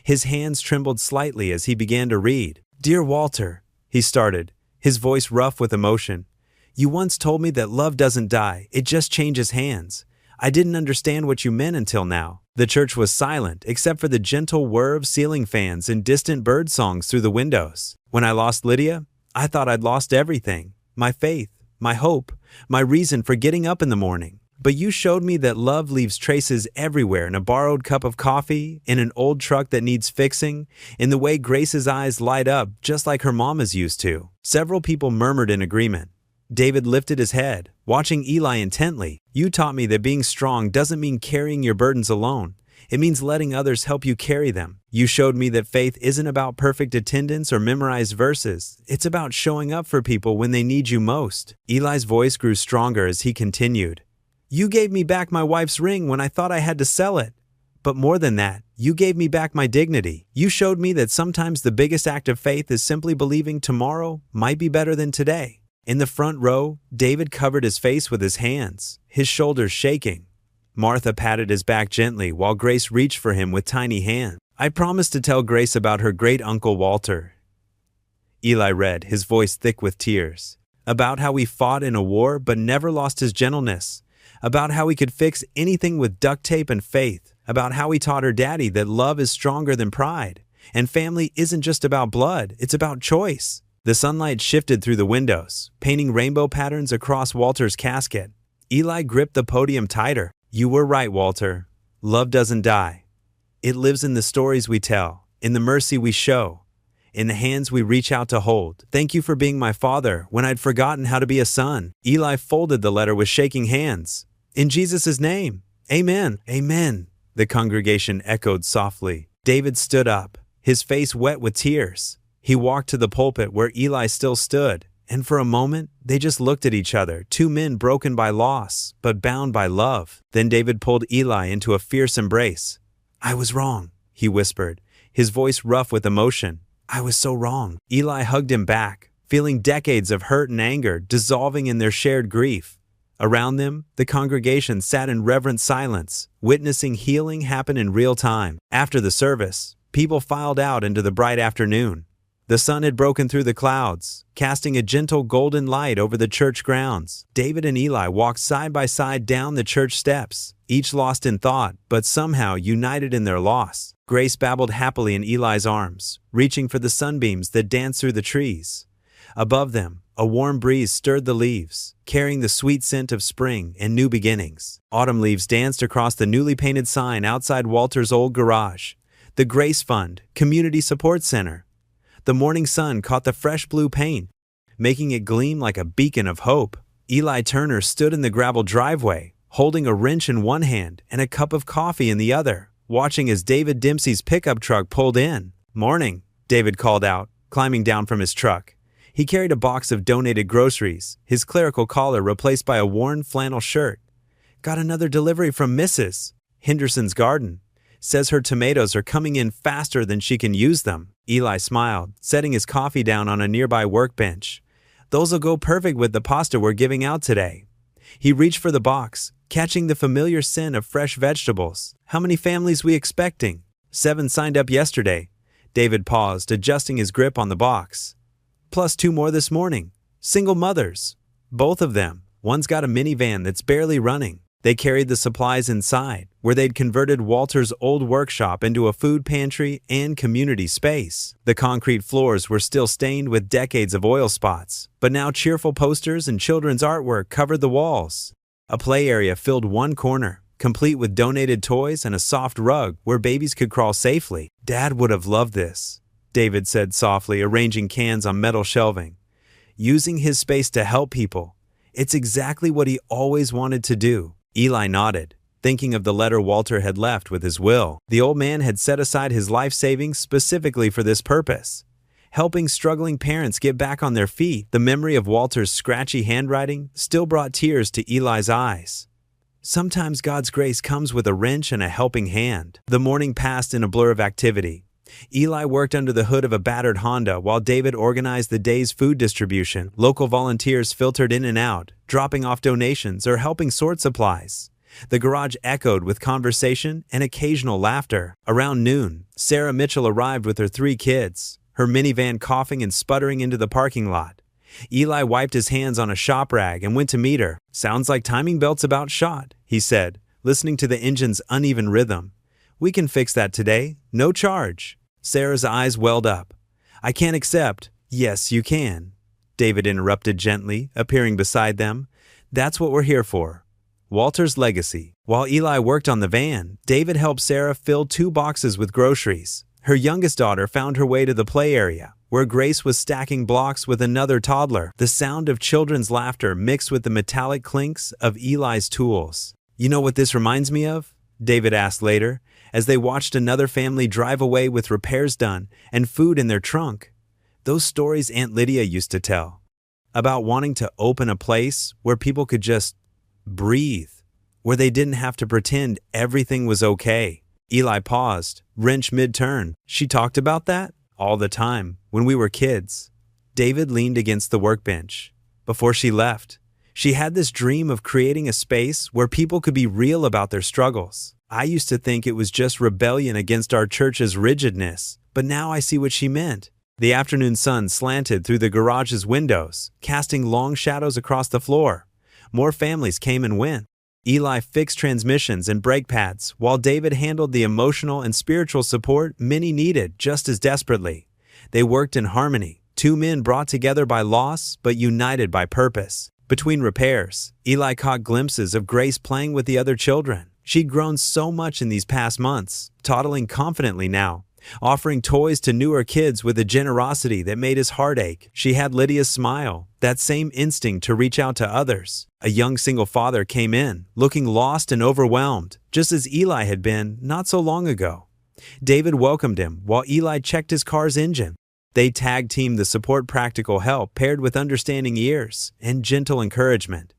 His hands trembled slightly as he began to read. "Dear Walter," he started, his voice rough with emotion. "You once told me that love doesn't die, it just changes hands. I didn't understand what you meant until now." The church was silent, except for the gentle whir of ceiling fans and distant bird songs through the windows. "When I lost Lydia, I thought I'd lost everything. My faith, my hope, my reason for getting up in the morning. But you showed me that love leaves traces everywhere, in a borrowed cup of coffee, in an old truck that needs fixing, in the way Grace's eyes light up just like her mama's used to." Several people murmured in agreement. David lifted his head, watching Eli intently. "You taught me that being strong doesn't mean carrying your burdens alone. It means letting others help you carry them. You showed me that faith isn't about perfect attendance or memorized verses. It's about showing up for people when they need you most." Eli's voice grew stronger as he continued. "You gave me back my wife's ring when I thought I had to sell it. But more than that, you gave me back my dignity. You showed me that sometimes the biggest act of faith is simply believing tomorrow might be better than today." In the front row, David covered his face with his hands, his shoulders shaking. Martha patted his back gently while Grace reached for him with tiny hands. "I promised to tell Grace about her great-uncle Walter." Eli read, his voice thick with tears. "About how he fought in a war but never lost his gentleness. About how he could fix anything with duct tape and faith. About how he taught her daddy that love is stronger than pride. And family isn't just about blood, it's about choice." The sunlight shifted through the windows, painting rainbow patterns across Walter's casket. Eli gripped the podium tighter. "You were right, Walter. Love doesn't die. It lives in the stories we tell, in the mercy we show, in the hands we reach out to hold. Thank you for being my father when I'd forgotten how to be a son." Eli folded the letter with shaking hands. "In Jesus' name, amen, amen," the congregation echoed softly. David stood up, his face wet with tears. He walked to the pulpit where Eli still stood, and for a moment, they just looked at each other, two men broken by loss, but bound by love. Then David pulled Eli into a fierce embrace. "I was wrong," he whispered, his voice rough with emotion. "I was so wrong." Eli hugged him back, feeling decades of hurt and anger dissolving in their shared grief. Around them, the congregation sat in reverent silence, witnessing healing happen in real time. After the service, people filed out into the bright afternoon. The sun had broken through the clouds, casting a gentle golden light over the church grounds. David and Eli walked side by side down the church steps, each lost in thought, but somehow united in their loss. Grace babbled happily in Eli's arms, reaching for the sunbeams that danced through the trees. Above them, a warm breeze stirred the leaves, carrying the sweet scent of spring and new beginnings. Autumn leaves danced across the newly painted sign outside Walter's old garage. The Grace Fund, Community Support Center. The morning sun caught the fresh blue paint, making it gleam like a beacon of hope. Eli Turner stood in the gravel driveway, holding a wrench in one hand and a cup of coffee in the other, watching as David Dempsey's pickup truck pulled in. "Morning," David called out, climbing down from his truck. He carried a box of donated groceries, his clerical collar replaced by a worn flannel shirt. "Got another delivery from Mrs. Henderson's garden. Says her tomatoes are coming in faster than she can use them." Eli smiled, setting his coffee down on a nearby workbench. "Those'll go perfect with the pasta we're giving out today." He reached for the box, catching the familiar scent of fresh vegetables. "How many families we expecting?" 7 signed up yesterday. David paused, adjusting his grip on the box. "Plus 2 more this morning. Single mothers. Both of them. One's got a minivan that's barely running." They carried the supplies inside, where they'd converted Walter's old workshop into a food pantry and community space. The concrete floors were still stained with decades of oil spots, but now cheerful posters and children's artwork covered the walls. A play area filled one corner, complete with donated toys and a soft rug where babies could crawl safely. "Dad would have loved this," David said softly, arranging cans on metal shelving. "Using his space to help people. It's exactly what he always wanted to do." Eli nodded, thinking of the letter Walter had left with his will. The old man had set aside his life savings specifically for this purpose, helping struggling parents get back on their feet. The memory of Walter's scratchy handwriting still brought tears to Eli's eyes. Sometimes God's grace comes with a wrench and a helping hand. The morning passed in a blur of activity. Eli worked under the hood of a battered Honda while David organized the day's food distribution. Local volunteers filtered in and out, dropping off donations or helping sort supplies. The garage echoed with conversation and occasional laughter. Around noon, Sarah Mitchell arrived with her 3 kids, her minivan coughing and sputtering into the parking lot. Eli wiped his hands on a shop rag and went to meet her. "Sounds like timing belt's about shot," he said, listening to the engine's uneven rhythm. "We can fix that today, no charge." Sarah's eyes welled up. "I can't accept." "Yes, you can," David interrupted gently, appearing beside them. "That's what we're here for." Walter's legacy. While Eli worked on the van, David helped Sarah fill 2 boxes with groceries. Her youngest daughter found her way to the play area, where Grace was stacking blocks with another toddler. The sound of children's laughter mixed with the metallic clinks of Eli's tools. "You know what this reminds me of?" David asked later, as they watched another family drive away with repairs done and food in their trunk. "Those stories Aunt Lydia used to tell, about wanting to open a place where people could just breathe, where they didn't have to pretend everything was okay." Eli paused, wrench mid-turn. "She talked about that?" "All the time, when we were kids." David leaned against the workbench. "Before she left, she had this dream of creating a space where people could be real about their struggles. I used to think it was just rebellion against our church's rigidness, but now I see what she meant." The afternoon sun slanted through the garage's windows, casting long shadows across the floor. More families came and went. Eli fixed transmissions and brake pads, while David handled the emotional and spiritual support many needed just as desperately. They worked in harmony, 2 men brought together by loss but united by purpose. Between repairs, Eli caught glimpses of Grace playing with the other children. She'd grown so much in these past months, toddling confidently now, offering toys to newer kids with a generosity that made his heart ache. She had Lydia's smile, that same instinct to reach out to others. A young single father came in, looking lost and overwhelmed, just as Eli had been not so long ago. David welcomed him while Eli checked his car's engine. They tag-teamed the support, practical help paired with understanding ears and gentle encouragement.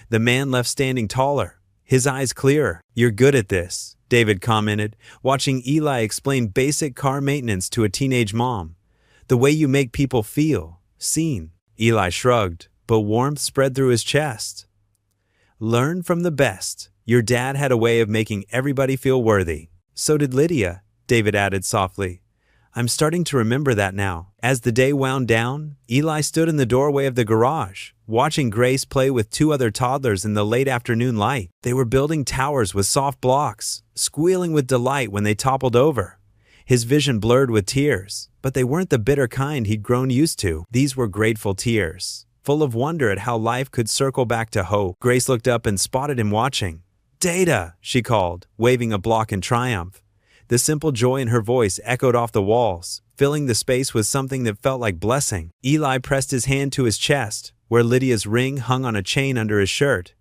The man left standing taller, his eyes clearer. "You're good at this," David commented, watching Eli explain basic car maintenance to a teenage mom. "The way you make people feel seen." Eli shrugged, but warmth spread through his chest. "Learn from the best. Your dad had a way of making everybody feel worthy." "So did Lydia," David added softly. "I'm starting to remember that now." As the day wound down, Eli stood in the doorway of the garage, watching Grace play with 2 other toddlers in the late afternoon light. They were building towers with soft blocks, squealing with delight when they toppled over. His vision blurred with tears, but they weren't the bitter kind he'd grown used to. These were grateful tears, full of wonder at how life could circle back to hope. Grace looked up and spotted him watching. "Data!" she called, waving a block in triumph. The simple joy in her voice echoed off the walls, filling the space with something that felt like blessing. Eli pressed his hand to his chest, where Lydia's ring hung on a chain under his shirt.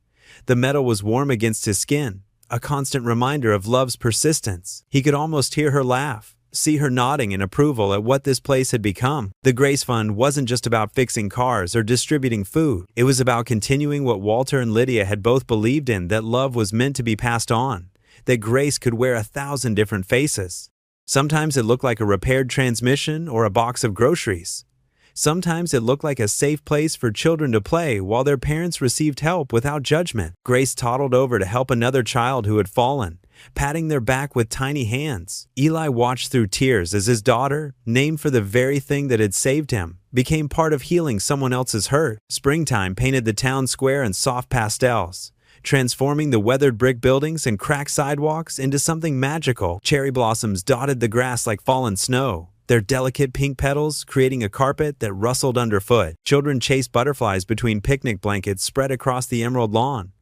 The metal was warm against his skin, a constant reminder of love's persistence. He could almost hear her laugh, see her nodding in approval at what this place had become. The Grace Fund wasn't just about fixing cars or distributing food. It was about continuing what Walter and Lydia had both believed in, that love was meant to be passed on, that grace could wear 1,000 different faces. Sometimes it looked like a repaired transmission or a box of groceries. Sometimes it looked like a safe place for children to play while their parents received help without judgment. Grace toddled over to help another child who had fallen, patting their back with tiny hands. Eli watched through tears as his daughter, named for the very thing that had saved him, became part of healing someone else's hurt. Springtime painted the town square in soft pastels, transforming the weathered brick buildings and cracked sidewalks into something magical. Cherry blossoms dotted the grass like fallen snow, their delicate pink petals creating a carpet that rustled underfoot. Children chased butterflies between picnic blankets spread across the emerald lawn,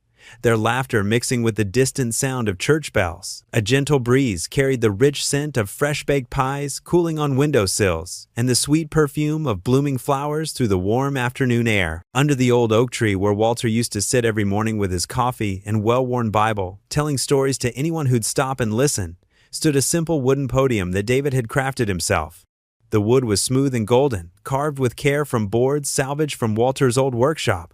their laughter mixing with the distant sound of church bells. A gentle breeze carried the rich scent of fresh-baked pies cooling on windowsills, and the sweet perfume of blooming flowers through the warm afternoon air. Under the old oak tree where Walter used to sit every morning with his coffee and well-worn Bible, telling stories to anyone who'd stop and listen, stood a simple wooden podium that David had crafted himself. The wood was smooth and golden, carved with care from boards salvaged from Walter's old workshop.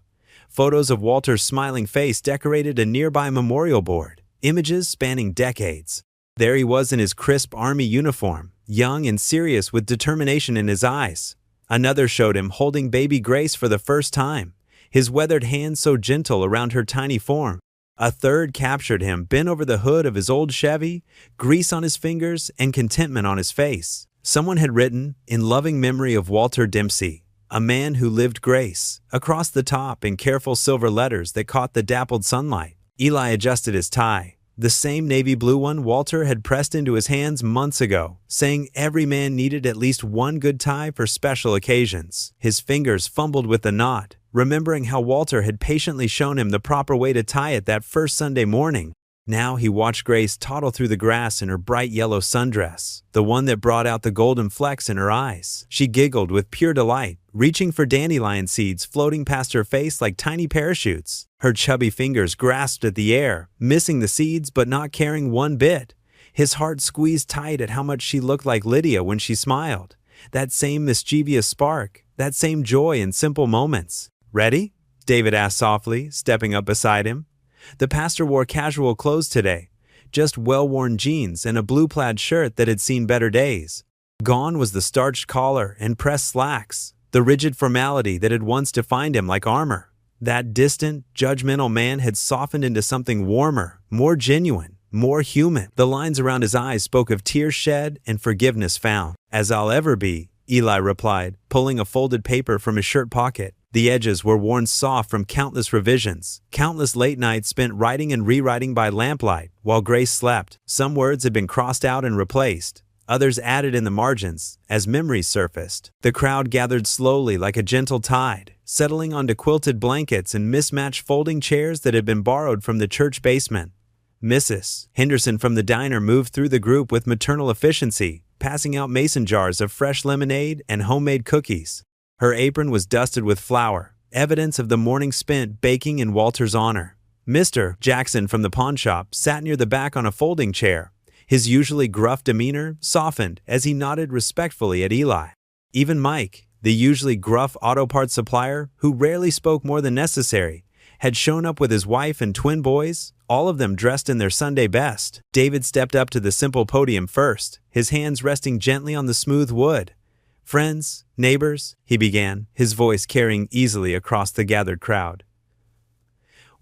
Photos of Walter's smiling face decorated a nearby memorial board, images spanning decades. There he was in his crisp army uniform, young and serious with determination in his eyes. Another showed him holding baby Grace for the first time, his weathered hands so gentle around her tiny form. A third captured him bent over the hood of his old Chevy, grease on his fingers and contentment on his face. Someone had written, "In loving memory of Walter Dempsey, a man who lived Grace," across the top in careful silver letters that caught the dappled sunlight. Eli adjusted his tie, the same navy blue one Walter had pressed into his hands months ago, saying every man needed at least one good tie for special occasions. His fingers fumbled with the knot, remembering how Walter had patiently shown him the proper way to tie it that first Sunday morning. Now he watched Grace toddle through the grass in her bright yellow sundress, the one that brought out the golden flecks in her eyes. She giggled with pure delight, reaching for dandelion seeds floating past her face like tiny parachutes. Her chubby fingers grasped at the air, missing the seeds but not caring one bit. His heart squeezed tight at how much she looked like Lydia when she smiled. That same mischievous spark, that same joy in simple moments. "Ready?" David asked softly, stepping up beside him. The pastor wore casual clothes today, just well-worn jeans and a blue plaid shirt that had seen better days. Gone was the starched collar and pressed slacks, the rigid formality that had once defined him like armor. That distant, judgmental man had softened into something warmer, more genuine, more human. The lines around his eyes spoke of tears shed and forgiveness found. "As I'll ever be," Eli replied, pulling a folded paper from his shirt pocket. The edges were worn soft from countless revisions, countless late nights spent writing and rewriting by lamplight while Grace slept. Some words had been crossed out and replaced, others added in the margins as memories surfaced. The crowd gathered slowly like a gentle tide, settling onto quilted blankets and mismatched folding chairs that had been borrowed from the church basement. Mrs. Henderson from the diner moved through the group with maternal efficiency, passing out mason jars of fresh lemonade and homemade cookies. Her apron was dusted with flour, evidence of the morning spent baking in Walter's honor. Mr. Jackson from the pawn shop sat near the back on a folding chair. His usually gruff demeanor softened as he nodded respectfully at Eli. Even Mike, the usually gruff auto parts supplier who rarely spoke more than necessary, had shown up with his wife and twin boys, all of them dressed in their Sunday best. David stepped up to the simple podium first, his hands resting gently on the smooth wood. "Friends, neighbors," he began, his voice carrying easily across the gathered crowd.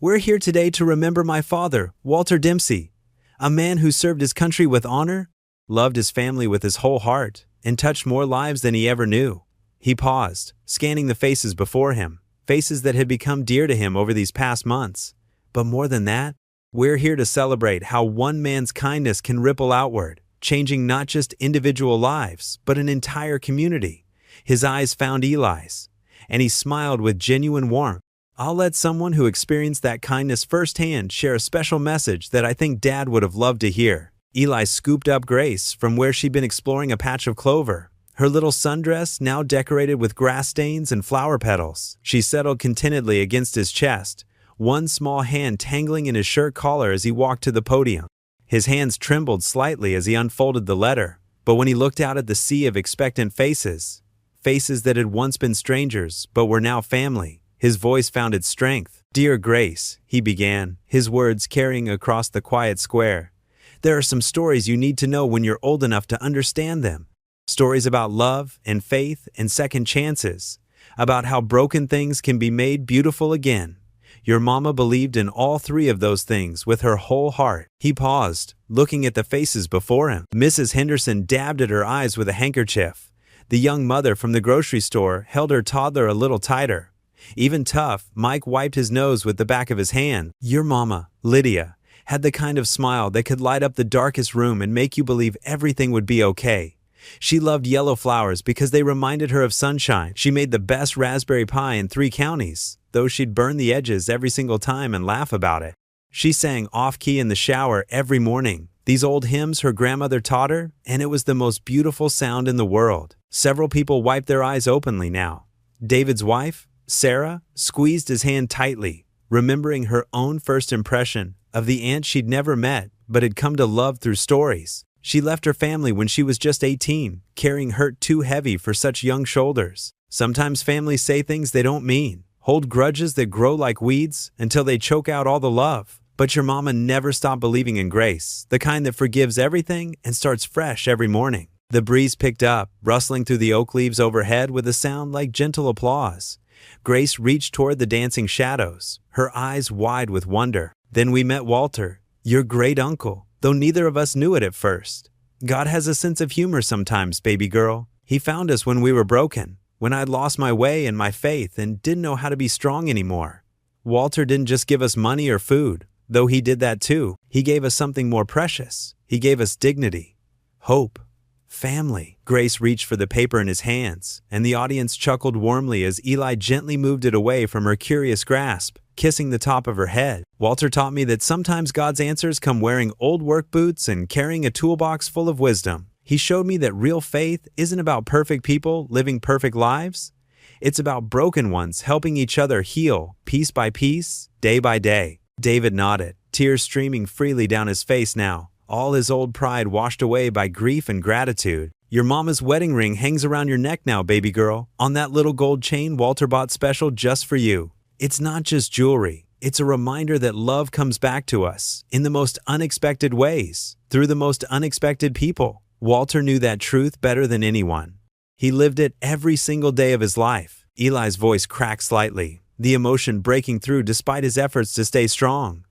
"We're here today to remember my father, Walter Dempsey, a man who served his country with honor, loved his family with his whole heart, and touched more lives than he ever knew." He paused, scanning the faces before him, faces that had become dear to him over these past months. But more than that, we're here to celebrate how one man's kindness can ripple outward, changing not just individual lives, but an entire community. His eyes found Eli's, and he smiled with genuine warmth. "I'll let someone who experienced that kindness firsthand share a special message that I think Dad would have loved to hear." Eli scooped up Grace from where she'd been exploring a patch of clover, her little sundress now decorated with grass stains and flower petals. She settled contentedly against his chest, one small hand tangling in his shirt collar as he walked to the podium. His hands trembled slightly as he unfolded the letter, but when he looked out at the sea of expectant faces, faces that had once been strangers but were now family, his voice found its strength. "Dear Grace," he began, his words carrying across the quiet square, "there are some stories you need to know when you're old enough to understand them. Stories about love and faith and second chances, about how broken things can be made beautiful again. Your mama believed in all three of those things with her whole heart." He paused, looking at the faces before him. Mrs. Henderson dabbed at her eyes with a handkerchief. The young mother from the grocery store held her toddler a little tighter. Even tough, Mike wiped his nose with the back of his hand. "Your mama, Lydia, had the kind of smile that could light up the darkest room and make you believe everything would be okay. She loved yellow flowers because they reminded her of sunshine. She made the best raspberry pie in 3 counties, though she'd burn the edges every single time and laugh about it. She sang off-key in the shower every morning, these old hymns her grandmother taught her, and it was the most beautiful sound in the world." Several people wiped their eyes openly now. David's wife, Sarah, squeezed his hand tightly, remembering her own first impression of the aunt she'd never met but had come to love through stories. She left her family when she was just 18, carrying hurt too heavy for such young shoulders. Sometimes families say things they don't mean, hold grudges that grow like weeds until they choke out all the love. But your mama never stopped believing in grace, the kind that forgives everything and starts fresh every morning. The breeze picked up, rustling through the oak leaves overhead with a sound like gentle applause. Grace reached toward the dancing shadows, her eyes wide with wonder. Then we met Walter, your great uncle, though neither of us knew it at first. God has a sense of humor sometimes, baby girl. He found us when we were broken, when I'd lost my way and my faith and didn't know how to be strong anymore. Walter didn't just give us money or food, though he did that too. He gave us something more precious. He gave us dignity, hope, family. Grace reached for the paper in his hands, and the audience chuckled warmly as Eli gently moved it away from her curious grasp, kissing the top of her head. Walter taught me that sometimes God's answers come wearing old work boots and carrying a toolbox full of wisdom. He showed me that real faith isn't about perfect people living perfect lives. It's about broken ones helping each other heal, piece by piece, day by day. David nodded, tears streaming freely down his face now, all his old pride washed away by grief and gratitude. Your mama's wedding ring hangs around your neck now, baby girl, on that little gold chain Walter bought special just for you. It's not just jewelry. It's a reminder that love comes back to us in the most unexpected ways, through the most unexpected people. Walter knew that truth better than anyone. He lived it every single day of his life. Eli's voice cracked slightly, the emotion breaking through despite his efforts to stay strong.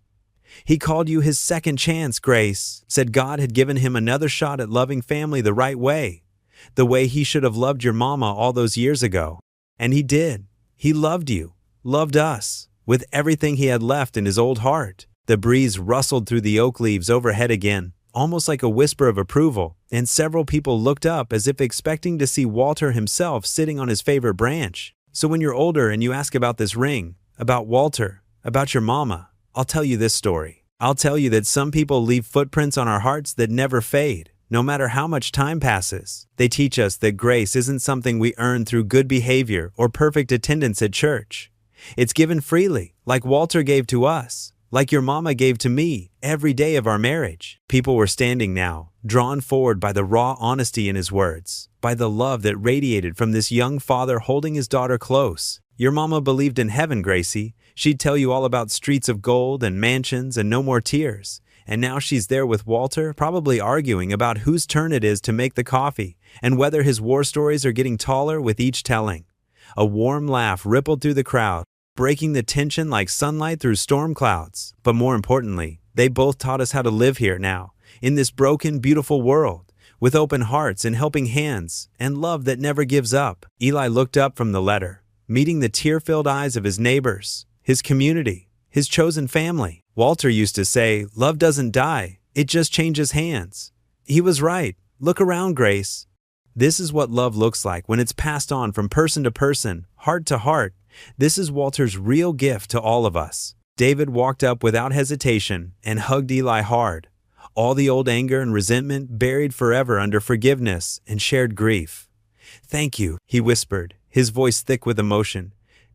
He called you his second chance, Grace, said God had given him another shot at loving family the right way, the way he should have loved your mama all those years ago. And he did. He loved you, loved us, with everything he had left in his old heart. The breeze rustled through the oak leaves overhead again, almost like a whisper of approval, and several people looked up as if expecting to see Walter himself sitting on his favorite branch. So when you're older and you ask about this ring, about Walter, about your mama, I'll tell you this story. I'll tell you that some people leave footprints on our hearts that never fade, no matter how much time passes. They teach us that grace isn't something we earn through good behavior or perfect attendance at church. It's given freely, like Walter gave to us, like your mama gave to me every day of our marriage. People were standing now, drawn forward by the raw honesty in his words, by the love that radiated from this young father holding his daughter close. Your mama believed in heaven, Gracie. She'd tell you all about streets of gold and mansions and no more tears. And now she's there with Walter, probably arguing about whose turn it is to make the coffee and whether his war stories are getting taller with each telling. A warm laugh rippled through the crowd, breaking the tension like sunlight through storm clouds. But more importantly, they both taught us how to live here now, in this broken, beautiful world, with open hearts and helping hands, and love that never gives up. Eli looked up from the letter, meeting the tear-filled eyes of his neighbors, his community, his chosen family. Walter used to say, love doesn't die, it just changes hands. He was right. Look around, Grace. This is what love looks like when it's passed on from person to person, heart to heart. This is Walter's real gift to all of us. David walked up without hesitation and hugged Eli hard, all the old anger and resentment buried forever under forgiveness and shared grief. Thank you, he whispered, his voice thick with emotion.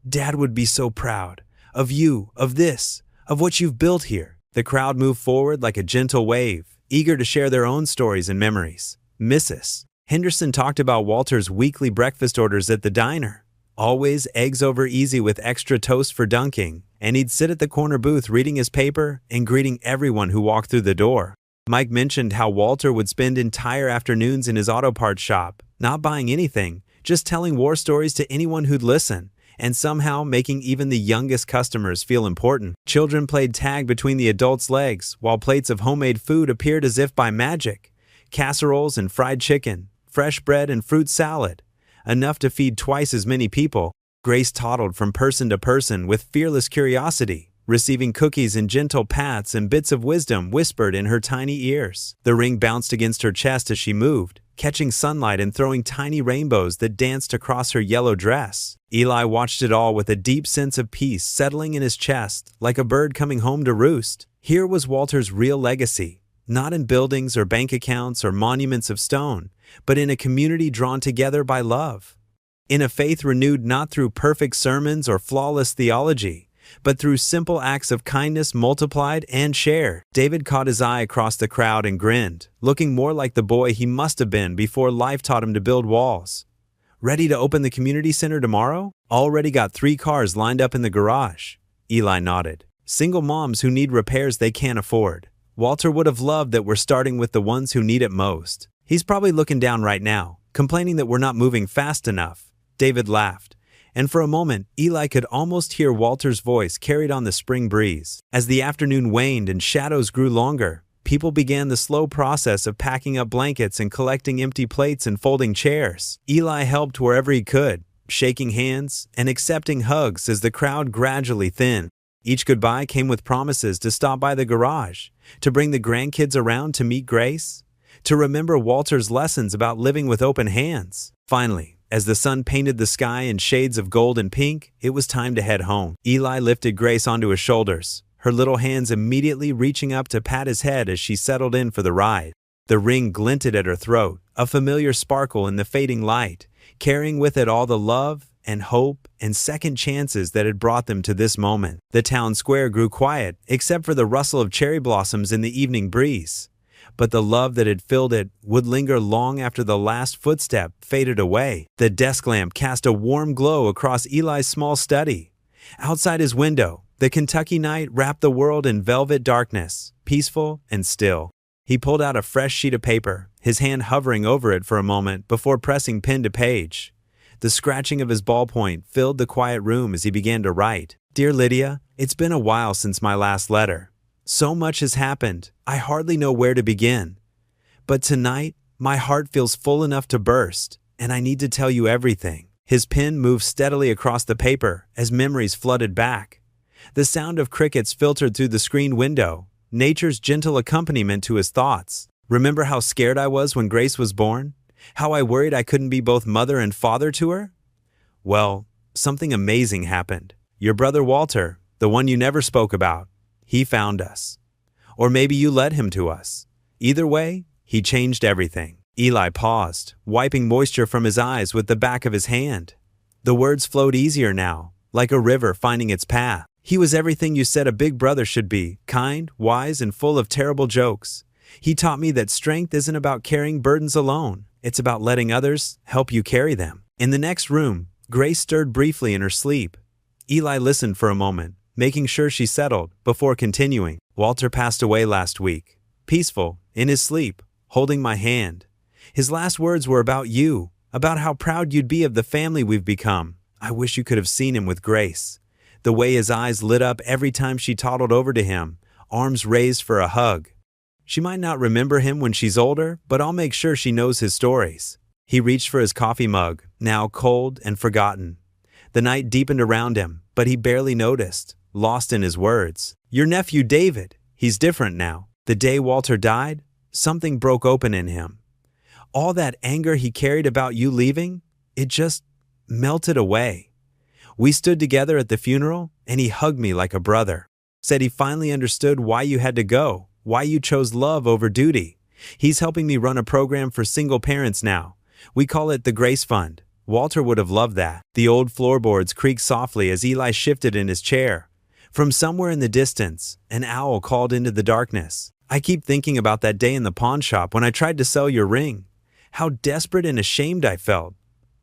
Dad would be so proud of you, of this, of what you've built here. The crowd moved forward like a gentle wave, eager to share their own stories and memories. Mrs. Henderson talked about Walter's weekly breakfast orders at the diner. Always eggs over easy with extra toast for dunking, and he'd sit at the corner booth reading his paper and greeting everyone who walked through the door. Mike mentioned how Walter would spend entire afternoons in his auto parts shop, not buying anything, just telling war stories to anyone who'd listen, and somehow making even the youngest customers feel important. Children played tag between the adults' legs, while plates of homemade food appeared as if by magic. Casseroles and fried chicken, fresh bread and fruit salad, enough to feed twice as many people. Grace toddled from person to person with fearless curiosity, receiving cookies and gentle pats and bits of wisdom whispered in her tiny ears. The ring bounced against her chest as she moved, catching sunlight and throwing tiny rainbows that danced across her yellow dress. Eli watched it all with a deep sense of peace settling in his chest, like a bird coming home to roost. Here was Walter's real legacy, not in buildings or bank accounts or monuments of stone, but in a community drawn together by love. In a faith renewed not through perfect sermons or flawless theology, but through simple acts of kindness multiplied and shared. David caught his eye across the crowd and grinned, looking more like the boy he must have been before life taught him to build walls. Ready to open the community center tomorrow? Already got 3 cars lined up in the garage. Eli nodded. Single moms who need repairs they can't afford. Walter would have loved that we're starting with the ones who need it most. He's probably looking down right now, complaining that we're not moving fast enough. David laughed. And for a moment, Eli could almost hear Walter's voice carried on the spring breeze. As the afternoon waned and shadows grew longer, people began the slow process of packing up blankets and collecting empty plates and folding chairs. Eli helped wherever he could, shaking hands and accepting hugs as the crowd gradually thinned. Each goodbye came with promises to stop by the garage, to bring the grandkids around to meet Grace, to remember Walter's lessons about living with open hands. Finally, as the sun painted the sky in shades of gold and pink, it was time to head home. Eli lifted Grace onto his shoulders, her little hands immediately reaching up to pat his head as she settled in for the ride. The ring glinted at her throat, a familiar sparkle in the fading light, carrying with it all the love and hope and second chances that had brought them to this moment. The town square grew quiet, except for the rustle of cherry blossoms in the evening breeze. But the love that had filled it would linger long after the last footstep faded away. The desk lamp cast a warm glow across Eli's small study. Outside his window, the Kentucky night wrapped the world in velvet darkness, peaceful and still. He pulled out a fresh sheet of paper, his hand hovering over it for a moment before pressing pen to page. The scratching of his ballpoint filled the quiet room as he began to write. Dear Lydia, it's been a while since my last letter. So much has happened, I hardly know where to begin. But tonight, my heart feels full enough to burst, and I need to tell you everything. His pen moved steadily across the paper as memories flooded back. The sound of crickets filtered through the screen window, nature's gentle accompaniment to his thoughts. Remember how scared I was when Grace was born? How I worried I couldn't be both mother and father to her? Well, something amazing happened. Your brother Walter, the one you never spoke about, he found us. Or maybe you led him to us. Either way, he changed everything. Eli paused, wiping moisture from his eyes with the back of his hand. The words flowed easier now, like a river finding its path. He was everything you said a big brother should be, kind, wise, and full of terrible jokes. He taught me that strength isn't about carrying burdens alone. It's about letting others help you carry them. In the next room, Grace stirred briefly in her sleep. Eli listened for a moment, making sure she settled, before continuing. Walter passed away last week. Peaceful, in his sleep, holding my hand. His last words were about you, about how proud you'd be of the family we've become. I wish you could have seen him with Grace. The way his eyes lit up every time she toddled over to him, arms raised for a hug. She might not remember him when she's older, but I'll make sure she knows his stories. He reached for his coffee mug, now cold and forgotten. The night deepened around him, but he barely noticed, lost in his words. Your nephew David, he's different now. The day Walter died, something broke open in him. All that anger he carried about you leaving, it just melted away. We stood together at the funeral, and he hugged me like a brother. Said he finally understood why you had to go, why you chose love over duty. He's helping me run a program for single parents now. We call it the Grace Fund. Walter would have loved that. The old floorboards creaked softly as Eli shifted in his chair. From somewhere in the distance, an owl called into the darkness. I keep thinking about that day in the pawn shop when I tried to sell your ring. How desperate and ashamed I felt.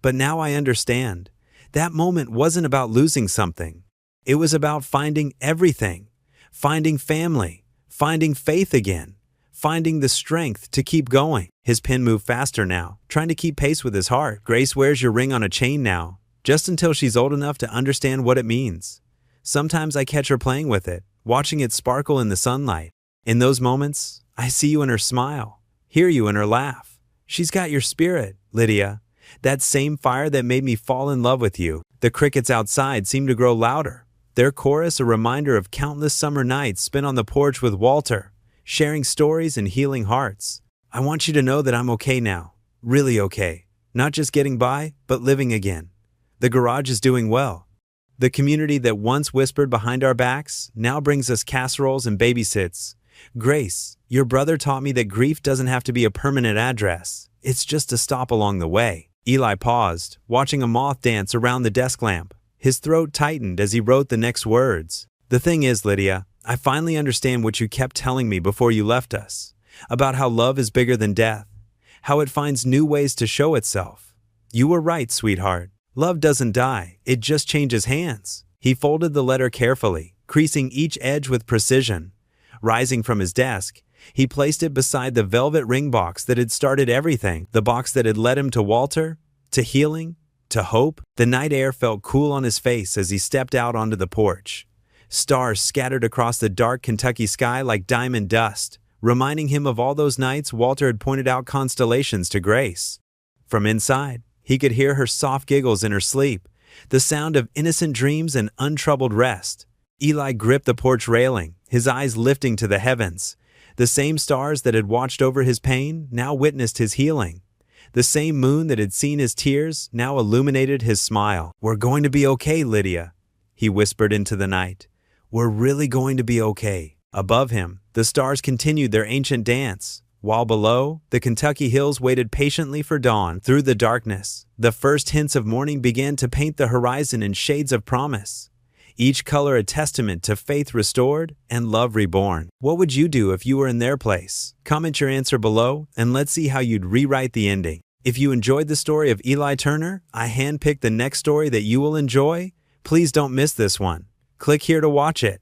But now I understand. That moment wasn't about losing something. It was about finding everything. Finding family. Finding faith again. Finding the strength to keep going. His pen moved faster now, trying to keep pace with his heart. Grace wears your ring on a chain now, just until she's old enough to understand what it means. Sometimes I catch her playing with it, watching it sparkle in the sunlight. In those moments, I see you in her smile, hear you in her laugh. She's got your spirit, Lydia. That same fire that made me fall in love with you. The crickets outside seemed to grow louder, their chorus a reminder of countless summer nights spent on the porch with Walter, sharing stories and healing hearts. I want you to know that I'm okay now, really okay. Not just getting by, but living again. The garage is doing well. The community that once whispered behind our backs now brings us casseroles and babysits. Grace, your brother taught me that grief doesn't have to be a permanent address. It's just a stop along the way. Eli paused, watching a moth dance around the desk lamp. His throat tightened as he wrote the next words. The thing is, Lydia, I finally understand what you kept telling me before you left us. About how love is bigger than death. How it finds new ways to show itself. You were right, sweetheart. Love doesn't die, it just changes hands. He folded the letter carefully, creasing each edge with precision. Rising from his desk, he placed it beside the velvet ring box that had started everything, the box that had led him to Walter, to healing, to hope. The night air felt cool on his face as he stepped out onto the porch. Stars scattered across the dark Kentucky sky like diamond dust, reminding him of all those nights Walter had pointed out constellations to Grace. From inside, he could hear her soft giggles in her sleep, the sound of innocent dreams and untroubled rest. Eli gripped the porch railing, his eyes lifting to the heavens. The same stars that had watched over his pain now witnessed his healing. The same moon that had seen his tears now illuminated his smile. "We're going to be okay, Lydia," he whispered into the night. "We're really going to be okay." Above him, the stars continued their ancient dance, while below, the Kentucky hills waited patiently for dawn. Through the darkness, the first hints of morning began to paint the horizon in shades of promise, each color a testament to faith restored and love reborn. What would you do if you were in their place? Comment your answer below, and let's see how you'd rewrite the ending. If you enjoyed the story of Eli Turner, I handpicked the next story that you will enjoy. Please don't miss this one. Click here to watch it.